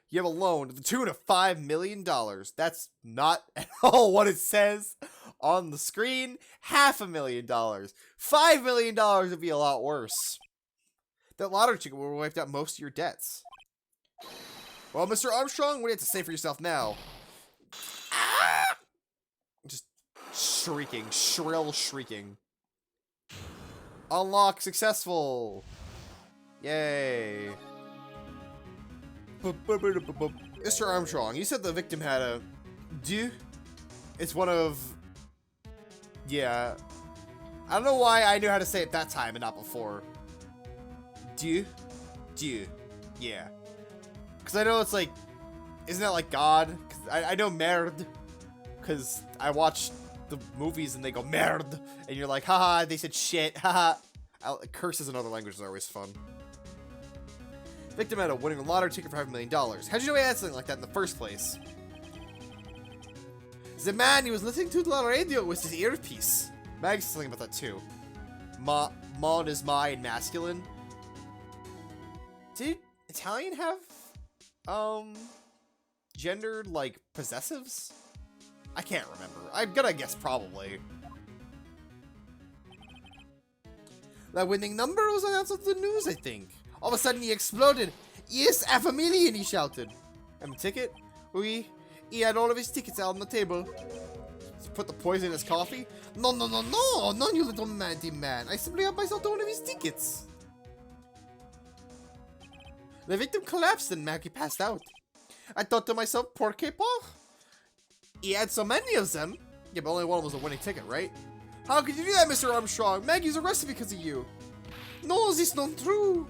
You have a loan to the tune of $5 million. That's not at all what it says on the screen. $500,000. $5 million would be a lot worse. That lottery ticket will wipe out most of your debts. Well, Mr. Armstrong, what do you have to say for yourself now? Ah! Just shrieking, shrill shrieking. Unlock successful. Yay. Mr. Armstrong, you said the victim had a do. It's one of, yeah. I don't know why I knew how to say it that time and not before. Do, yeah. Because I know it's like, isn't that like God? Cause I know merde, because I watch the movies and they go merde, and you're like, haha, they said shit, haha. Curses in other languages are always fun. Victim had a winning lottery ticket for $5 million. How'd you know he had something like that in the first place? The man he was listening to the radio with his earpiece. Mag's something about that too. Mon is my in masculine. Did Italian have gendered like possessives? I can't remember. I'm gonna guess probably. That winning number was announced on the news, I think. All of a sudden he exploded. Yes, $500,000, he shouted. And the ticket? Oui. He had all of his tickets out on the table. He put the poison in his coffee? No, you little manty man. I simply helped myself to one of his tickets. The victim collapsed and Maggie passed out. I thought to myself, poor K-Paul. He had so many of them. Yeah, but only one was a winning ticket, right? How could you do that, Mr. Armstrong? Maggie's arrested because of you. No, this is not true.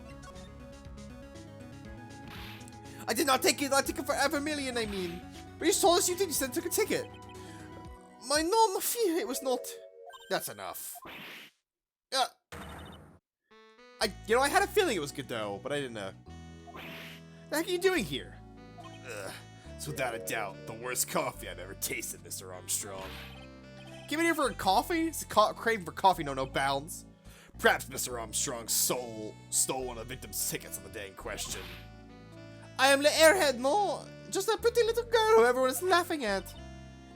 I did not take it. I took it for $500,000, I mean. But you told us you did. You said you took a ticket. My fear, it was not. That's enough. I had a feeling it was good though, but I didn't know. What the heck are you doing here? It's without a doubt the worst coffee I've ever tasted, Mr. Armstrong. Came in here for a coffee? It's a craving for coffee, no bounds. Perhaps Mr. Armstrong's soul stole one of the victim's tickets on the day in question. I am the airhead, no. Just a pretty little girl who everyone is laughing at.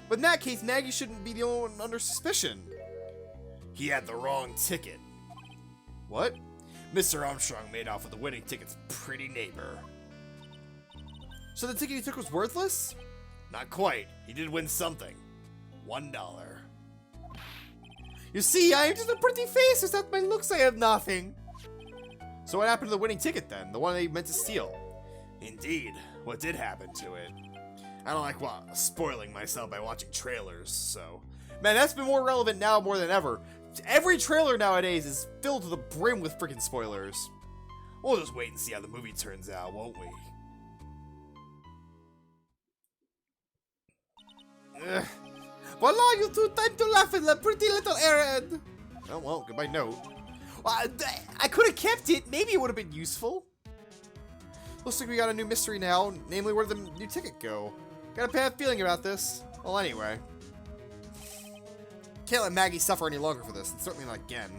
But in that case, Maggie shouldn't be the only one under suspicion. He had the wrong ticket. What? Mr. Armstrong made off with the winning ticket's pretty neighbor. So the ticket he took was worthless? Not quite. He did win something. $1. You see, I am just a pretty face. Without my looks, I have nothing. So what happened to the winning ticket then? The one they meant to steal? Indeed, what did happen to it? I don't like spoiling myself by watching trailers, so... Man, that's been more relevant now more than ever. Every trailer nowadays is filled to the brim with freaking spoilers. We'll just wait and see how the movie turns out, won't we? Ugh. Voila, you two, time to laugh at the pretty little airhead. Oh, well, goodbye note. I could have kept it. Maybe it would have been useful. Looks like we got a new mystery now, namely where the new ticket go. Got a bad feeling about this. Well, anyway. Can't let Maggie suffer any longer for this, and certainly not again.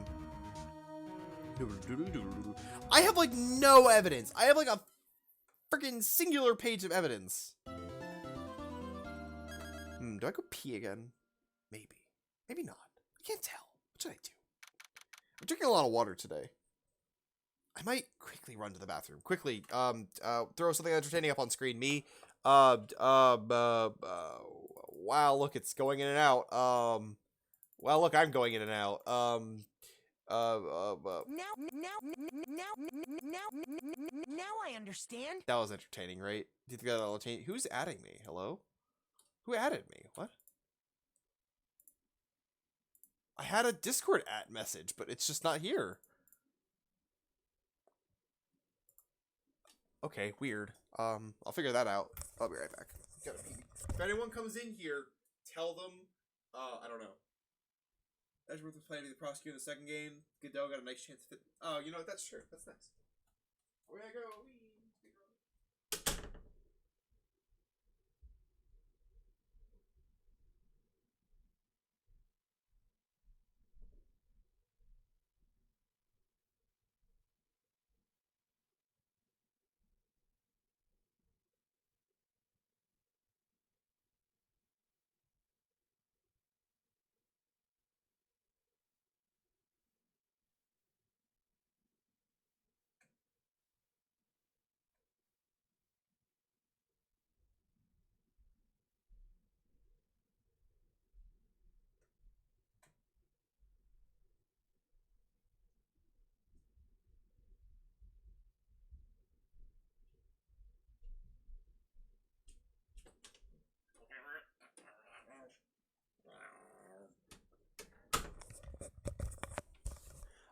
I have like no evidence. I have like a freaking singular page of evidence. Do I go pee again? Maybe. Maybe not. I can't tell. What should I do? I'm drinking a lot of water today. I might quickly run to the bathroom. Quickly, throw something entertaining up on screen. Me, wow, look, it's going in and out. Well, look, I'm going in and out. Now I understand. That was entertaining, right? Do you think that'll entertain? Who's adding me? Hello? Who added me? What? I had a Discord at message, but it's just not here. Okay, weird. I'll figure that out. I'll be right back. Gotta pee. If anyone comes in here, tell them, I don't know. Edgeworth was planning to prosecute in the second game. Goodell got a nice chance to fit. Oh, you know what? That's true. That's nice. Away I go. Whee!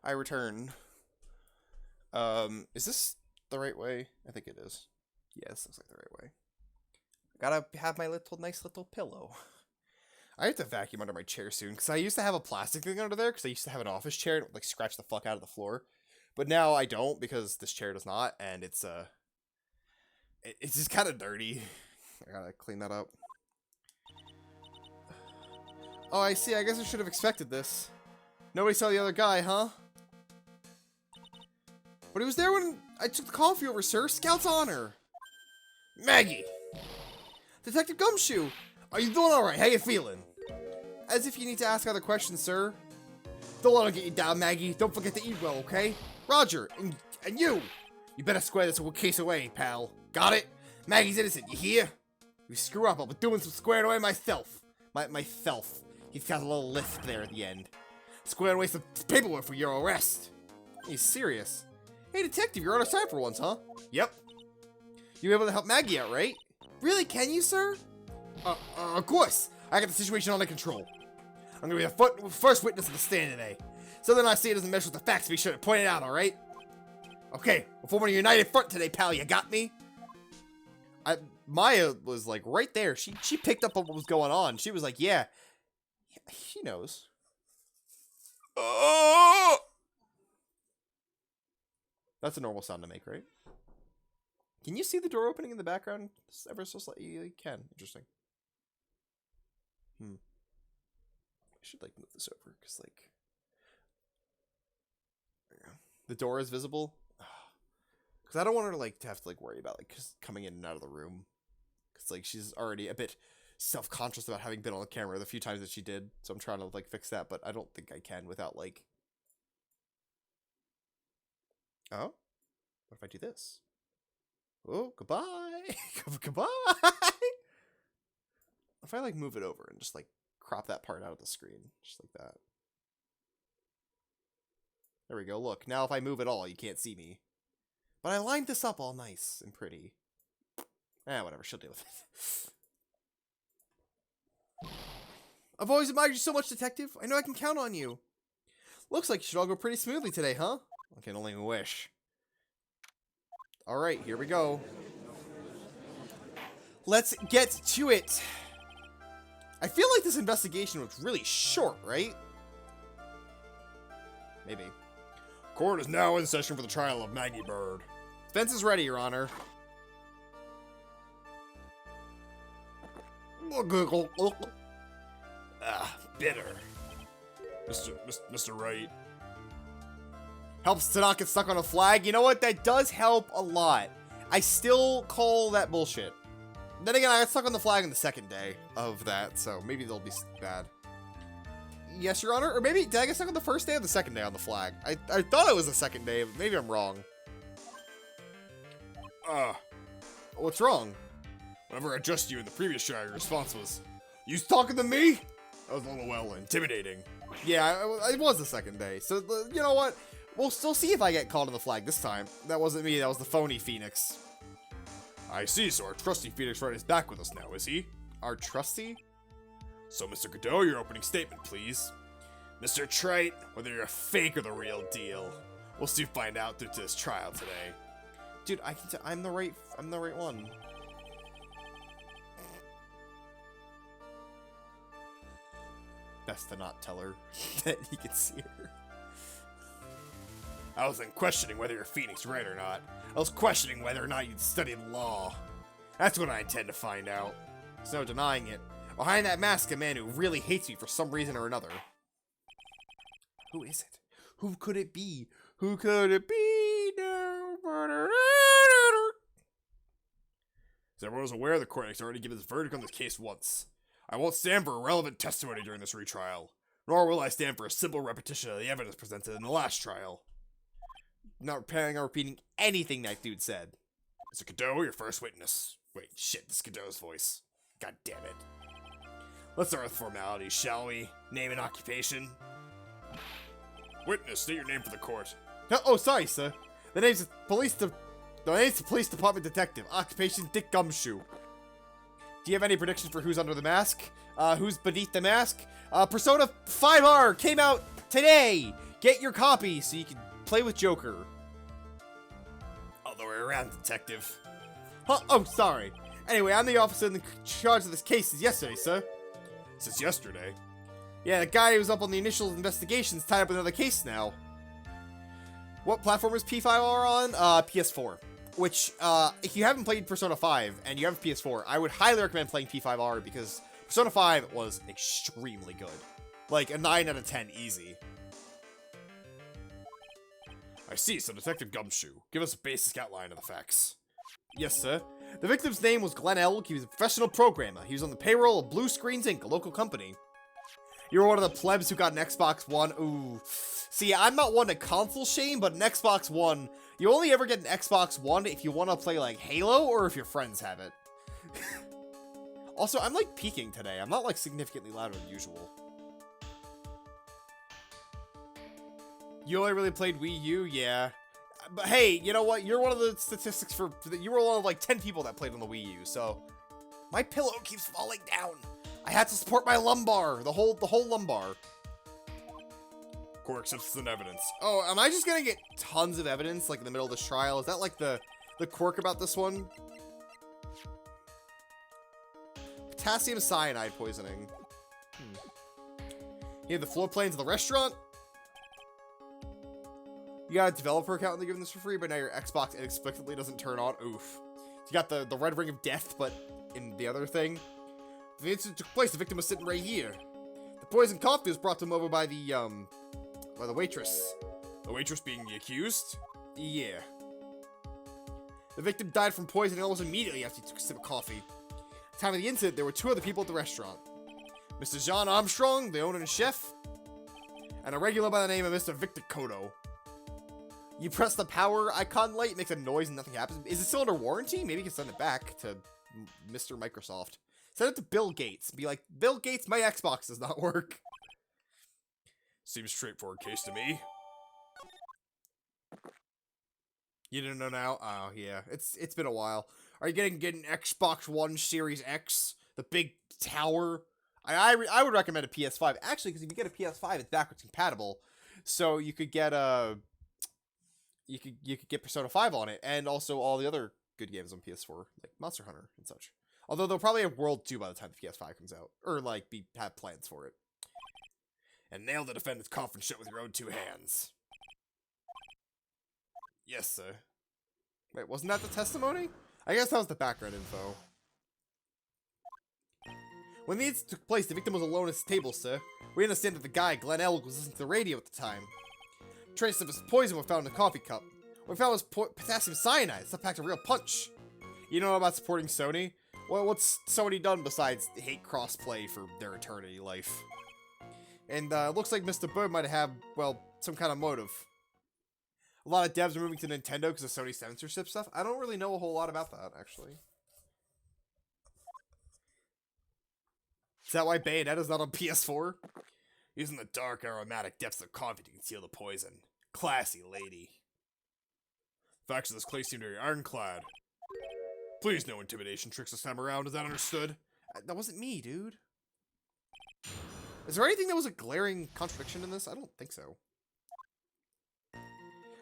I return. Is this the right way? I think it is. Yes, looks like the right way. Gotta have my nice little pillow. I have to vacuum under my chair soon, because I used to have a plastic thing under there, because I used to have an office chair, and it would, like, scratch the fuck out of the floor. But now I don't, because this chair does not, and it's just kind of dirty. I gotta clean that up. Oh, I see. I guess I should have expected this. Nobody saw the other guy, huh? But he was there when I took the coffee over, sir. Scout's honor. Maggie! Detective Gumshoe! Are you doing alright? How you feeling? As if you need to ask other questions, sir. Don't let him get you down, Maggie. Don't forget to eat well, okay? Roger, and you! You better square this case away, pal. Got it? Maggie's innocent, you hear? You screw up, I'll be doing some squaring away myself. Myself. He's got a little lisp there at the end. Squaring away some paperwork for your arrest. He's serious. Hey, detective, you're on our side for once, huh? Yep. You were able to help Maggie out, right? Really, can you, sir? Of course. I got the situation under control. I'm gonna be the first witness at the stand today. Something I say doesn't mesh with the facts, be sure to point it out, alright? Okay, we're forming a united front today, pal, you got me? Maya was, like, right there. She picked up on what was going on. She was like, yeah, she knows. That's a normal sound to make, right? Can you see the door opening in the background? Ever so slightly? You can. Interesting. I should, like, move this over, because, like... There you go. The door is visible. Because I don't want her, like, to have to, like, worry about, like, just coming in and out of the room. Because, like, she's already a bit self-conscious about having been on the camera the few times that she did. So I'm trying to, like, fix that, but I don't think I can without, like... Oh? What if I do this? Oh, goodbye! Goodbye! If I, like, move it over and just, like, crop that part out of the screen. Just like that. There we go, look. Now if I move at all, you can't see me. But I lined this up all nice and pretty. Whatever, she'll deal with it. I've always admired you so much, Detective. I know I can count on you. Looks like you should all go pretty smoothly today, huh? I can only wish. Alright, here we go. Let's get to it. I feel like this investigation was really short, right? Maybe. Court is now in session for the trial of Maggie Bird. Defense is ready, Your Honor. Bitter. Mr. Wright. Helps to not get stuck on a flag. You know what? That does help a lot. I still call that bullshit. Then again, I got stuck on the flag on the second day of that, so maybe they'll be bad. Yes, Your Honor. Or maybe, did I get stuck on the first day or the second day on the flag? I thought it was the second day, but maybe I'm wrong. What's wrong? Whenever I addressed you in the previous trial, your response was, "You talking to me?" That was a little, well, intimidating. Yeah, it was the second day. So, you know what? We'll still see if I get called on the flag this time. That wasn't me, that was the phony Phoenix. I see, so our trusty Phoenix Wright is back with us now, is he? Our trusty? So, Mr. Godot, your opening statement, please. Mr. Trite, whether you're a fake or the real deal, we'll soon find out through to this trial today. Dude, I'm the right one. Best to not tell her that he can see her. I wasn't questioning whether you're Phoenix Wright or not. I was questioning whether or not you'd studied law. That's what I intend to find out. There's no denying it. Behind that mask, a man who really hates me for some reason or another. Who is it? Who could it be? Who could it be? Nobody. As everyone is aware, the court has already given its verdict on this case once. I won't stand for irrelevant testimony during this retrial, nor will I stand for a simple repetition of the evidence presented in the last trial. Not planning on repeating anything that dude said. Mr. Godot, your first witness. Wait, shit, this is Godot's voice. God damn it. Let's start with formalities, shall we? Name and occupation. Witness, state your name for the court. Oh, sorry, sir. The name's the police department detective. Occupation Dick Gumshoe. Do you have any predictions for who's under the mask? Who's beneath the mask? Persona 5R came out today. Get your copy so you can play with Joker. All the way around, detective. Huh? Oh, sorry. Anyway, I'm the officer in charge of this case since yesterday, sir. Since yesterday? Yeah, the guy who was up on the initial investigations tied up with another case now. What platform is P5R on? PS4. Which, if you haven't played Persona 5 and you have a PS4, I would highly recommend playing P5R because Persona 5 was extremely good. Like, a 9 out of 10 easy. I see, so Detective Gumshoe, give us a basic outline of the facts. Yes, sir. The victim's name was Glenn Elk. He was a professional programmer. He was on the payroll of Blue Screens Inc., a local company. You were one of the plebs who got an Xbox One. Ooh. See, I'm not one to console shame, but an Xbox One, you only ever get an Xbox One if you want to play, like, Halo or if your friends have it. Also, I'm, like, peaking today. I'm not, like, significantly louder than usual. You only really played Wii U? Yeah. But hey, you know what? You're one of the statistics for... You were one of, like, 10 people that played on the Wii U, so... My pillow keeps falling down. I had to support my lumbar. The whole lumbar. Court accepts an evidence. Oh, am I just gonna get tons of evidence, like, in the middle of this trial? Is that, like, the quirk about this one? Potassium cyanide poisoning. You have the floor plans of the restaurant? You got a developer account and they're giving this for free, but now your Xbox inexplicably doesn't turn on. Oof. You got the red ring of death, but in the other thing. The incident took place, the victim was sitting right here. The poisoned coffee was brought to him over by the waitress. The waitress being the accused? Yeah. The victim died from poisoning almost immediately after he took a sip of coffee. At the time of the incident, there were two other people at the restaurant. Mr. John Armstrong, the owner and chef, and a regular by the name of Mr. Victor Kodo. You press the power icon light, it makes a noise and nothing happens. Is it still under warranty? Maybe you can send it back to Mr. Microsoft. Send it to Bill Gates. Be like, Bill Gates, my Xbox does not work. Seems straightforward case to me. You didn't know now? Oh, yeah. It's been a while. Are you getting an Xbox One Series X? The big tower? I would recommend a PS5. Actually, because if you get a PS5, it's backwards compatible. So you could get a... You could get Persona 5 on it, and also all the other good games on PS4, like Monster Hunter and such. Although they'll probably have World 2 by the time the PS5 comes out. Or, like, have plans for it. And nail the defendant's coffin shut with your own two hands. Yes, sir. Wait, wasn't that the testimony? I guess that was the background info. When the incident took place, the victim was alone at his table, sir. We understand that the guy, Glenn Elk, was listening to the radio at the time. traces of his poison were found in the coffee cup. What we found was potassium cyanide. It's packed a real punch. You know about supporting Sony? Well, what's Sony done besides hate crossplay for their eternity life? And it looks like Mr. Bird might have, well, some kind of motive. A lot of devs are moving to Nintendo because of Sony censorship stuff. I don't really know a whole lot about that, actually. Is that why Bayonetta's not on PS4? Using the dark, aromatic depths of coffee to conceal the poison. Classy lady. Facts of this place seem very ironclad. Please, no intimidation tricks this time around. Is that understood? That wasn't me, dude. Is there anything that was a glaring contradiction in this? I don't think so.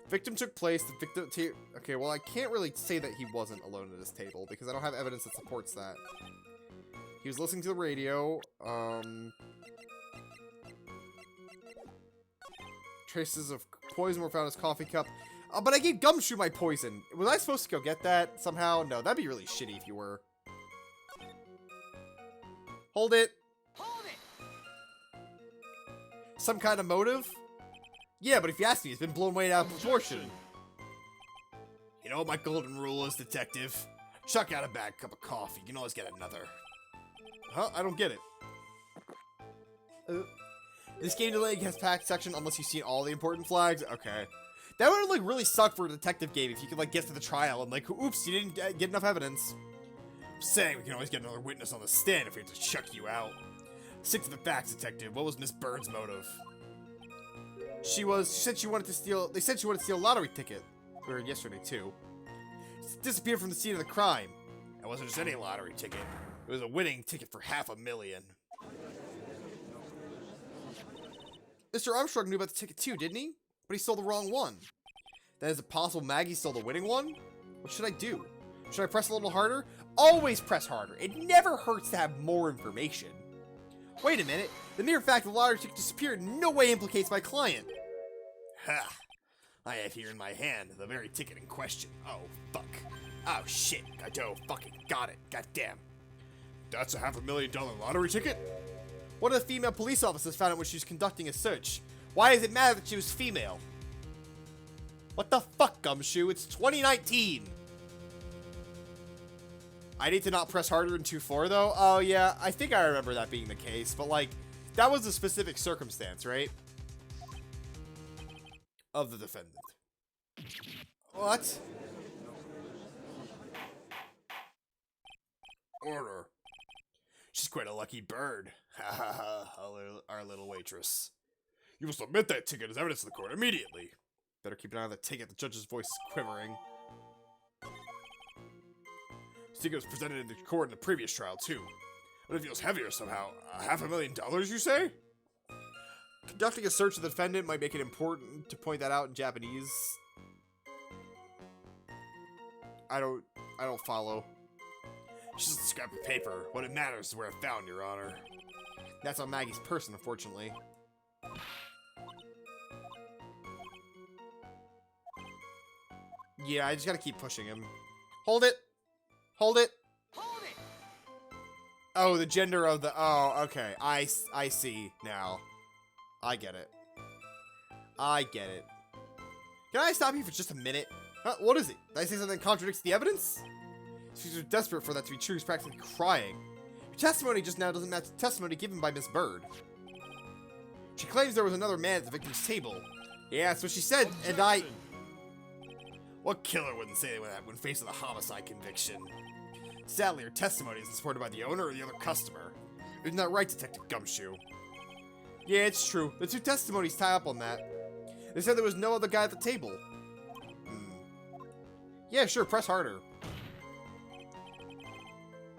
Victim took place. The victim... Okay, well, I can't really say that he wasn't alone at this table because I don't have evidence that supports that. He was listening to the radio. Traces of poison were found in his coffee cup. But I gave Gumshoe my poison. Was I supposed to go get that somehow? No, that'd be really shitty if you were. Hold it. Hold it! Some kind of motive? Yeah, but if you ask me, it's been blown way out of proportion. You know what my golden rule is, detective? Chuck out a bad cup of coffee. You can always get another. Huh? I don't get it. This game delay has packed section unless you've seen all the important flags. Okay. That would like really suck for a detective game if you could like get to the trial and like, oops, you didn't get enough evidence. I'm saying we can always get another witness on the stand if we have to chuck you out. Stick to the facts, detective. What was Miss Bird's motive? She said she wanted to steal. They said she wanted to steal a lottery ticket. We heard yesterday too. Disappeared from the scene of the crime. It wasn't just any lottery ticket. It was a winning ticket for $500,000. Mr. Armstrong knew about the ticket too, didn't he? But he stole the wrong one. Then is it possible Maggie stole the winning one? What should I do? Should I press a little harder? Always press harder. It never hurts to have more information. Wait a minute. The mere fact the lottery ticket disappeared in no way implicates my client. Ha! I have here in my hand the very ticket in question. Oh, fuck. Oh, shit. Fucking got it. Goddamn. That's a $500,000 lottery ticket? One of the female police officers found it when she was conducting a search. Why does it matter that she was female? What the fuck, Gumshoe? It's 2019! I need to not press harder in 2-4, though? Oh, yeah, I think I remember that being the case, but, like, that was a specific circumstance, right? Of the defendant. What? Order. She's quite a lucky bird. Ha ha ha, our little waitress. You must admit that ticket as evidence in the court immediately. Better keep an eye on the ticket. The judge's voice is quivering. This ticket was presented in the court in the previous trial, too. But it feels heavier somehow. $500,000, you say? Conducting a search of the defendant might make it important to point that out in Japanese. I don't follow. It's just a scrap of paper. What it matters is where I found, Your Honor. That's on Maggie's person, unfortunately. Yeah, I just gotta keep pushing him. Hold it! Hold it! Hold it! Oh, the gender of the... Oh, okay. I see now. I get it. I get it. Can I stop you for just a minute? Huh, what is it? Did I say something that contradicts the evidence? She's desperate for that to be true. She's practically crying. Your testimony just now doesn't match the testimony given by Miss Bird. She claims there was another man at the victim's table. Yeah, that's what she said, and I... What killer wouldn't say that when faced with a homicide conviction? Sadly, her testimony isn't supported by the owner or the other customer. Isn't that right, Detective Gumshoe? Yeah, it's true. The two testimonies tie up on that. They said there was no other guy at the table. Yeah, sure, press harder.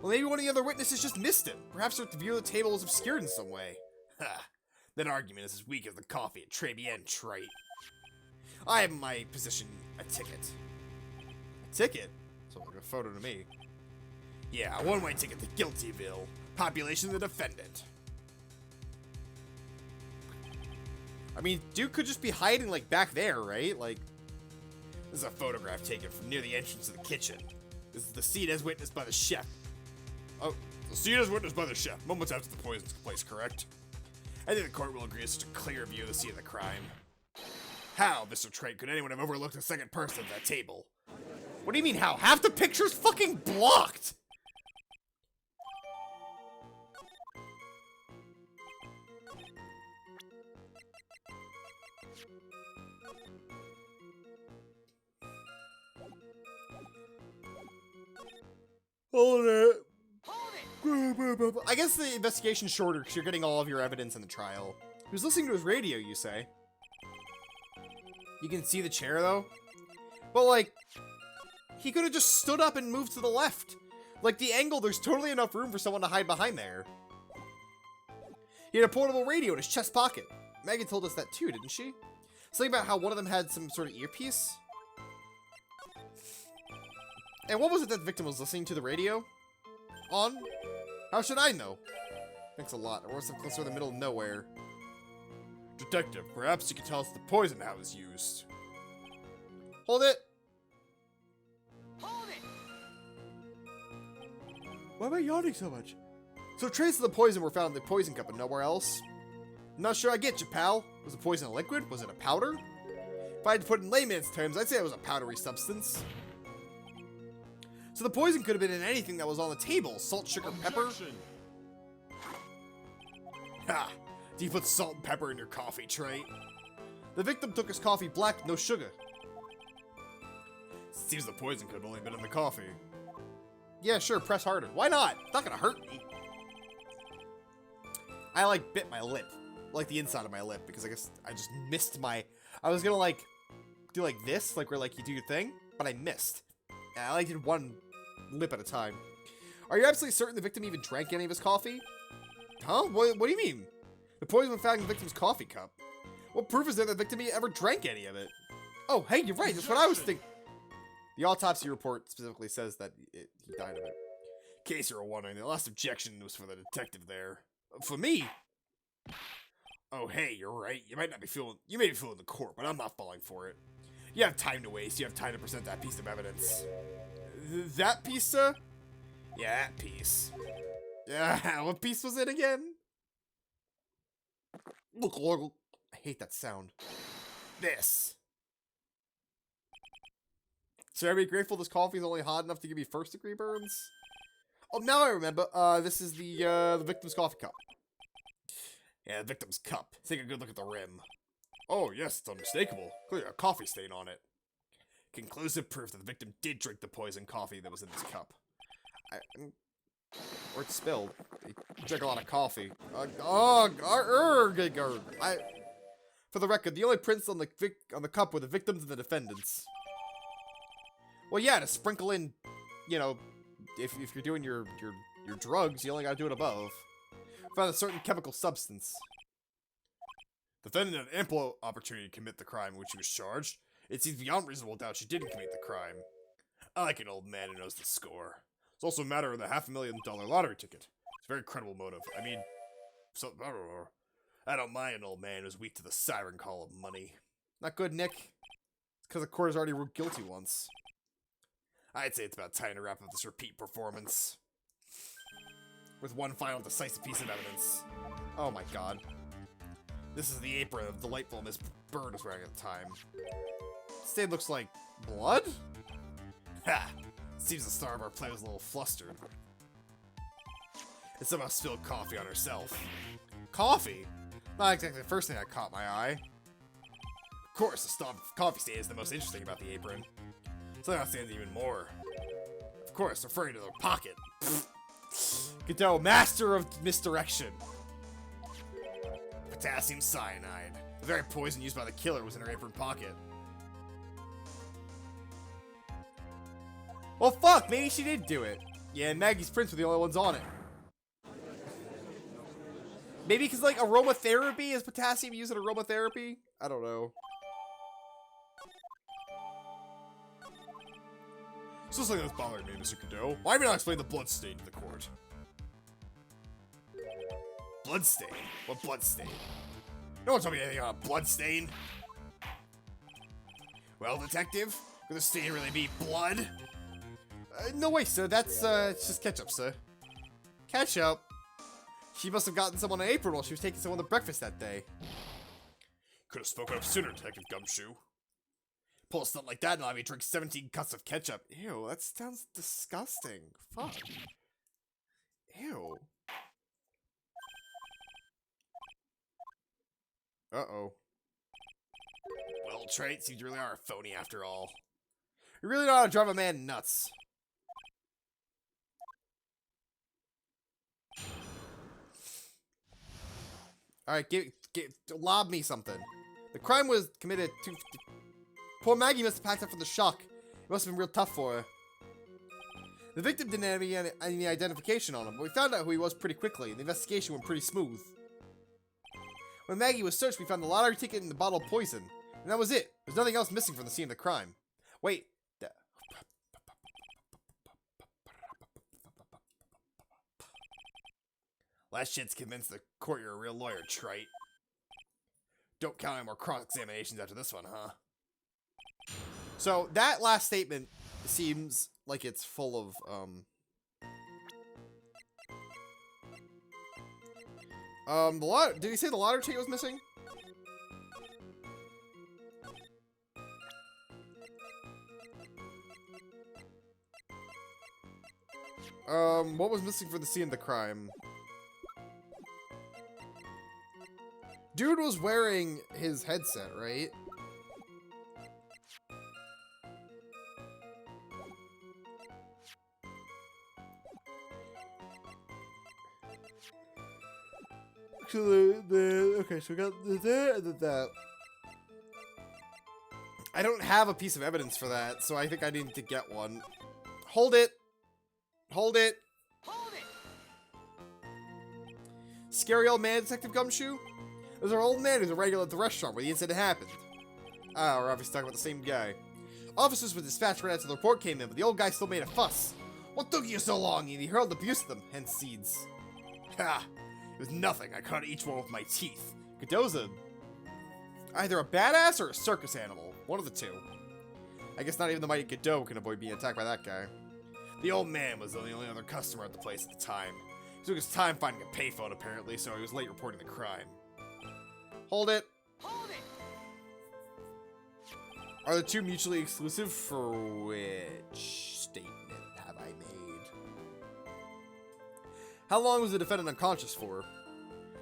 Well, maybe one of the other witnesses just missed him. Perhaps the view of the table was obscured in some way. Ha! That argument is as weak as the coffee at Trebian Trite. I have in my possession a ticket. A ticket? Sounds like a photo to me. Yeah, a one-way ticket to Guiltyville. Population of the defendant. I mean, Duke could just be hiding, like, back there, right? Like, this is a photograph taken from near the entrance to the kitchen. This is the scene as witnessed by the chef. Oh, the scene as witnessed by the chef. Moments after the poison took place, correct? I think the court will agree it's such a clear view of the scene of the crime. How, Mr. Trent, could anyone have overlooked a second person at that table? What do you mean how? Half the picture's fucking blocked! Hold it. Hold it! I guess the investigation's shorter because you're getting all of your evidence in the trial. He was listening to his radio, you say? You can see the chair, though? But, like, he could have just stood up and moved to the left. Like, the angle, there's totally enough room for someone to hide behind there. He had a portable radio in his chest pocket. Maggie told us that too, didn't she? Something about how one of them had some sort of earpiece? And what was it that the victim was listening to the radio on? How should I know? Thanks a lot. Or some closer to the middle of nowhere. Detective, perhaps you could tell us the poison how it was used. Hold it! Hold it! Why am I yawning so much? So traces of the poison were found in the poison cup and nowhere else? Not sure I get you, pal. Was the poison a liquid? Was it a powder? If I had to put it in layman's terms, I'd say it was a powdery substance. So the poison could have been in anything that was on the table. Salt, sugar, pepper. Ha! Do you put salt and pepper in your coffee, Trey? The victim took his coffee black, no sugar. Seems the poison could have only been in the coffee. Yeah, sure, press harder. Why not? It's not gonna hurt me. I, like, bit my lip. Like, the inside of my lip, because I guess I just missed my... I was gonna, like, do like this, like where, like, you do your thing, but I missed. And I, like, did one lip at a time. Are you absolutely certain the victim even drank any of his coffee? Huh? What do you mean? The poison was found in the victim's coffee cup. What proof is there that the victim ever drank any of it? Oh, hey, you're right. That's what I was thinking. The autopsy report specifically says that he died of it. In case you were wondering, the last objection was for the detective there. For me? Oh, hey, you're right. You may be fooling the court, but I'm not falling for it. You have time to waste. You have time to present that piece of evidence. That piece, sir? Yeah, that piece. Yeah, what piece was it again? I hate that sound. This. Should I be grateful this coffee is only hot enough to give me first degree burns? Oh, now I remember. This is the victim's coffee cup. Yeah, the victim's cup. Take a good look at the rim. Oh, yes, it's unmistakable. Clearly a coffee stain on it. Conclusive proof that the victim did drink the poison coffee that was in this cup. Or it's spilled. He drank a lot of coffee. For the record, the only prints on the cup were the victims and the defendants. Well, yeah, to sprinkle in, you know, if you're doing your drugs, you only gotta do it above. Found a certain chemical substance. The defendant had ample opportunity to commit the crime in which he was charged. It seems beyond reasonable doubt she didn't commit the crime. I like an old man who knows the score. It's also a matter of the $500,000 lottery ticket. It's a very credible motive. I mean, I don't mind an old man who's weak to the siren call of money. Not good, Nick. It's because the court has already ruled guilty once. I'd say it's about time to wrap up this repeat performance. With one final decisive piece of evidence. Oh my god. This is the apron of delightful Miss Bird was wearing at the time. Stain looks like blood? Ha! Seems the star of our play was a little flustered. And somehow spilled coffee on herself. Coffee? Not exactly the first thing that caught my eye. Of course, the coffee stain is the most interesting about the apron. Something else stands even more. Of course, referring to the pocket. Godot, master of misdirection. Potassium cyanide. The very poison used by the killer was in her apron pocket. Well, fuck, maybe she did do it. Yeah, and Maggie's prints were the only ones on it. Maybe because, like, aromatherapy? Is potassium used in aromatherapy? I don't know. So something that's bothering me, Mr. Godot. Why have you not explained the blood stain to the court? Blood stain? What blood stain? No one told me anything about a blood stain. Well, detective, could the stain really be blood? No way, sir. That's, it's just ketchup, sir. Ketchup? She must have gotten someone an apron while she was taking someone to breakfast that day. Could have spoken up sooner, Detective Gumshoe. Pull a stunt like that and I'll have you drink 17 cups of ketchup. Ew, that sounds disgusting. Fuck. Ew. Uh-oh. Well, Trey, it seems you really are a phony after all. You really know how to drive a man nuts. Alright, lob me something. The crime was committed to... Poor Maggie must have packed up from the shock. It must have been real tough for her. The victim didn't have any identification on him, but we found out who he was pretty quickly, and the investigation went pretty smooth. When Maggie was searched, we found the lottery ticket and the bottle of poison. And that was it. There's nothing else missing from the scene of the crime. Wait. Last shit's convinced the court you're a real lawyer, Trite. Don't count any more cross-examinations after this one, huh? So, that last statement seems like it's full of, did he say the lottery ticket was missing? What was missing for the scene of the crime? Dude was wearing his headset, right? So okay, so we got that and that. I don't have a piece of evidence for that, so I think I need to get one. Hold it. Hold it. Hold it! Scary old man, Detective Gumshoe? There's our old man who's a regular at the restaurant where the incident happened. Ah, we're obviously talking about the same guy. Officers were dispatched right after the report came in, but the old guy still made a fuss. What took you so long? And he hurled abuse at them, hence seeds. Ha! It was nothing. I cut each one with my teeth. Godot's either a badass or a circus animal. One of the two. I guess not even the mighty Godot can avoid being attacked by that guy. The old man was the only other customer at the place at the time. He took his time finding a payphone, apparently, so he was late reporting the crime. Hold it. Hold it! Are the two mutually exclusive? For which statement have I made? How long was the defendant unconscious for?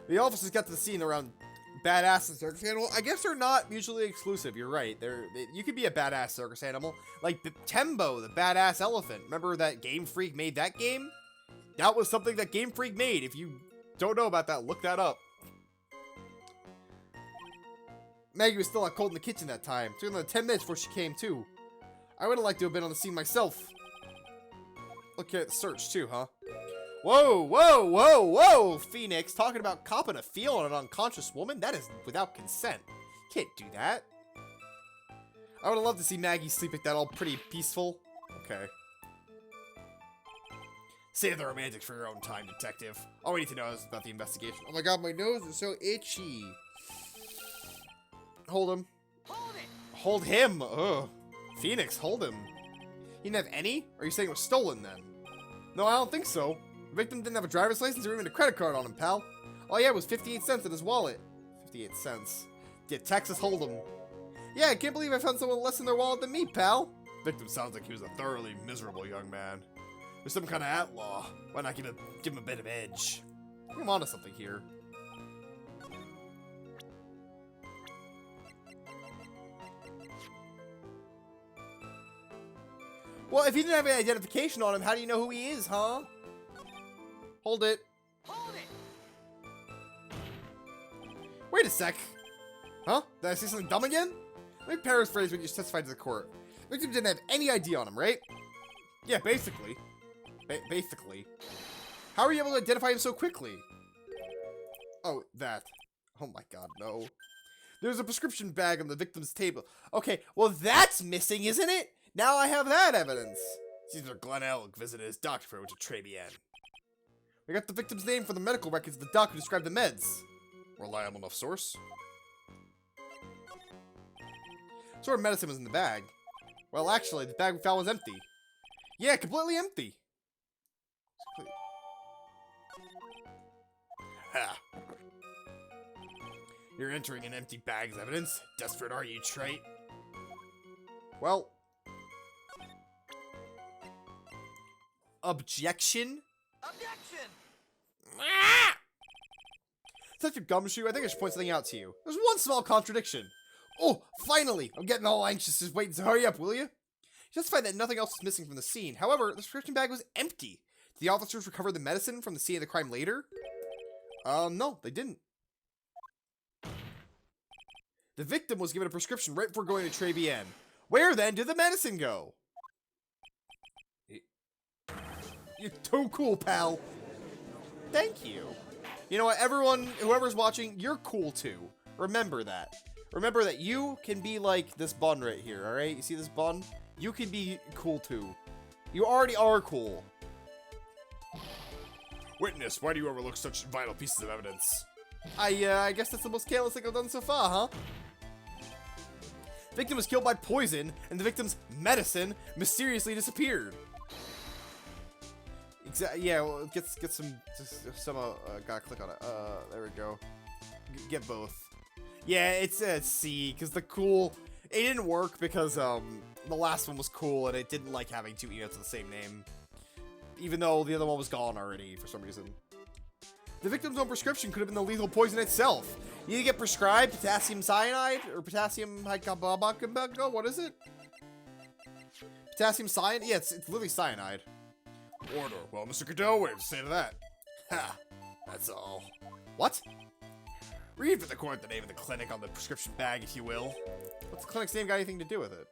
The officers got to the scene around badass and circus animal. I guess they're not mutually exclusive. You're right. You could be a badass circus animal. Like Tembo, the badass elephant. Remember that Game Freak made that game? That was something that Game Freak made. If you don't know about that, look that up. Maggie was still out cold in the kitchen that time. It took another 10 minutes before she came to. I would have liked to have been on the scene myself. Look at the search too, huh? Whoa, whoa, whoa, whoa! Phoenix, talking about copping a feel on an unconscious woman? That is without consent. Can't do that. I would have loved to see Maggie sleep like that, all pretty peaceful. Okay. Save the romantics for your own time, detective. All we need to know is about the investigation. Oh my god, my nose is so itchy. Hold him. Hold it! Hold him! Ugh. Phoenix, hold him. He didn't have any? Or are you saying it was stolen then? No, I don't think so. The victim didn't have a driver's license or even a credit card on him, pal. All he had was 58 cents in his wallet. 58 cents. Yeah, Texas Hold'em. Yeah, I can't believe I found someone less in their wallet than me, pal. Victim sounds like he was a thoroughly miserable young man. There's some kind of outlaw. Why not give him a bit of edge? I'm onto something here. Well, if he didn't have any identification on him, how do you know who he is, huh? Hold it. Hold it! Wait a sec. Huh? Did I say something dumb again? Let me paraphrase what you testified to the court. The victim didn't have any ID on him, right? Yeah, basically. Basically. How were you able to identify him so quickly? Oh, that. Oh my god, no. There's a prescription bag on the victim's table. Okay, well that's missing, isn't it? Now I have that evidence. Seems like Glenn Elk visited his doctor for to Trebian. We got the victim's name from the medical records of the doc who described the meds. Reliable enough source? Sort of medicine was in the bag. Well, actually, the bag we found was empty. Yeah, completely empty. Ha! You're entering an empty bag as evidence? Desperate are you, Trite? Well... Objection? Objection! Detective Gumshoe, I think I should point something out to you. There's one small contradiction. Oh, finally! I'm getting all anxious. Just wait, hurry up, will you? You justified that nothing else was missing from the scene. However, the prescription bag was empty. Did the officers recover the medicine from the scene of the crime later? No, they didn't. The victim was given a prescription right before going to Trebienne. Where then did the medicine go? You're too cool, pal. Thank you. You know what, everyone, whoever's watching, you're cool too. Remember that. Remember that you can be like this bun right here, alright? You see this bun? You can be cool too. You already are cool. Witness, why do you overlook such vital pieces of evidence? I guess that's the most careless thing I've done so far, huh? Victim was killed by poison, and the victim's medicine mysteriously disappeared. Yeah, well, get some, gotta click on it. There we go. Get both. Yeah, it's C, because the cool, it didn't work because, the last one was cool, and it didn't like having two units of the same name. Even though the other one was gone already, for some reason. The victim's own prescription could have been the lethal poison itself. You get prescribed potassium cyanide, or potassium hycobacco, what is it? Potassium cyanide? Yeah, it's literally cyanide. Order. Well, Mr. Cadeau, what do you say to that? Ha! That's all. What? Read for the court the name of the clinic on the prescription bag, if you will. What's the clinic's name got anything to do with it?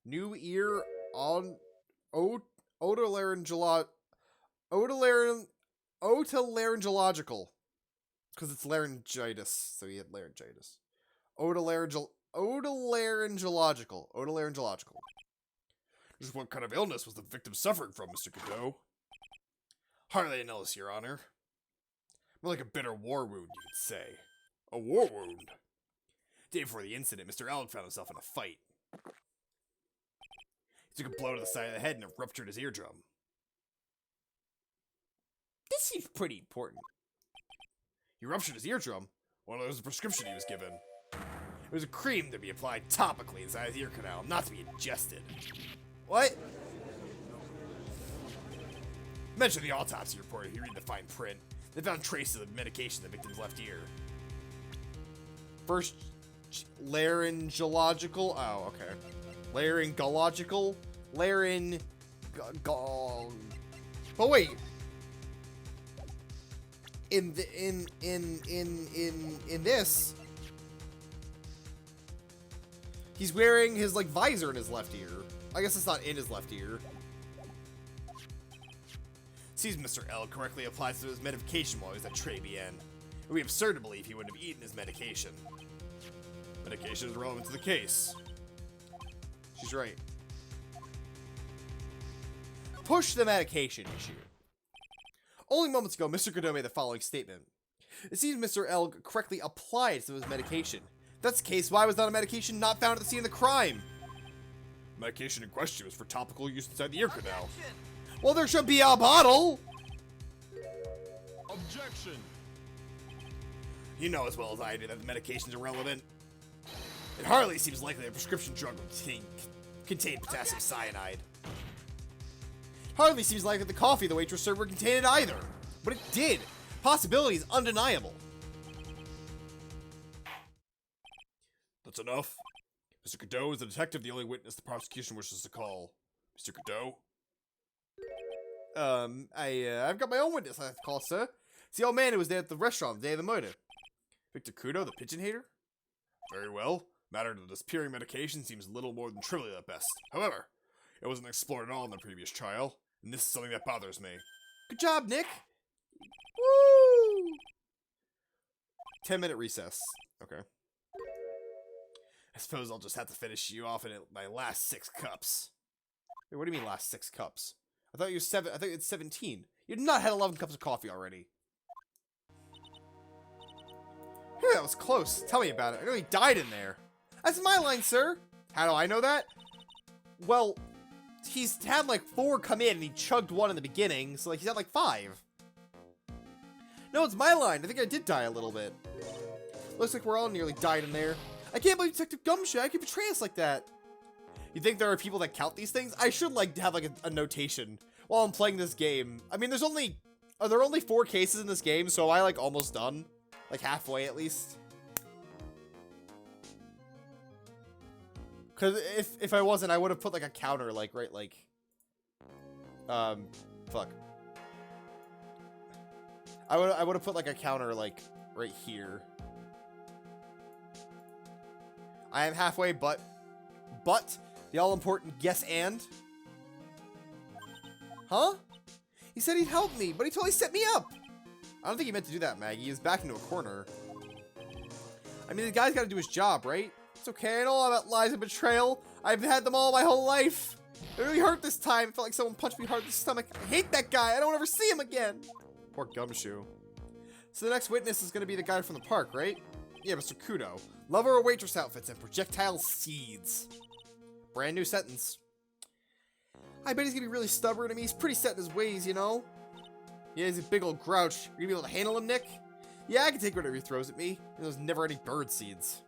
New ear on otolaryngological. Because it's laryngitis, so he had laryngitis. Otolaryngological. Just what kind of illness was the victim suffering from, Mr. Cadeau? Hardly an illness, Your Honor. More like a bitter war wound, you'd say. A war wound? Day before the incident, Mr. Elk found himself in a fight. He took a blow to the side of the head and it ruptured his eardrum. This seems pretty important. He ruptured his eardrum? Well, it was a prescription he was given. It was a cream to be applied topically inside his ear canal, not to be ingested. What? Mention the autopsy report if you read the fine print. They found traces of medication in the victim's left ear. First, laryngological. Oh, okay. Laryngological. But wait. In this, he's wearing his like visor in his left ear. I guess it's not in his left ear. Seems Mr. L correctly applies to his medication while he was at Trebienne. It would be absurd to believe he wouldn't have eaten his medication. Medication is relevant to the case. She's right. Push the medication issue. Only moments ago, Mr. Godot made the following statement. It seems Mr. L correctly applied some of his medication. If that's the case, why was not a medication not found at the scene of the crime? Medication in question was for topical use inside the ear canal. Objection! Well, there should be a bottle! Objection! You know as well as I do that the medication's irrelevant. It hardly seems likely a prescription drug would contain potassium cyanide. Hardly seems like that the coffee the waitress served would contain it either. But it did. Possibility is undeniable. That's enough. Mr. Cadeau is the detective, the only witness the prosecution wishes to call. Mr. Cadeau? I've got my own witness I have to call, sir. It's the old man who was there at the restaurant the day of the murder. Victor Kudo, the pigeon hater? Very well. Matter of the disappearing medication seems little more than trivial at best. However, it wasn't explored at all in the previous trial, and this is something that bothers me. Good job, Nick. Woo! 10-minute recess. Okay. I suppose I'll just have to finish you off in my last 6 cups. Wait, what do you mean last 6 cups? I thought you were 7. I thought it's 17. You've not had 11 cups of coffee already. Hey, that was close. Tell me about it. I nearly died in there. That's my line, sir. How do I know that? Well, he's had like 4 come in and he chugged 1 in the beginning, so like he's had like 5. No, it's my line. I think I did die a little bit. Looks like we're all nearly died in there. I can't believe Detective Gumshoe could betray us like that. You think there are people that count these things? I should like have like a notation while I'm playing this game. I mean, there are only 4 cases in this game, so I like almost done, like halfway at least. Cause if I wasn't, I would have put like a counter, like right, like, fuck. I would have put like a counter like right here. I am halfway, but the all-important yes and. Huh? He said he'd help me, but he totally set me up. I don't think he meant to do that, Maggie. He was back into a corner. I mean, the guy's got to do his job, right? It's okay. I know all about lies and betrayal. I've had them all my whole life. It really hurt this time. It felt like someone punched me hard in the stomach. I hate that guy. I don't ever see him again. Poor Gumshoe. So the next witness is going to be the guy from the park, right? Yeah, Mr. Kudo. Lover of waitress outfits and projectile seeds. Brand new sentence. I bet he's going to be really stubborn. I mean, he's pretty set in his ways, you know? Yeah, he's a big old grouch. You gonna be able to handle him, Nick? Yeah, I can take whatever he throws at me. And there's never any bird seeds.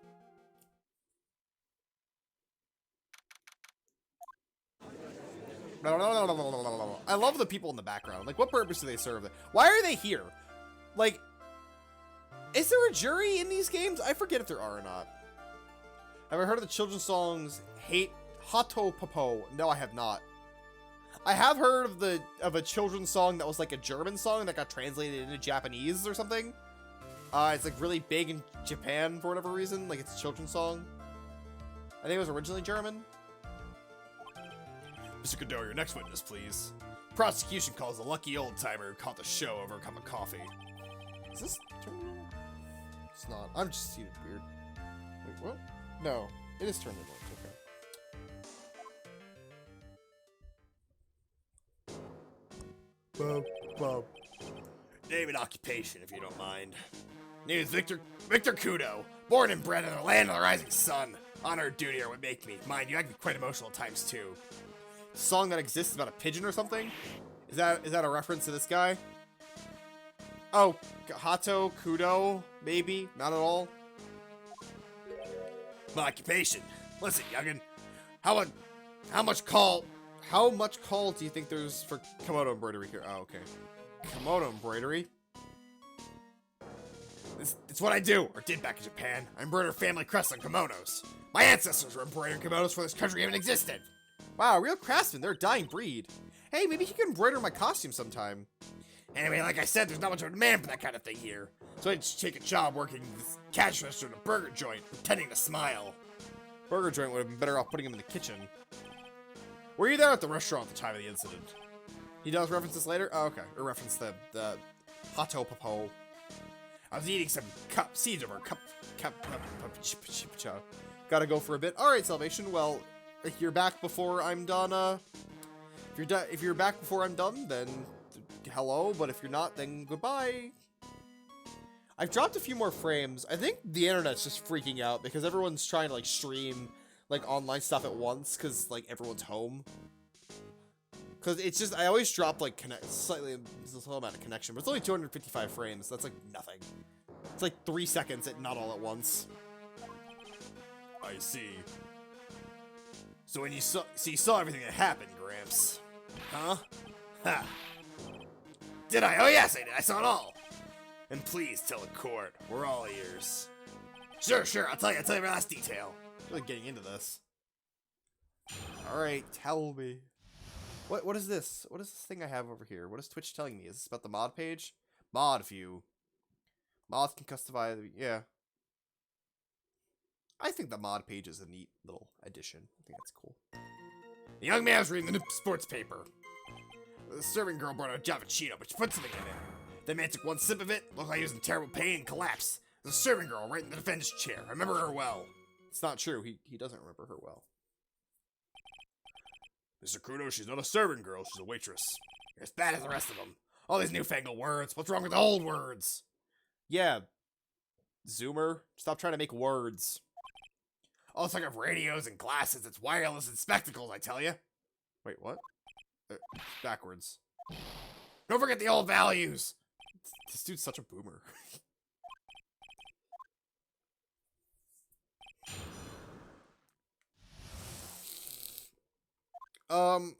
No. I love the people in the background. Like, what purpose do they serve? Why are they here? Like, is there a jury in these games? I forget if there are or not. Have I heard of the children's songs Hate Hato Popo? No, I have not. I have heard of a children's song that was like a German song that got translated into Japanese or something. It's like really big in Japan for whatever reason. Like it's a children's song. I think it was originally German. Mr. Kudo, your next witness, please. Prosecution calls a lucky old-timer who caught the show over a cup of coffee. Is this turned on? It's not. I'm just seeing it weird. Wait, what? No. It is turned on. Okay. Bub. Name and occupation, if you don't mind. Name is Victor Kudo. Born and bred in the land of the rising sun. Honor or duty are what make me. Mind you, I can be quite emotional at times too. Song that exists about a pigeon or something? Is that a reference to this guy? Oh, Hato, Kudo, maybe? Not at all? My occupation. Listen, youngin. How much call do you think there's for kimono embroidery here? Oh, okay. Kimono embroidery? It's what I do, or did back in Japan. I embroider family crests on kimonos. My ancestors were embroidering kimonos before this country even existed. Wow, real craftsman. They're a dying breed. Hey, maybe he can embroider my costume sometime. Anyway, like I said, there's not much of a demand for that kind of thing here. So I just take a job working this cash register in a burger joint, pretending to smile. Burger joint would have been better off putting him in the kitchen. Were you there at the restaurant at the time of the incident? He does reference this later? Oh, okay. Or reference the Hato Popo. I was eating some seeds over a cup. Gotta go for a bit. Alright, Salvation. Well, if you're back before I'm done, if you're back before I'm done, then hello, but if you're not, then goodbye. I've dropped a few more frames. I think the internet's just freaking out because everyone's trying to like stream like online stuff at once because like everyone's home. Because it's just, I always drop like slightly a slow amount of connection, but it's only 255 frames. That's like nothing. It's like 3 seconds at not all at once. I see. So when you saw everything that happened, Gramps. Huh? Ha. Did I? Oh yes, I did. I saw it all. And please tell the court. We're all ears. Sure. I'll tell you every last detail. Really getting into this. Alright, tell me. What is this? What is this thing I have over here? What is Twitch telling me? Is this about the mod page? Mod view. Mods can customize, yeah. I think the mod page is a neat little addition. I think that's cool. The young man was reading the new sports paper. The serving girl brought out a Javachino, but she put something in it. The man took one sip of it, looked like he was in terrible pain, and collapsed. There's a serving girl right in the defendant's chair. I remember her well. It's not true. He doesn't remember her well. Mr. Kudo, she's not a serving girl, she's a waitress. You're as bad as the rest of them. All these newfangled words. What's wrong with the old words? Yeah. Zoomer, stop trying to make words. All this talk of radios and glasses, it's wireless and spectacles, I tell you. Wait, what? Backwards. Don't forget the old values. This dude's such a boomer. Hold it.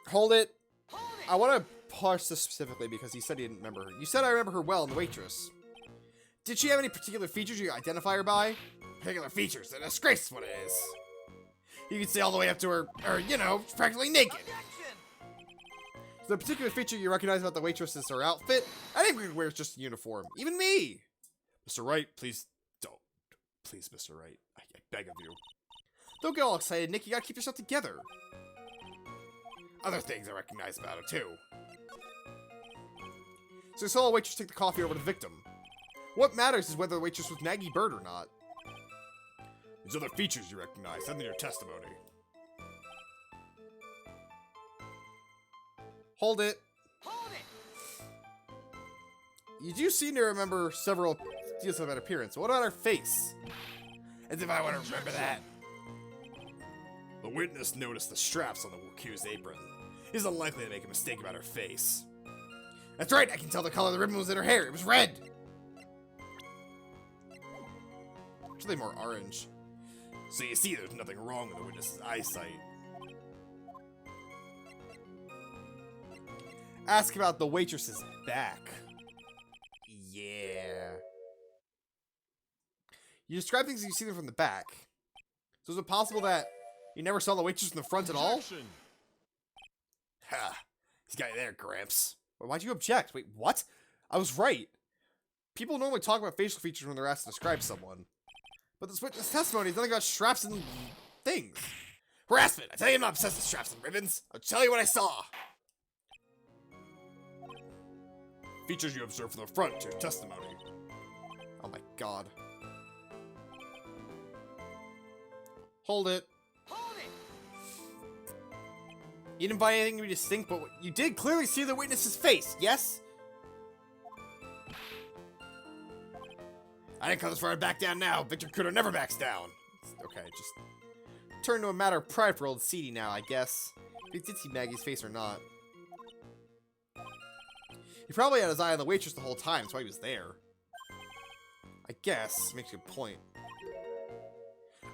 Hold it. I want to parse this specifically because he said he didn't remember her. You said I remember her well in The Waitress. Did she have any particular features you identify her by? Particular features? A disgrace is what it is. You can see all the way up to her, you know, practically naked. Objection. So the particular feature you recognize about the waitress is her outfit. I think we could wear just a uniform. Even me. Mr. Wright, please don't. Please, Mr. Wright. I beg of you. Don't get all excited, Nick. You gotta keep yourself together. Other things I recognize about her, too. So you saw a waitress take the coffee over to the victim. What matters is whether the waitress was Maggie Bird or not. There's other features you recognize. Send in your testimony. Hold it. Hold it. You do seem to remember several details about her appearance. What about her face? As if I want to remember that. The witness noticed the straps on the accused apron. He's unlikely to make a mistake about her face. That's right, I can tell the color of the ribbon was in her hair. It was red. Actually more orange. So you see there's nothing wrong with the witness's eyesight. Ask about the waitress's back. Yeah. You describe things as you see them from the back. So is it possible that you never saw the waitress from the front at all? Ha! He's got you there, Gramps. Why'd you object? Wait, what? I was right. People normally talk about facial features when they're asked to describe someone. But this witness testimony is nothing about straps and things. Harassment! I tell you I'm not obsessed with straps and ribbons. I'll tell you what I saw. Features you observed from the front to your testimony. Oh my god. Hold it. Hold it. You didn't find anything to be distinct, but you did clearly see the witness's face, yes? I didn't come this far to back down now. Victor Kudo never backs down. Okay, just turn to a matter of pride for old Seedy now, I guess. If he did see Maggie's face or not. He probably had his eye on the waitress the whole time, that's why he was there. I guess. Makes a good point.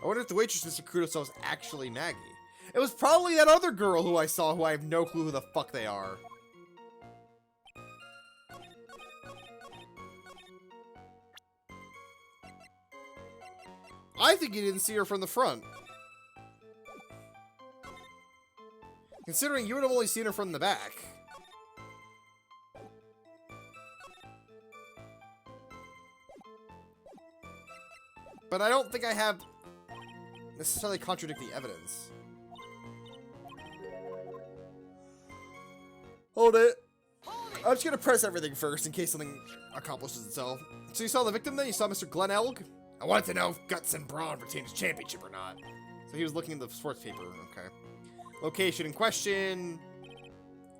I wonder if the waitress Mr. Kudo saw was actually Maggie. It was probably that other girl who I saw who I have no clue who the fuck they are. I think you didn't see her from the front. Considering you would have only seen her from the back. But I don't think I have necessarily contradicting evidence. Hold it. I'm just gonna press everything first in case something accomplishes itself. So you saw the victim then? You saw Mr. Glenn Elg? I wanted to know if Guts and Braun retained his championship or not. So he was looking at the sports paper, okay. Location in question.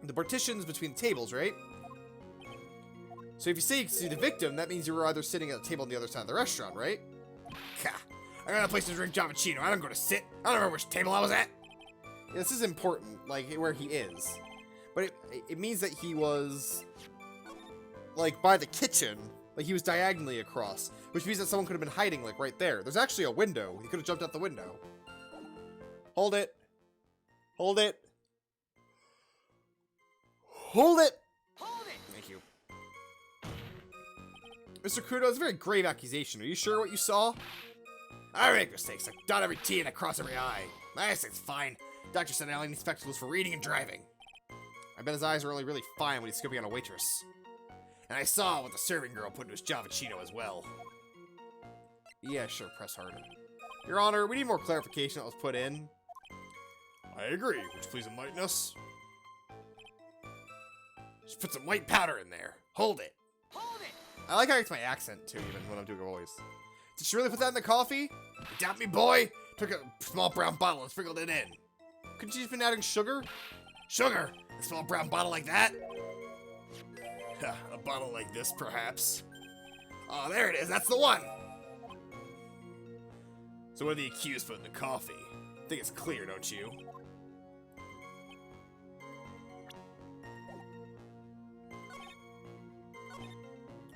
The partitions between the tables, right? So if you say you can see the victim, that means you were either sitting at a table on the other side of the restaurant, right? Ha! I got a place to drink Javachino. I don't go to sit. I don't remember which table I was at. Yeah, this is important, like, where he is. But it means that he was, like, by the kitchen. Like, he was diagonally across. Which means that someone could have been hiding, like, right there. There's actually a window. He could have jumped out the window. Hold it. Hold it. Hold it! Hold it. Thank you. Mr. Kudo, it's a very grave accusation. Are you sure what you saw? I make mistakes. I dot every T and I cross every I. My eyesight's fine. Doctor said I only need spectacles for reading and driving. I bet his eyes are only really fine when he's scooping on a waitress. And I saw what the serving girl put into his Javachino as well. Yeah, sure, press harder. Your Honor, we need more clarification that was put in. I agree. Would you please enlighten us? Just put some white powder in there. Hold it. Hold it. I like how it's my accent, too, even when I'm doing a voice. Did she really put that in the coffee? You doubt me, boy? Took a small brown bottle and sprinkled it in. Couldn't she have been adding sugar? Sugar? A small brown bottle like that? A bottle like this, perhaps. Oh, there it is. That's the one. So what did the accused put in the coffee? I think it's clear, don't you?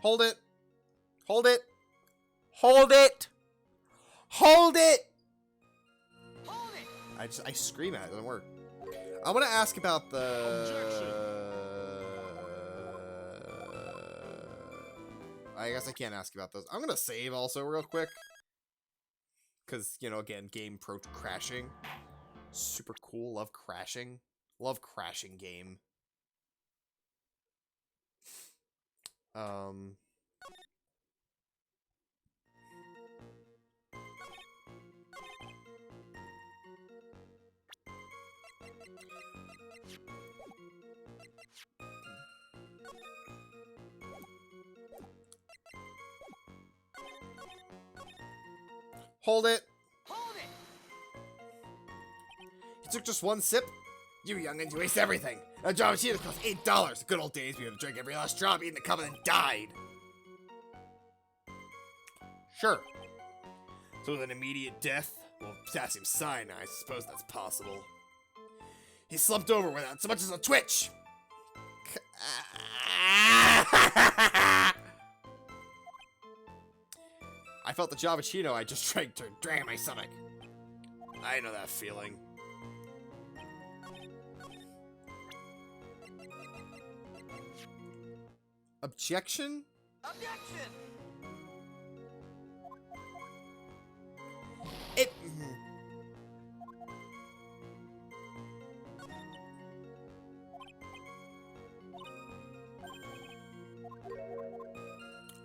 Hold it. Hold it. Hold it. Hold it. Hold it. I scream at it. It doesn't work. I want to ask about the... I guess I can't ask about those. I'm going to save also real quick. Because, you know, again, game crashing. Super cool. Love crashing. Love crashing game. Hold it. Hold it. You took just one sip? You youngins, you waste everything. A Java Cheetah cost $8. The good old days we would have drank every last drop, eaten the cup, and then died. Sure. So with an immediate death? Well, potassium cyanide, I suppose that's possible. He slumped over without so much as a twitch. I felt the Javachino I just drank turn drag in my stomach. I know that feeling. Objection? Objection. It...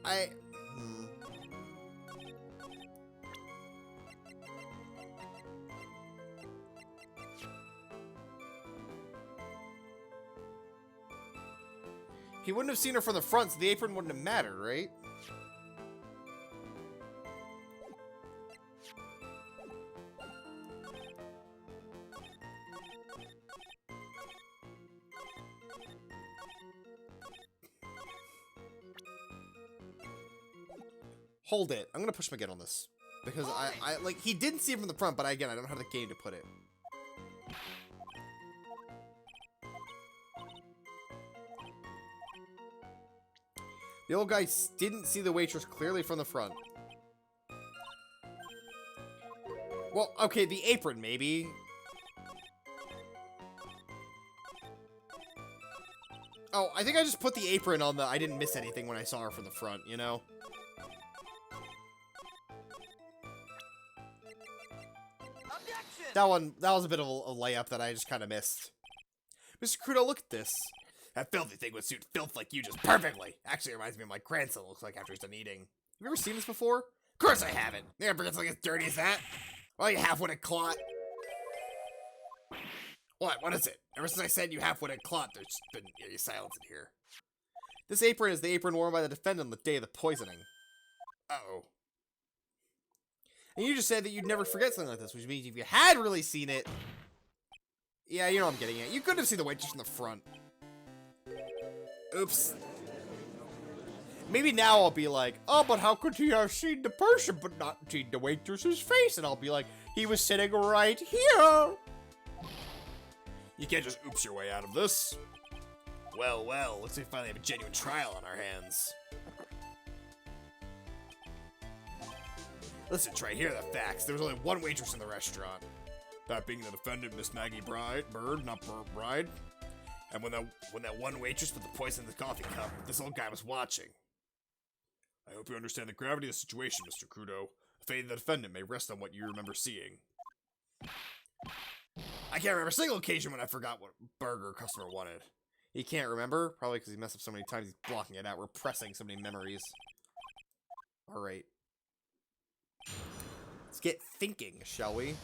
I... He wouldn't have seen her from the front, so the apron wouldn't have mattered, right? Hold it. I'm gonna push Miguel on this. Because I like, he didn't see it from the front, but again, I don't have the game to put it. The old guy didn't see the waitress clearly from the front. Well, okay, the apron, maybe. Oh, I think I just put the apron on the... I didn't miss anything when I saw her from the front, you know? Objection. That was a bit of a layup that I just kind of missed. Mr. Crudo, look at this. That filthy thing would suit filth like you just perfectly. Actually, it reminds me of my grandson looks like after he's done eating. Have you ever seen this before? Of course I haven't. Never forgets like as dirty as that. Well, you half-witted clot. What? What is it? Ever since I said you half-witted clot, there's been eerie silence in here. This apron is the apron worn by the defendant on the day of the poisoning. Uh-oh. And you just said that you'd never forget something like this, which means if you had really seen it... Yeah, you know what I'm getting at. You could have seen the waitress in the front. Oops. Maybe now I'll be like, oh, but how could he have seen the person but not seen the waitress's face? And I'll be like, he was sitting right here. You can't just oops your way out of this. Well, well, looks like we finally have a genuine trial on our hands. Listen, try here are the facts. There was only one waitress in the restaurant. That being the defendant, Miss Maggie Bird, not Bride. And when that one waitress put the poison in the coffee cup, this old guy was watching. I hope you understand the gravity of the situation, Mr. Crudo. The fate of the defendant may rest on what you remember seeing. I can't remember a single occasion when I forgot what burger a customer wanted. He can't remember? Probably because he messed up so many times he's blocking it out, repressing so many memories. Alright. Let's get thinking, shall we?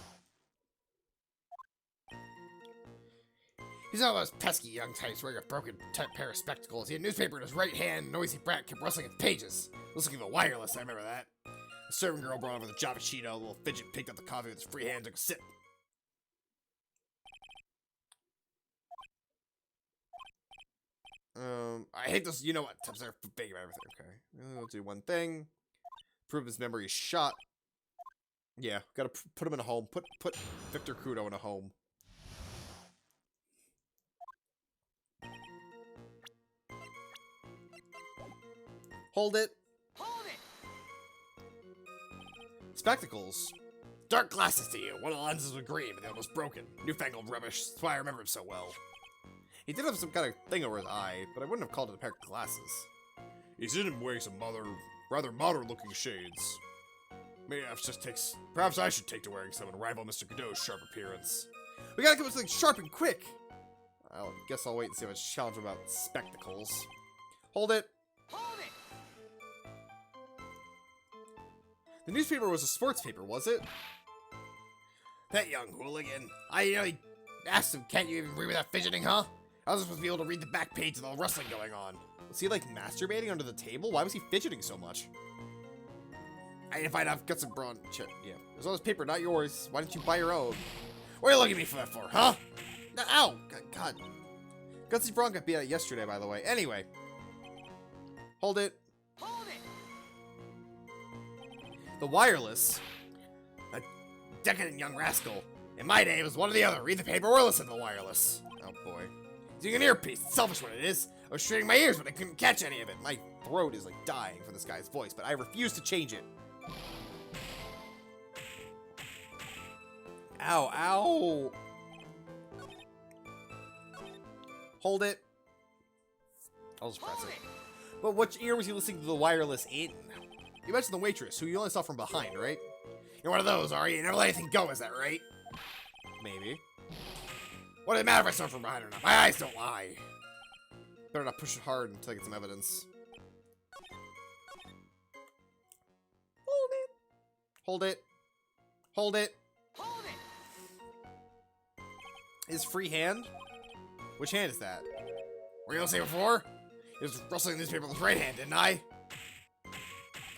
He's not one of those pesky young types wearing a broken pair of spectacles. He had a newspaper in his right hand, noisy brat kept rustling its pages. Looks like a wireless, I remember that. The serving girl brought over the Javachino, a little fidget picked up the coffee with his free hand and took a sip. I hate this, you know what, tips are big of everything, okay. We'll do one thing. Prove his memory is shot. Yeah, gotta put him in a home. Put Victor Crudo in a home. Hold it. Hold it. Spectacles. Dark glasses to you. One of the lenses was green, but the other was broken. Newfangled rubbish. That's why I remember him so well. He did have some kind of thing over his eye, but I wouldn't have called it a pair of glasses. He's in wearing some rather modern-looking shades. Perhaps I should take to wearing some and rival Mr. Godot's sharp appearance. We gotta come up with something sharp and quick! I guess I'll wait and see if I challenge him about spectacles. Hold it! Hold it! The newspaper was a sports paper, was it? That young hooligan. I asked him, can't you even read without fidgeting, huh? I was supposed to be able to read the back page with all the wrestling going on. Was he, like, masturbating under the table? Why was he fidgeting so much? I need to find out Guts and Brawn. Shit, yeah. There's all this paper, not yours. Why didn't you buy your own? What are you looking at me for that for, huh? No, ow! God. Gutsy Braun got beat out yesterday, by the way. Anyway. Hold it. Hold it! The wireless. A decadent young rascal. In my day, it was one or the other. Read the paper or listen to the wireless. Oh, boy. Using an earpiece. It's selfish what it is. I was straining my ears, but I couldn't catch any of it. My throat is, like, dying from this guy's voice, but I refuse to change it. Ow, ow! Hold it. I'll just press Hold it. it! But which ear was he listening to the wireless in? You mentioned the waitress, who you only saw from behind, right? You're one of those, are you? You never let anything go, is that right? Maybe. What does it matter if I saw it from behind or not? My eyes don't lie. Better not push it hard until I get some evidence. Hold it. Hold it. Hold it. Hold it! His free hand? Which hand is that? What were you gonna say before? He was rustling the newspaper with his right hand, didn't I?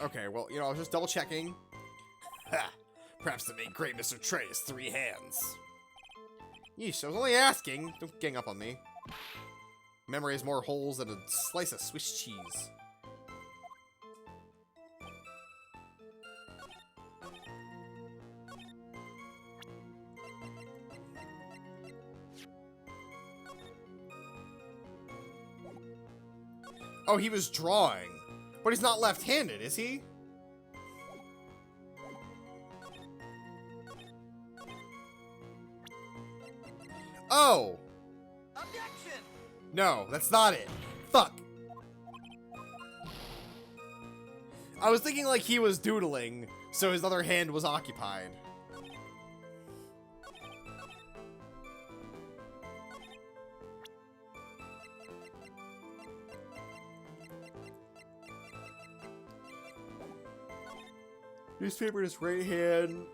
Okay, well, you know, I was just double checking. Ha! Perhaps the main great Mr. Trey has 3 hands. Yeesh, I was only asking. Don't gang up on me. Memory has more holes than a slice of Swiss cheese. Oh, he was drawing. But he's not left-handed, is he? Oh! Objection! No, that's not it. Fuck. I was thinking like he was doodling, so his other hand was occupied. Newspaper in his right hand.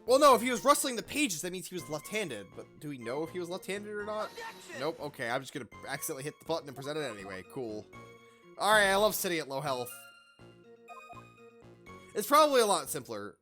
Well, no, if he was rustling the pages, that means he was left-handed. But do we know if he was left-handed or not? Objection! Nope, okay, I'm just gonna accidentally hit the button and present it anyway. Cool. Alright, I love sitting at low health. It's probably a lot simpler.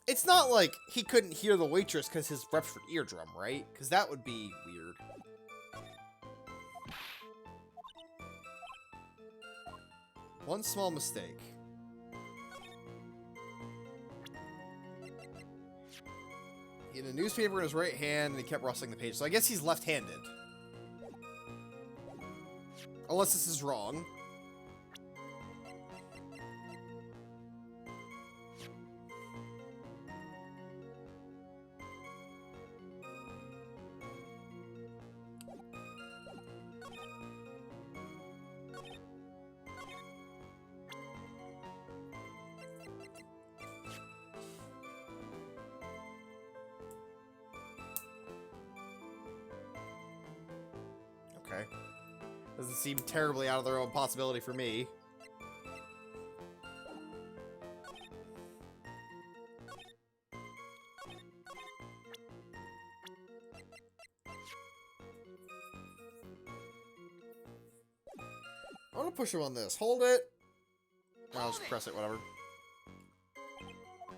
It's not like he couldn't hear the waitress because his ruptured eardrum, right? Because that would be weird. One small mistake. He had a newspaper in his right hand and he kept rustling the page, so I guess he's left-handed. Unless this is wrong. Okay. Doesn't seem terribly out of their own possibility for me. I want to push him on this. Hold it. I'll just press it, whatever.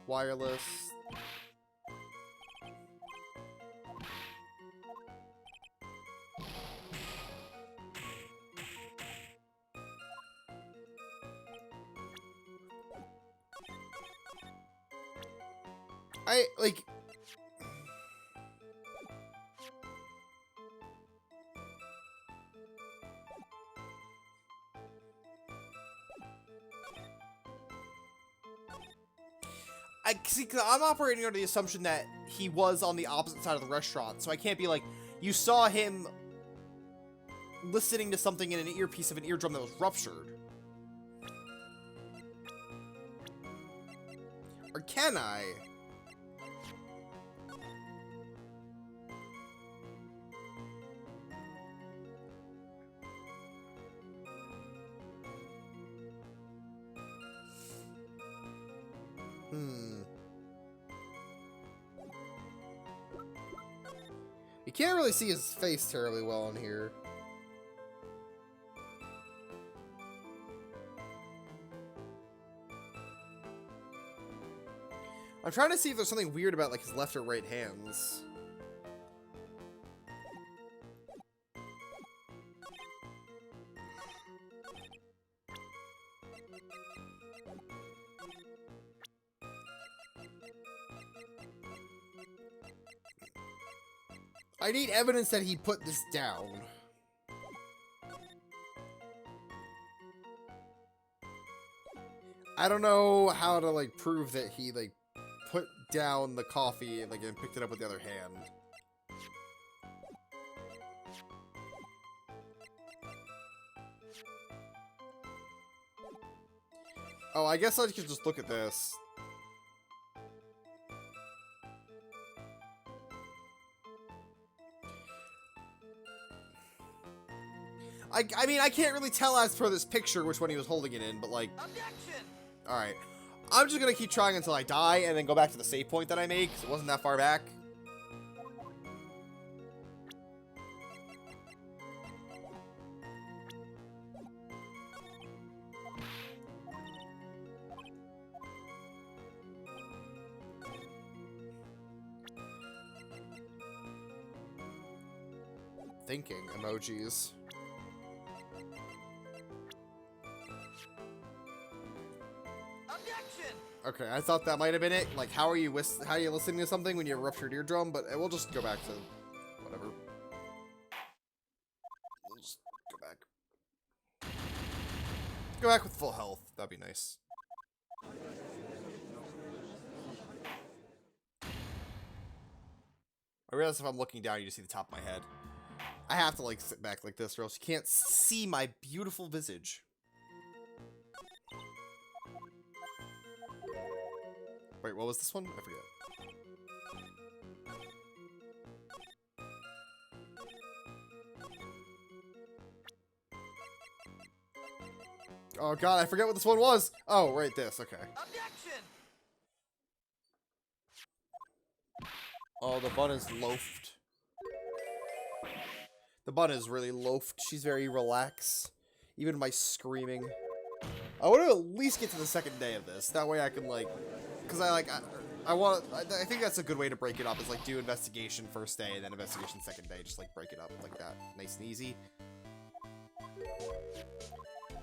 Wireless. I, like... I see, 'cause I'm operating under the assumption that he was on the opposite side of the restaurant, so I can't be like, you saw him listening to something in an earpiece of an eardrum that was ruptured. Or can I? You can't really see his face terribly well in here. I'm trying to see if there's something weird about like his left or right hands. I need evidence that he put this down. I don't know how to like prove that he like put down the coffee and like and picked it up with the other hand. Oh, I guess I could just look at this. I mean, I can't really tell as per this picture which one he was holding it in, but like... Objection! Alright. I'm just gonna keep trying until I die, and then go back to the save point that I made, because it wasn't that far back. Thinking emojis. Objection! Okay, I thought that might have been it. Like, how are you listening to something when you have a ruptured eardrum? But we'll just go back to whatever. We'll just go back. Go back with full health. That'd be nice. I realize if I'm looking down, you just see the top of my head. I have to like sit back like this, or else you can't see my beautiful visage. Wait, what was this one? I forget. Oh god, I forget what this one was! Oh, right, this, okay. Objection! Oh, the bun is loafed. The bun is really loafed. She's very relaxed. Even my screaming. I want to at least get to the second day of this. That way I can, like... Because I think that's a good way to break it up, is, like, do investigation first day, and then investigation second day. Just, like, break it up like that. Nice and easy.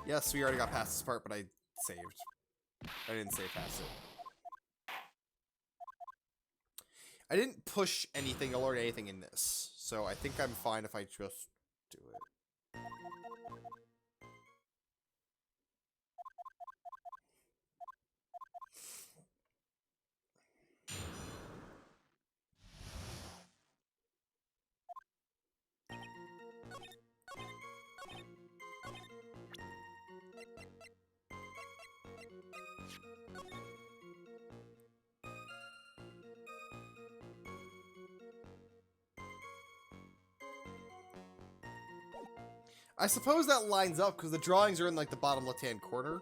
Yes, we already got past this part, but I saved. I didn't save past it. I didn't push anything or anything in this, so I think I'm fine if I just do it. I suppose that lines up because the drawings are in like the bottom left-hand corner.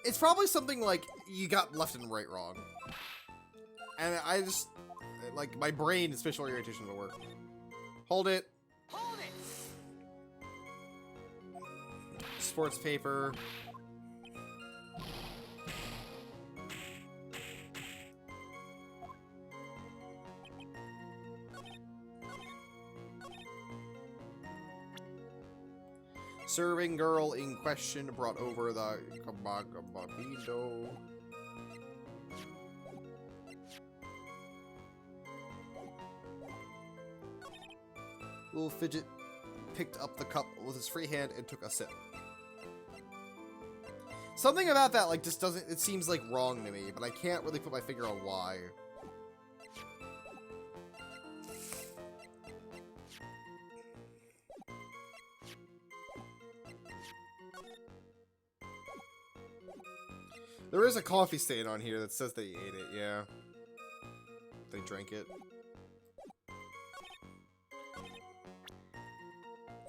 It's probably something like you got left and right wrong. And I just, like, my brain and spatial orientation will work. Hold it. Hold it! sports paper. Serving girl in question brought over the Kabagababido. Little Fidget picked up the cup with his free hand and took a sip. Something about that, like, just doesn't, it seems, like, wrong to me, but I can't really put my finger on why. There is a coffee stain on here that says they ate it, yeah. They drank it.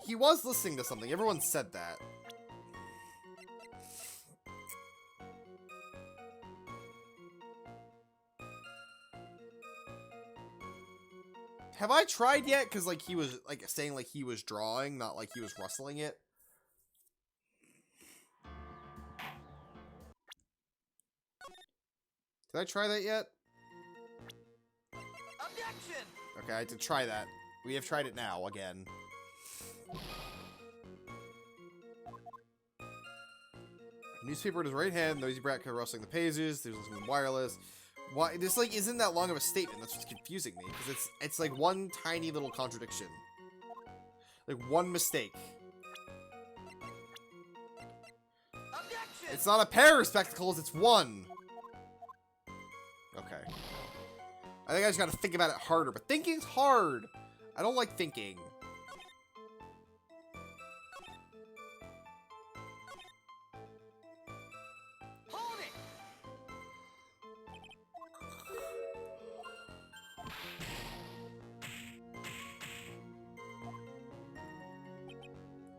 He was listening to something. Everyone said that. Have I tried yet? Because, like, he was, like, saying, like, he was drawing, not like he was rustling it. Did I try that yet? Objection! Okay, I had to try that. We have tried it now, again. Newspaper in his right hand, noisy brat kept rustling the pages, there's listening to wireless. Why, this, like, isn't that long of a statement, that's what's confusing me, because it's like one tiny little contradiction. Like, one mistake. Objection! It's not a pair of spectacles, it's one! Okay. I think I just gotta think about it harder, but thinking's hard! I don't like thinking. Hold it!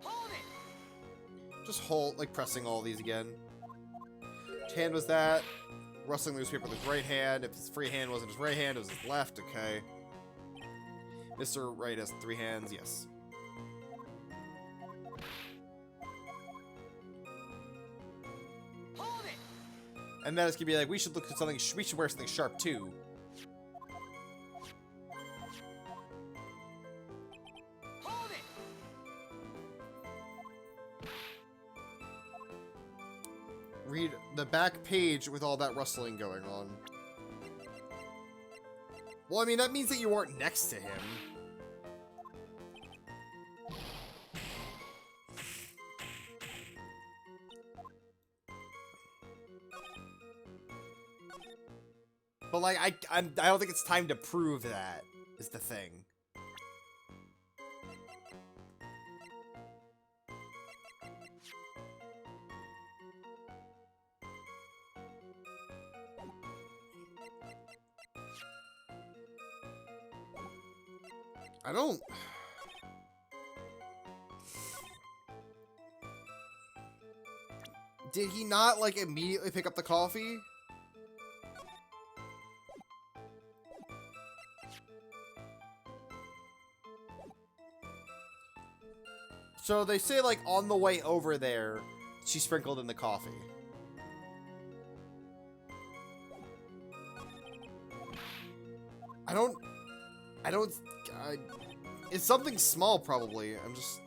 Hold it! Just hold, like, pressing all these again. Which hand was that? Rustling the newspaper with his right hand. If his free hand wasn't his right hand, it was his left. Okay. Mr. Right has 3 hands. Yes. Hold it! And then it's gonna be like, we should look at something. We should wear something sharp too. Hold it! Read the back page with all that rustling going on. Well, I mean, that means that you weren't next to him. But, like, I don't think it's time to prove that, is the thing. I don't... Did he not, like, immediately pick up the coffee? So they say, like, on the way over there, she sprinkled in the coffee. It's something small, probably. I'm just...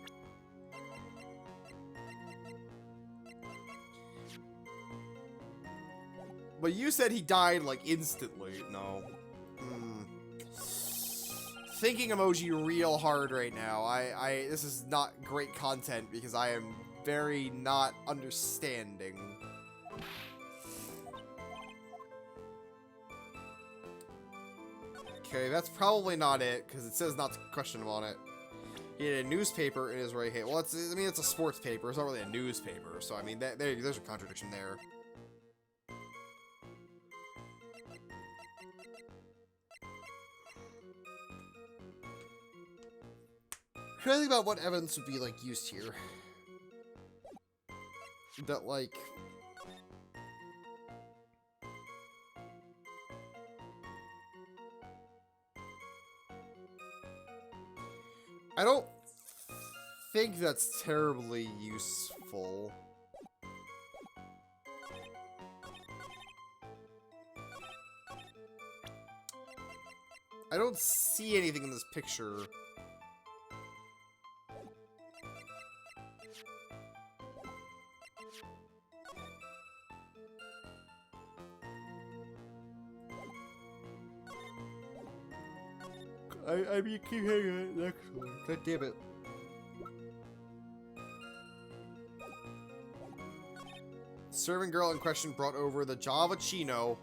But you said he died, like, instantly. No. Thinking emoji real hard right now. This is not great content because I am very not understanding. Okay, that's probably not it, because it says not to question him on it. He had a newspaper in his right hand. Well, I mean, it's a sports paper. It's not really a newspaper. So, I mean, there's a contradiction there. I'm trying to think about what evidence would be, like, used here. That, like... I don't think that's terribly useful. helpful. I don't see anything in this picture. I mean, keep hanging on. Next one. God damn it. Serving girl in question brought over the Java Chino.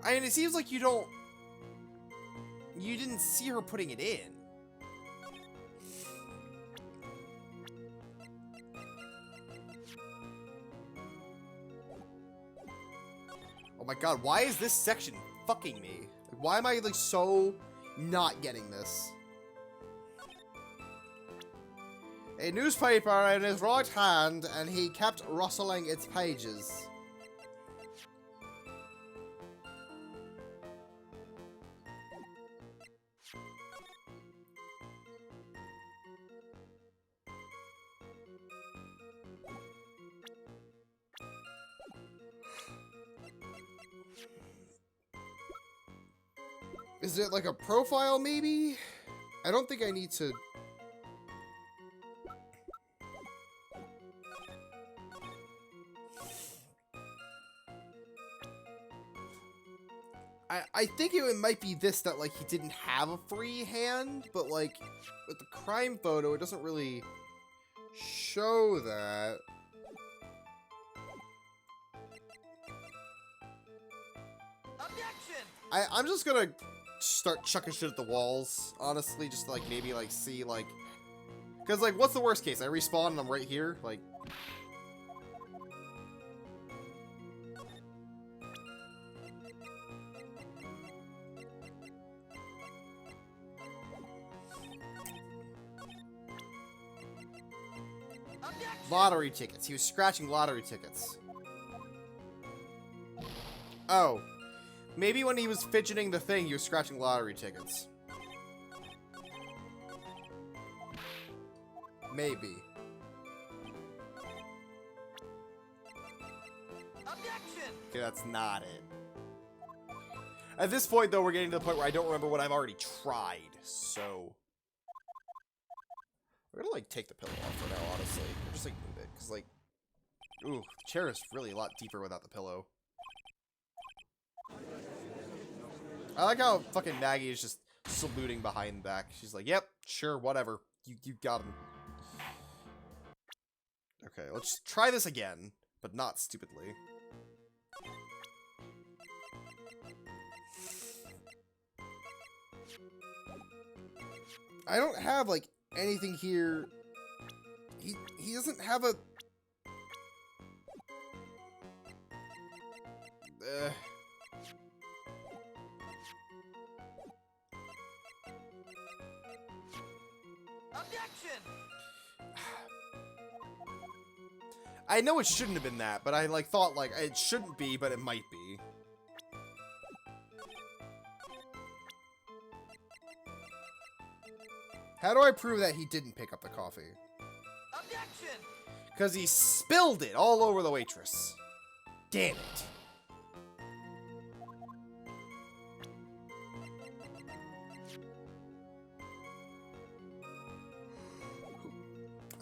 I mean, it seems like you didn't see her putting it in. Oh my god, why is this section fucking me? Like, why am I like so not getting this? A newspaper in his right hand, and he kept rustling its pages. Is it like a profile, maybe? I don't think I need to... I think it might be this, that, like, he didn't have a free hand, but, like, with the crime photo, it doesn't really show that. Objection! I'm just gonna start chucking shit at the walls, honestly, just to, like, maybe, like, see, like... Because, like, what's the worst case? I respawn and I'm right here? Like... Objection! Lottery tickets. He was scratching lottery tickets. Oh. Maybe when he was fidgeting the thing, he was scratching lottery tickets. Maybe. Objection! Okay, that's not it. At this point, though, we're getting to the point where I don't remember what I've already tried, so... We're gonna, like, take the pillow off for now, honestly. Just, like, move it, because, like... Ooh, the chair is really a lot deeper without the pillow. I like how fucking Maggie is just saluting behind the back. She's like, yep, sure, whatever. You got him. Okay, let's try this again, but not stupidly. I don't have, like, anything here. He doesn't have a... Objection! I know it shouldn't have been that, but I, like, thought, like, it shouldn't be, but it might be. How do I prove that he didn't pick up the coffee? Objection! Because he spilled it all over the waitress. Damn it.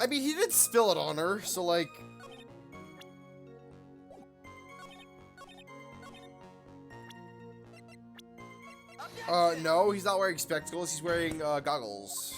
I mean, he did spill it on her, so, like... No, he's not wearing spectacles, he's wearing, goggles.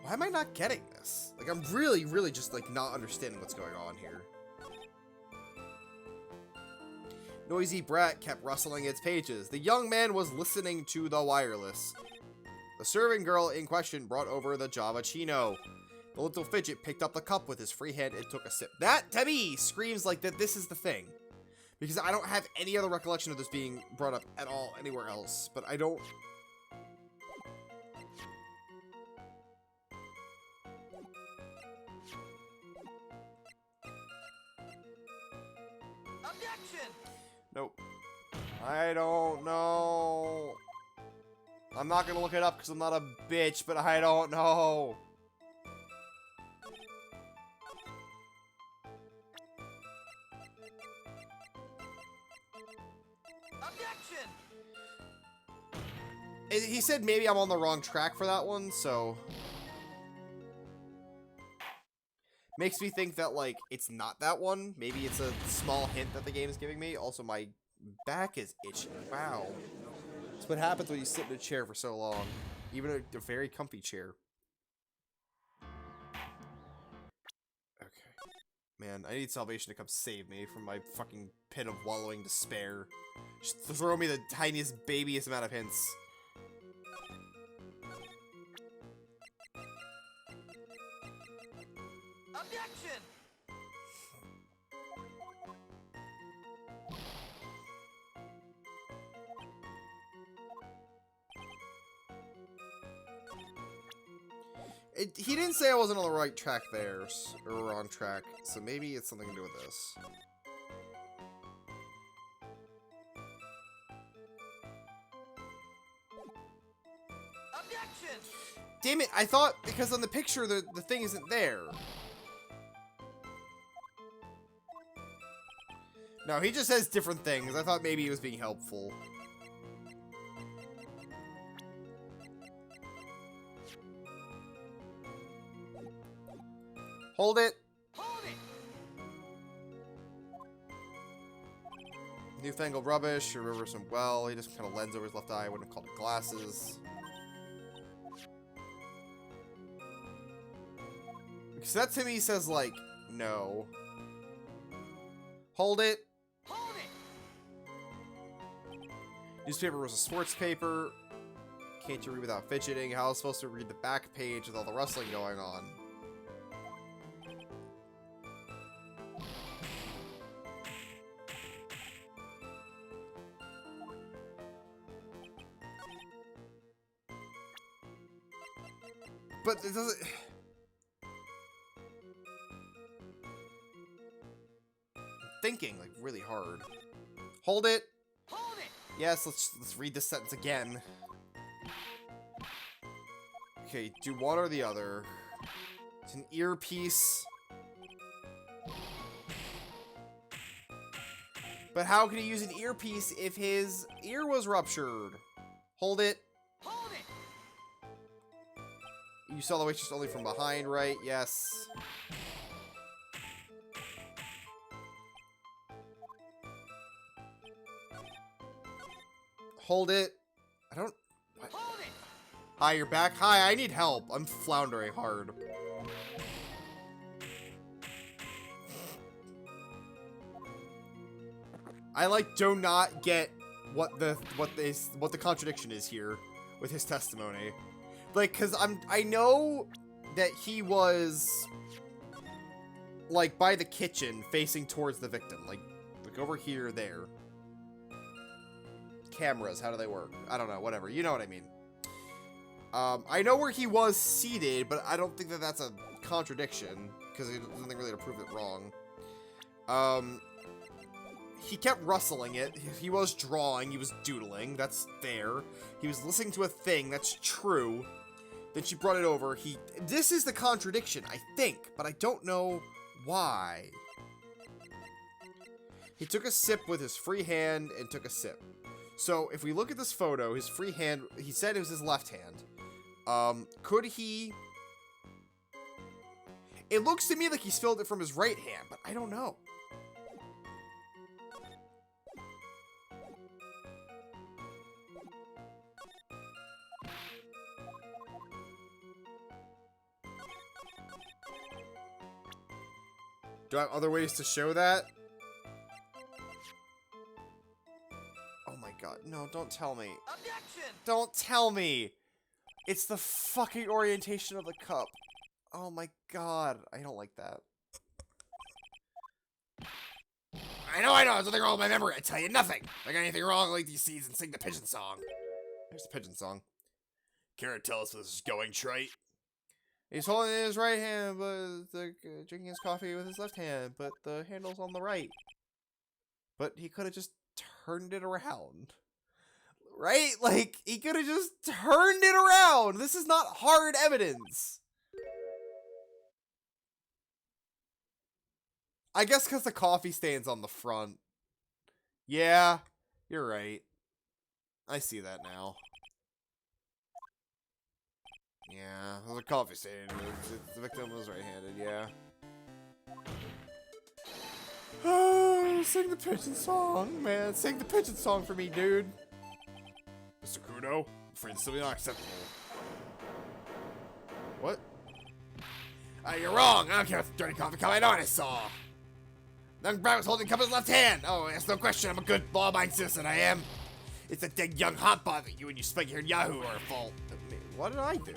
Why am I not getting this? Like, I'm really, really just, like, not understanding what's going on here. Noisy brat kept rustling its pages. The young man was listening to the wireless. The serving girl in question brought over the Java Chino. The little fidget picked up the cup with his free hand and took a sip. That, to me, screams like that this is the thing. Because I don't have any other recollection of this being brought up at all anywhere else. But I don't... Objection! Nope. I don't know. I'm not gonna look it up because I'm not a bitch, but I don't know. Objection! He said maybe I'm on the wrong track for that one, so... Makes me think that, like, it's not that one. Maybe it's a small hint that the game is giving me. Also, my back is itching. Wow. That's what happens when you sit in a chair for so long. Even a very comfy chair. Okay. Man, I need Salvation to come save me from my fucking pit of wallowing despair. Just throw me the tiniest, babyest amount of hints. Objection! He didn't say I wasn't on the right track there, or wrong track, so maybe it's something to do with this. Objection! Damn it, I thought, because on the picture, the thing isn't there. No, he just says different things. I thought maybe he was being helpful. Hold it. Hold it! Newfangled rubbish, remember some well. He just kind of lens over his left eye. I wouldn't have called it glasses. Because that to me says, like, no. Hold it. Hold it! Newspaper was a sports paper. Can't you read without fidgeting? How I was supposed to read the back page with all the rustling going on? But it doesn't... Thinking, like, really hard. Hold it! Hold it! Yes, let's read this sentence again. Okay, do one or the other. It's an earpiece. But how can he use an earpiece if his ear was ruptured? Hold it. Hold it! You saw the waitress only from behind, right? Yes. Hold it. I don't... What? Hold it! Hi, you're back? Hi, I need help. I'm floundering hard. I, like, do not get what the contradiction is here with his testimony. Like, cause I know that he was, like, by the kitchen facing towards the victim. Like over here, there. Cameras, how do they work? I don't know, whatever. You know what I mean. I know where he was seated, but I don't think that that's a contradiction, because there's nothing really to prove it wrong. He kept rustling it. He was drawing. He was doodling. That's fair. He was listening to a thing. That's true. Then she brought it over. This is the contradiction, I think, but I don't know why. He took a sip with his free hand and took a sip. So, if we look at this photo, his free hand, he said it was his left hand. Could he... It looks to me like he's filled it from his right hand, but I don't know. Do I have other ways to show that? Oh my god, no, don't tell me. Objection! Don't tell me! It's the fucking orientation of the cup. Oh my god, I don't like that. I know, there's nothing wrong with my memory. I tell you nothing. If I got anything wrong, like these seeds and sing the pigeon song. Here's the pigeon song. Care to tell us where this is going, Trite? He's holding it in his right hand, but drinking his coffee with his left hand, but the handle's on the right. But he could have just turned it around. Right? Like, he could have just turned it around. This is not hard evidence. I guess because the coffee stand's on the front. Yeah, you're right. I see that now. Yeah, there's a coffee stand. The victim was right-handed, yeah. Oh, sing the pigeon song, man. Sing the pigeon song for me, dude. Mr. Kudo, I'm afraid it's simply not acceptable. What? You're wrong. I don't care about the dirty coffee cup. I know what I saw. Young Brown was holding the cup in his left hand. Oh, there's no question. I'm a good law-abiding citizen. I am. It's that dead young hotbot that you and your spiky-haired Yahoo are at fault. What did I do?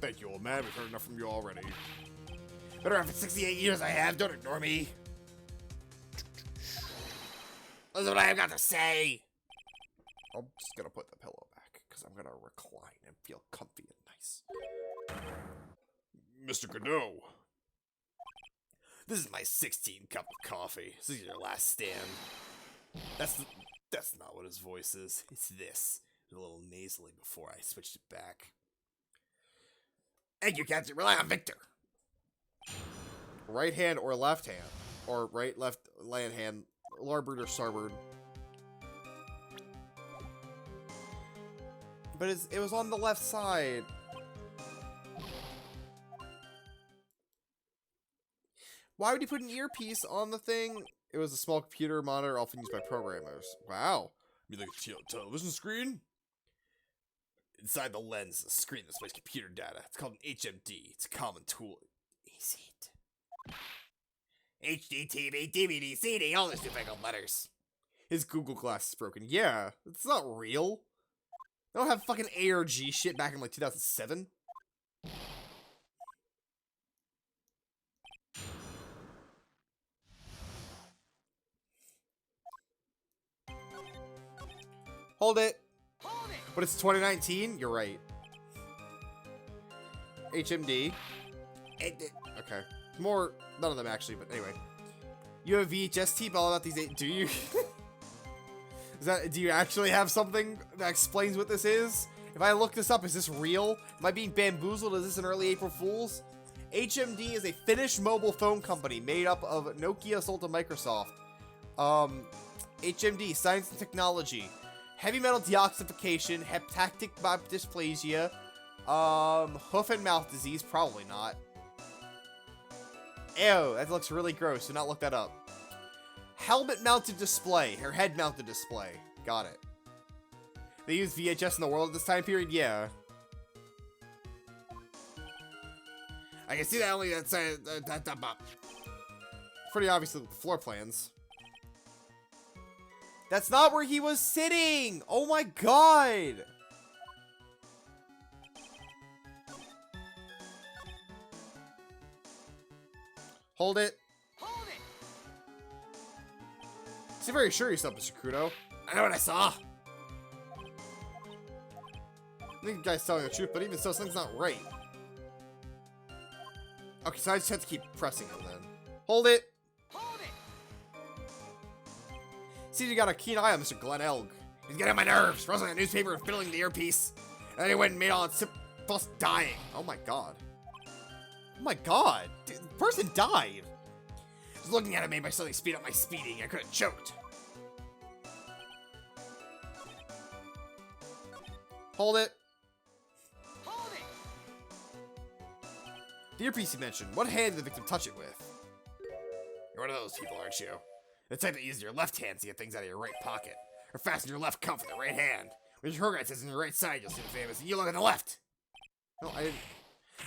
Thank you, old man. We've heard enough from you already. Better after 68 years I have. Don't ignore me. Listen to what I have got to say. I'm just gonna put the pillow back, because I'm gonna recline and feel comfy and nice. Mr. Godot. This is my 16th cup of coffee. This is your last stand. That's not what his voice is. It's this. A little nasally before I switched it back. Thank you, Captain. Rely on Victor. Right hand or left hand? Or right, left, land hand, larboard or starboard? But it was on the left side. Why would you put an earpiece on the thing? It was a small computer monitor often used by programmers. Wow. You like a television screen? Inside the lens, the screen displays computer data. It's called an HMD. It's a common tool. Is it? HD, TV, DVD, CD, all those newfangled letters. His Google Glass is broken. Yeah, it's not real. They don't have fucking ARG shit back in like 2007. Hold it. Hold it! But it's 2019? You're right. HMD. Okay. More, none of them actually, but anyway. You have VHS tape all about these do you? Do you actually have something that explains what this is? If I look this up, is this real? Am I being bamboozled? Is this an early April Fool's? HMD is a Finnish mobile phone company made up of Nokia sold to Microsoft. HMD, science and technology. Heavy metal deoxification, hepattic dysplasia, hoof and mouth disease, probably not. Ew, that looks really gross, do not look that up. Helmet mounted display, or head mounted display. Got it. They use VHS in the world at this time period? Yeah. I can see that only that's Pretty obviously with the floor plans. That's not where he was sitting! Oh my god! Hold it. Hold it! Seem very sure of yourself, Mr. Kudo. I know what I saw. I think the guy's telling the truth, but even so, something's not right. Okay, so I just have to keep pressing him then. Hold it! Hold it! Seems you got a keen eye on Mr. Glenn Elg. He's getting on my nerves. Rustling the newspaper and fiddling the earpiece. And then he went and made all its plus dying. Oh my god. Oh my god! Dude, the person died! Just looking at it made my suddenly speed up my speeding. I could have choked. Hold it! Hold it! The earpiece you mentioned, what hand did the victim touch it with? You're one of those people, aren't you? The type that uses your left hand to get things out of your right pocket. Or fasten your left cuff with the right hand. When your guy says on your right side, you'll see the famous, and you look at the left. No, I didn't.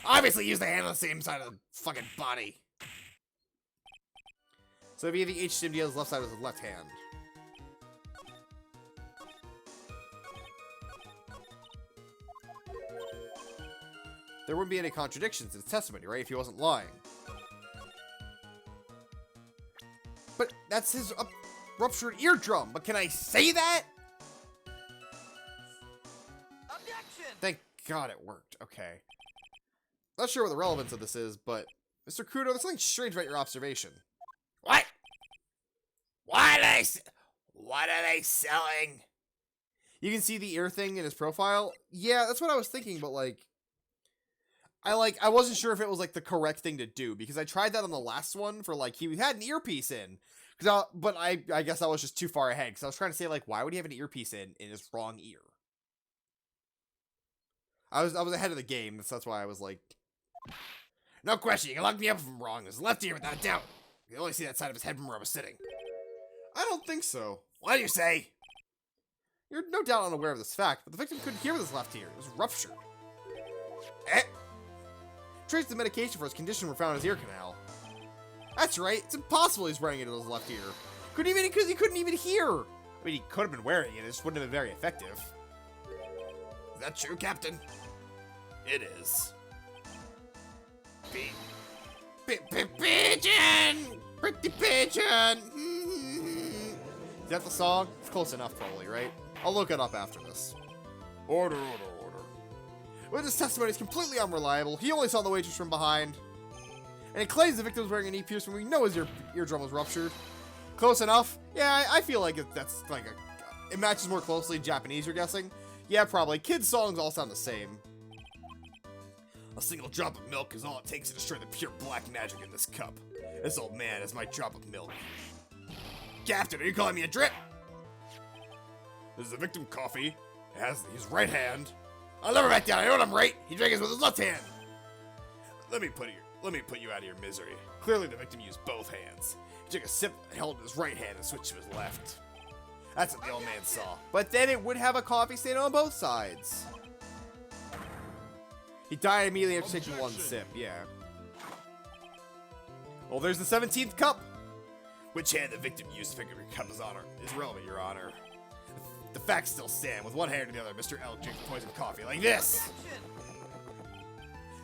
Obviously use the hand on the same side of the fucking body. So maybe the HMD on his left side was his left hand. There wouldn't be any contradictions in his testimony, right? If he wasn't lying. But that's his ruptured eardrum. But can I say that? Objection! Thank God it worked. Okay. Not sure what the relevance of this is, but Mr. Kudo, there's something strange about your observation. What? What? What are they selling? You can see the ear thing in his profile. Yeah, that's what I was thinking, but I wasn't sure if it was like the correct thing to do because I tried that on the last one for like he had an earpiece in. But I guess I was just too far ahead because I was trying to say like why would he have an earpiece in his wrong ear? I was ahead of the game, so that's why I was like, No question, you can look me up if I'm wrong. His left ear without a doubt. You can only see that side of his head from where I was sitting. I don't think so. What do you say? You're no doubt unaware of this fact, but the victim couldn't hear with his left ear. It was ruptured. Eh? Traces of medication for his condition were found in his ear canal. That's right. It's impossible he's wearing it in his left ear. Because he couldn't even hear. I mean, he could have been wearing it. It just wouldn't have been very effective. Is that true, Captain? It is. Pigeon! Pretty pigeon! Is that the song? It's close enough, probably, right? I'll look it up after this. Order. Witness testimony is completely unreliable. He only saw the waitress from behind. And he claims the victim was wearing an ear piercing when we know his eardrum was ruptured. Close enough? Yeah, I feel like that's like it matches more closely Japanese, you're guessing? Yeah, probably. Kids' songs all sound the same. A single drop of milk is all it takes to destroy the pure black magic in this cup. This old man is my drop of milk. Captain, are you calling me a drip? This is the victim coffee. It has his right hand. I'll never back down. I know what I'm right. He drank it with his left hand. Let me put you out of your misery. Clearly, the victim used both hands. He took a sip, held in his right hand, and switched to his left. That's what the old man saw. But then it would have a coffee stain on both sides. He died immediately after taking one sip, yeah. Well, there's the 17th cup. Which hand the victim used to pick up your cup is relevant, Your Honor. The facts still stand. With one hand to the other, Mr. L drinks poisoned coffee like this.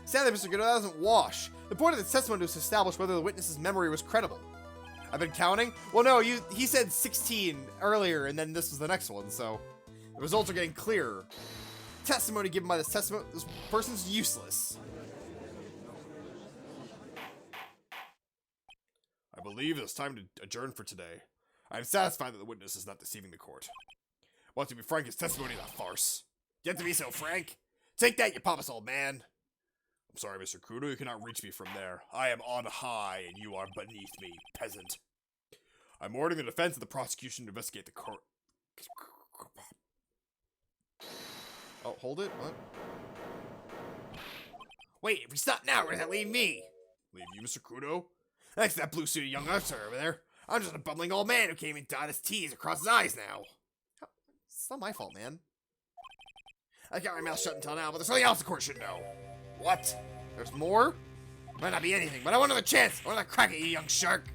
Sadly, Mr. Godot doesn't wash. The point of the testimony was to establish whether the witness's memory was credible. I've been counting. Well, no, he said 16 earlier, and then this was the next one, so the results are getting clearer. Testimony given by this person's useless. I believe it's time to adjourn for today. I am satisfied that the witness is not deceiving the court. Well, to be frank, his testimony is a farce. You have to be so frank? Take that, you pompous old man. I'm sorry, Mr. Kudo, you cannot reach me from there. I am on high, and you are beneath me, peasant. I'm ordering the defense and the prosecution to investigate the court. Oh, hold it? What? Wait, if we stop now, where does that leave me? Leave you, Mr. Kudo? Thanks to that blue-suited young officer over there. I'm just a bumbling old man who came and dot his T's across his eyes now. It's not my fault, man. I got my mouth shut until now, but there's something else the court should know. What? There's more? Might not be anything, but I want another chance. I want another crack at you, young shark.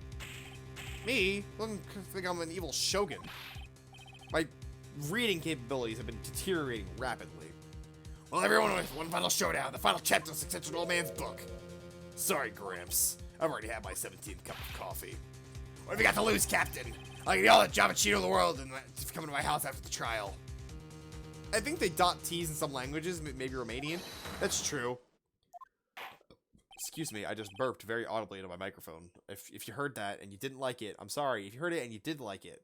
Me? I don't think I'm an evil shogun. My reading capabilities have been deteriorating rapidly. Well, everyone with one final showdown, the final chapter of Successful Old Man's book. Sorry, Gramps. I've already had my 17th cup of coffee. What have you got to lose, Captain? I'll give you all the Javachino in the world and come to my house after the trial. I think they dot T's in some languages, maybe Romanian. That's true. Excuse me, I just burped very audibly into my microphone. If you heard that and you didn't like it, I'm sorry. If you heard it and you did like it,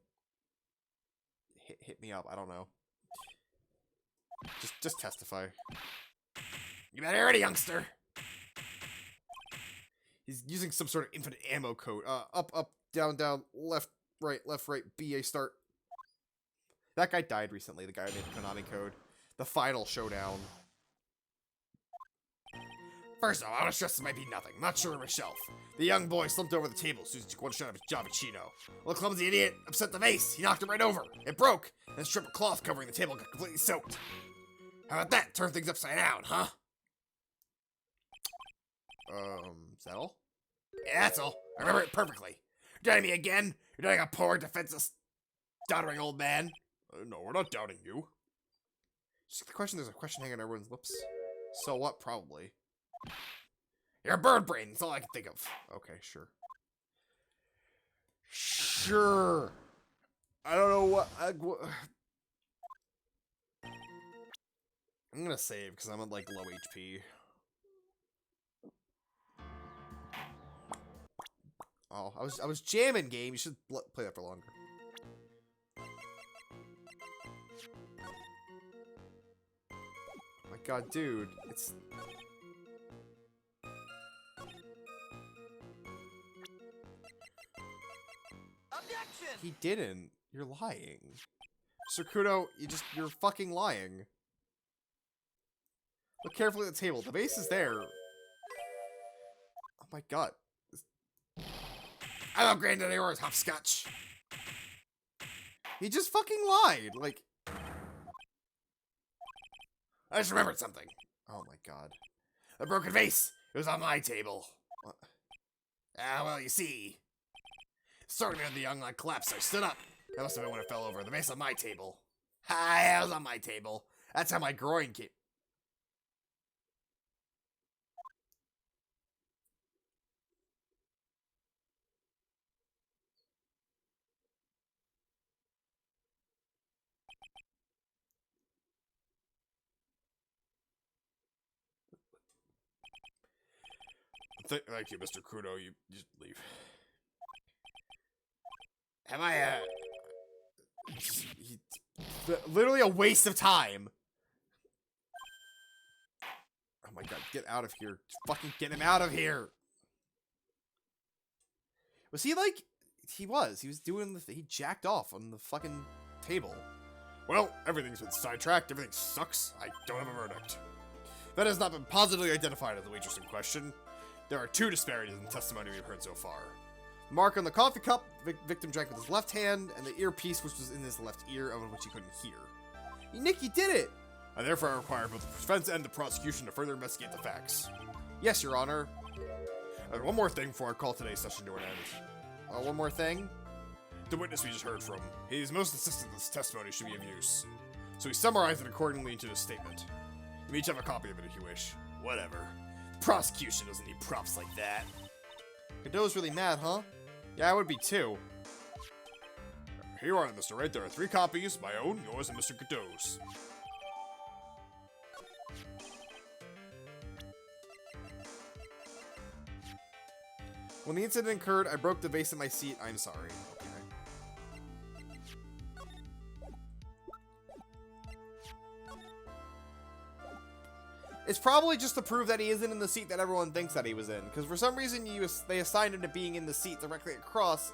hit me up. I don't know. Just testify. You better already, youngster. He's using some sort of infinite ammo code. Up, down, down, left, right, BA start. That guy died recently, the guy who made the Konami code. The final showdown. First off, I want to stress this might be nothing. I'm not sure myself. The young boy slumped over the table as soon as he took one shot of his Javachino. The clumsy idiot upset the vase. He knocked it right over. It broke, and a strip of cloth covering the table got completely soaked. How about that? Turn things upside down, huh? Is that all? Yeah, that's all. I remember it perfectly. You're doubting me again? You're doubting a poor, defenseless, doddering old man? No, we're not doubting you. Just the question, there's a question hanging on everyone's lips. So what, probably. You're a bird brain, that's all I can think of. Okay, sure. Sure. I don't know what... I'm gonna save, because I'm at, like, low HP. Oh, I was jamming, game. You should play that for longer. god, dude. It's... Objection! He didn't. You're lying. Sir Kudo, you're fucking lying. Look carefully at the table. The vase is there. Oh my god. I love Grand Auror's hopscotch. He just fucking lied. Like, I just remembered something. oh my god. The broken vase. It was on my table. Ah, well, you see. Starting near the young line collapsed, so I stood up. That must have been when it fell over. The vase on my table. Hi, it was on my table. That's how my groin came. Thank you, Mr. Kudo. You just leave. Am I, Literally a waste of time. Oh my god, get out of here. Just fucking get him out of here. Was he like... He was doing the... He jacked off on the fucking table. Well, everything's been sidetracked. Everything sucks. I don't have a verdict. That has not been positively identified as the waitress in question. There are two disparities in the testimony we've heard so far. The mark on the coffee cup, victim drank with his left hand, and the earpiece which was in his left ear, of which he couldn't hear. Nick, you did it! I therefore require both the defense and the prosecution to further investigate the facts. Yes, Your Honor. One more thing before I call today's session to an end. One more thing. The witness we just heard from, he is most insistent this testimony should be of use. So he summarized it accordingly into his statement. You may each have a copy of it if you wish. Whatever. The prosecution doesn't need props like that. Godot's really mad, huh? Yeah, I would be too. Here are them, Mr. Wright. There are 3 copies, my own, yours, and Mr. Godot's. When the incident occurred, I broke the vase in my seat. I'm sorry. Okay. It's probably just to prove that he isn't in the seat that everyone thinks that he was in. Because for some reason, they assigned him to being in the seat directly across,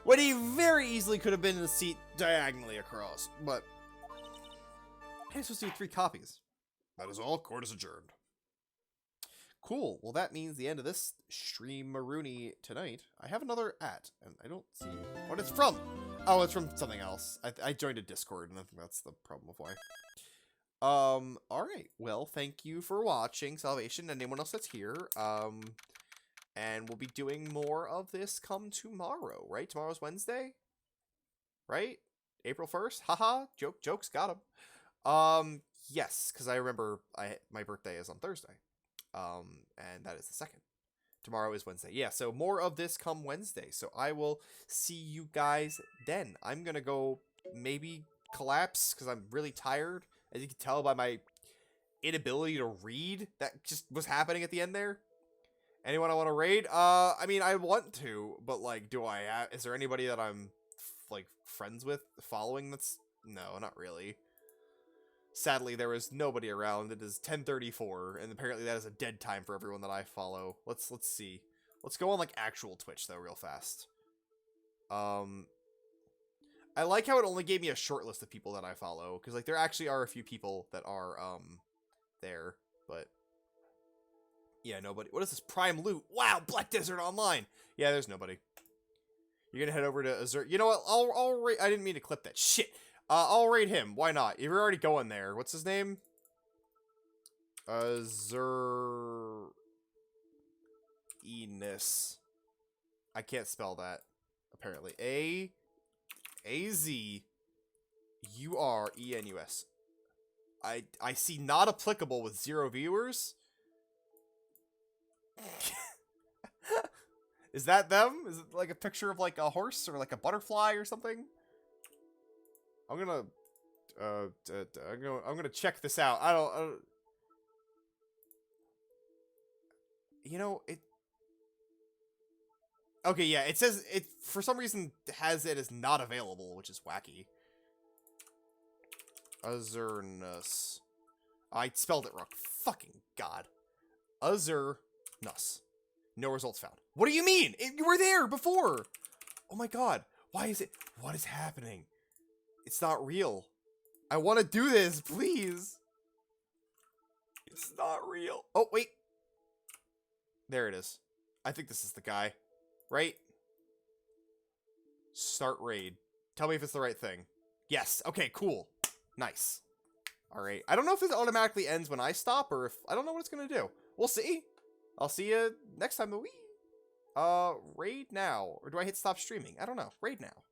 when he very easily could have been in the seat diagonally across. But I supposed to do 3 copies. That is all. Court is adjourned. Cool. Well, that means the end of this stream Marooney tonight. I have another at, and I don't see what it's from. Oh, it's from something else. I joined a Discord, and I think that's the problem of why. Alright. Well, thank you for watching, Salvation, and anyone else that's here. And we'll be doing more of this come tomorrow, right? Tomorrow's Wednesday? Right? April 1st? Haha. Jokes, got him. Yes, because I remember my birthday is on Thursday. And that is the 2nd. Tomorrow is Wednesday. Yeah, so more of this come Wednesday. So I will see you guys then. I'm gonna go maybe collapse because I'm really tired. As you can tell by my inability to read that just was happening at the end there. Anyone I want to raid? I mean, I want to, but like, is there anybody that I'm like friends with, following that's... No, not really. Sadly, there is nobody around. It is 10:34, and apparently that is a dead time for everyone that I follow. Let's see. Let's go on like actual Twitch though, real fast. I like how it only gave me a short list of people that I follow, because like there actually are a few people that are there, but yeah, nobody. What is this? Prime Loot? Wow, Black Desert Online. Yeah, there's nobody. You're gonna head over to Azure. You know what? I'll rate. I didn't mean to clip that shit. I'll rate him. Why not? You're already going there. What's his name? Azure Enos. I can't spell that. Apparently, AZURENUS. I see not applicable with 0 viewers. Is that them? Is it like a picture of like a horse or like a butterfly or something? I'm gonna check this out. I don't you know, it... Okay, yeah, it says it for some reason has it as not available, which is wacky. Azurnus. I spelled it wrong. Fucking God. Nus. No results found. What do you mean? You were there before. Oh my God. Why is it? What is happening? It's not real. I want to do this, please. It's not real. Oh, wait. There it is. I think this is the guy. Right? Start raid. Tell me if it's the right thing. Yes. Okay, cool. Nice. Alright. I don't know if this automatically ends when I stop or if... I don't know what it's going to do. We'll see. I'll see you next time the Wii. Raid now. Or do I hit stop streaming? I don't know. Raid now.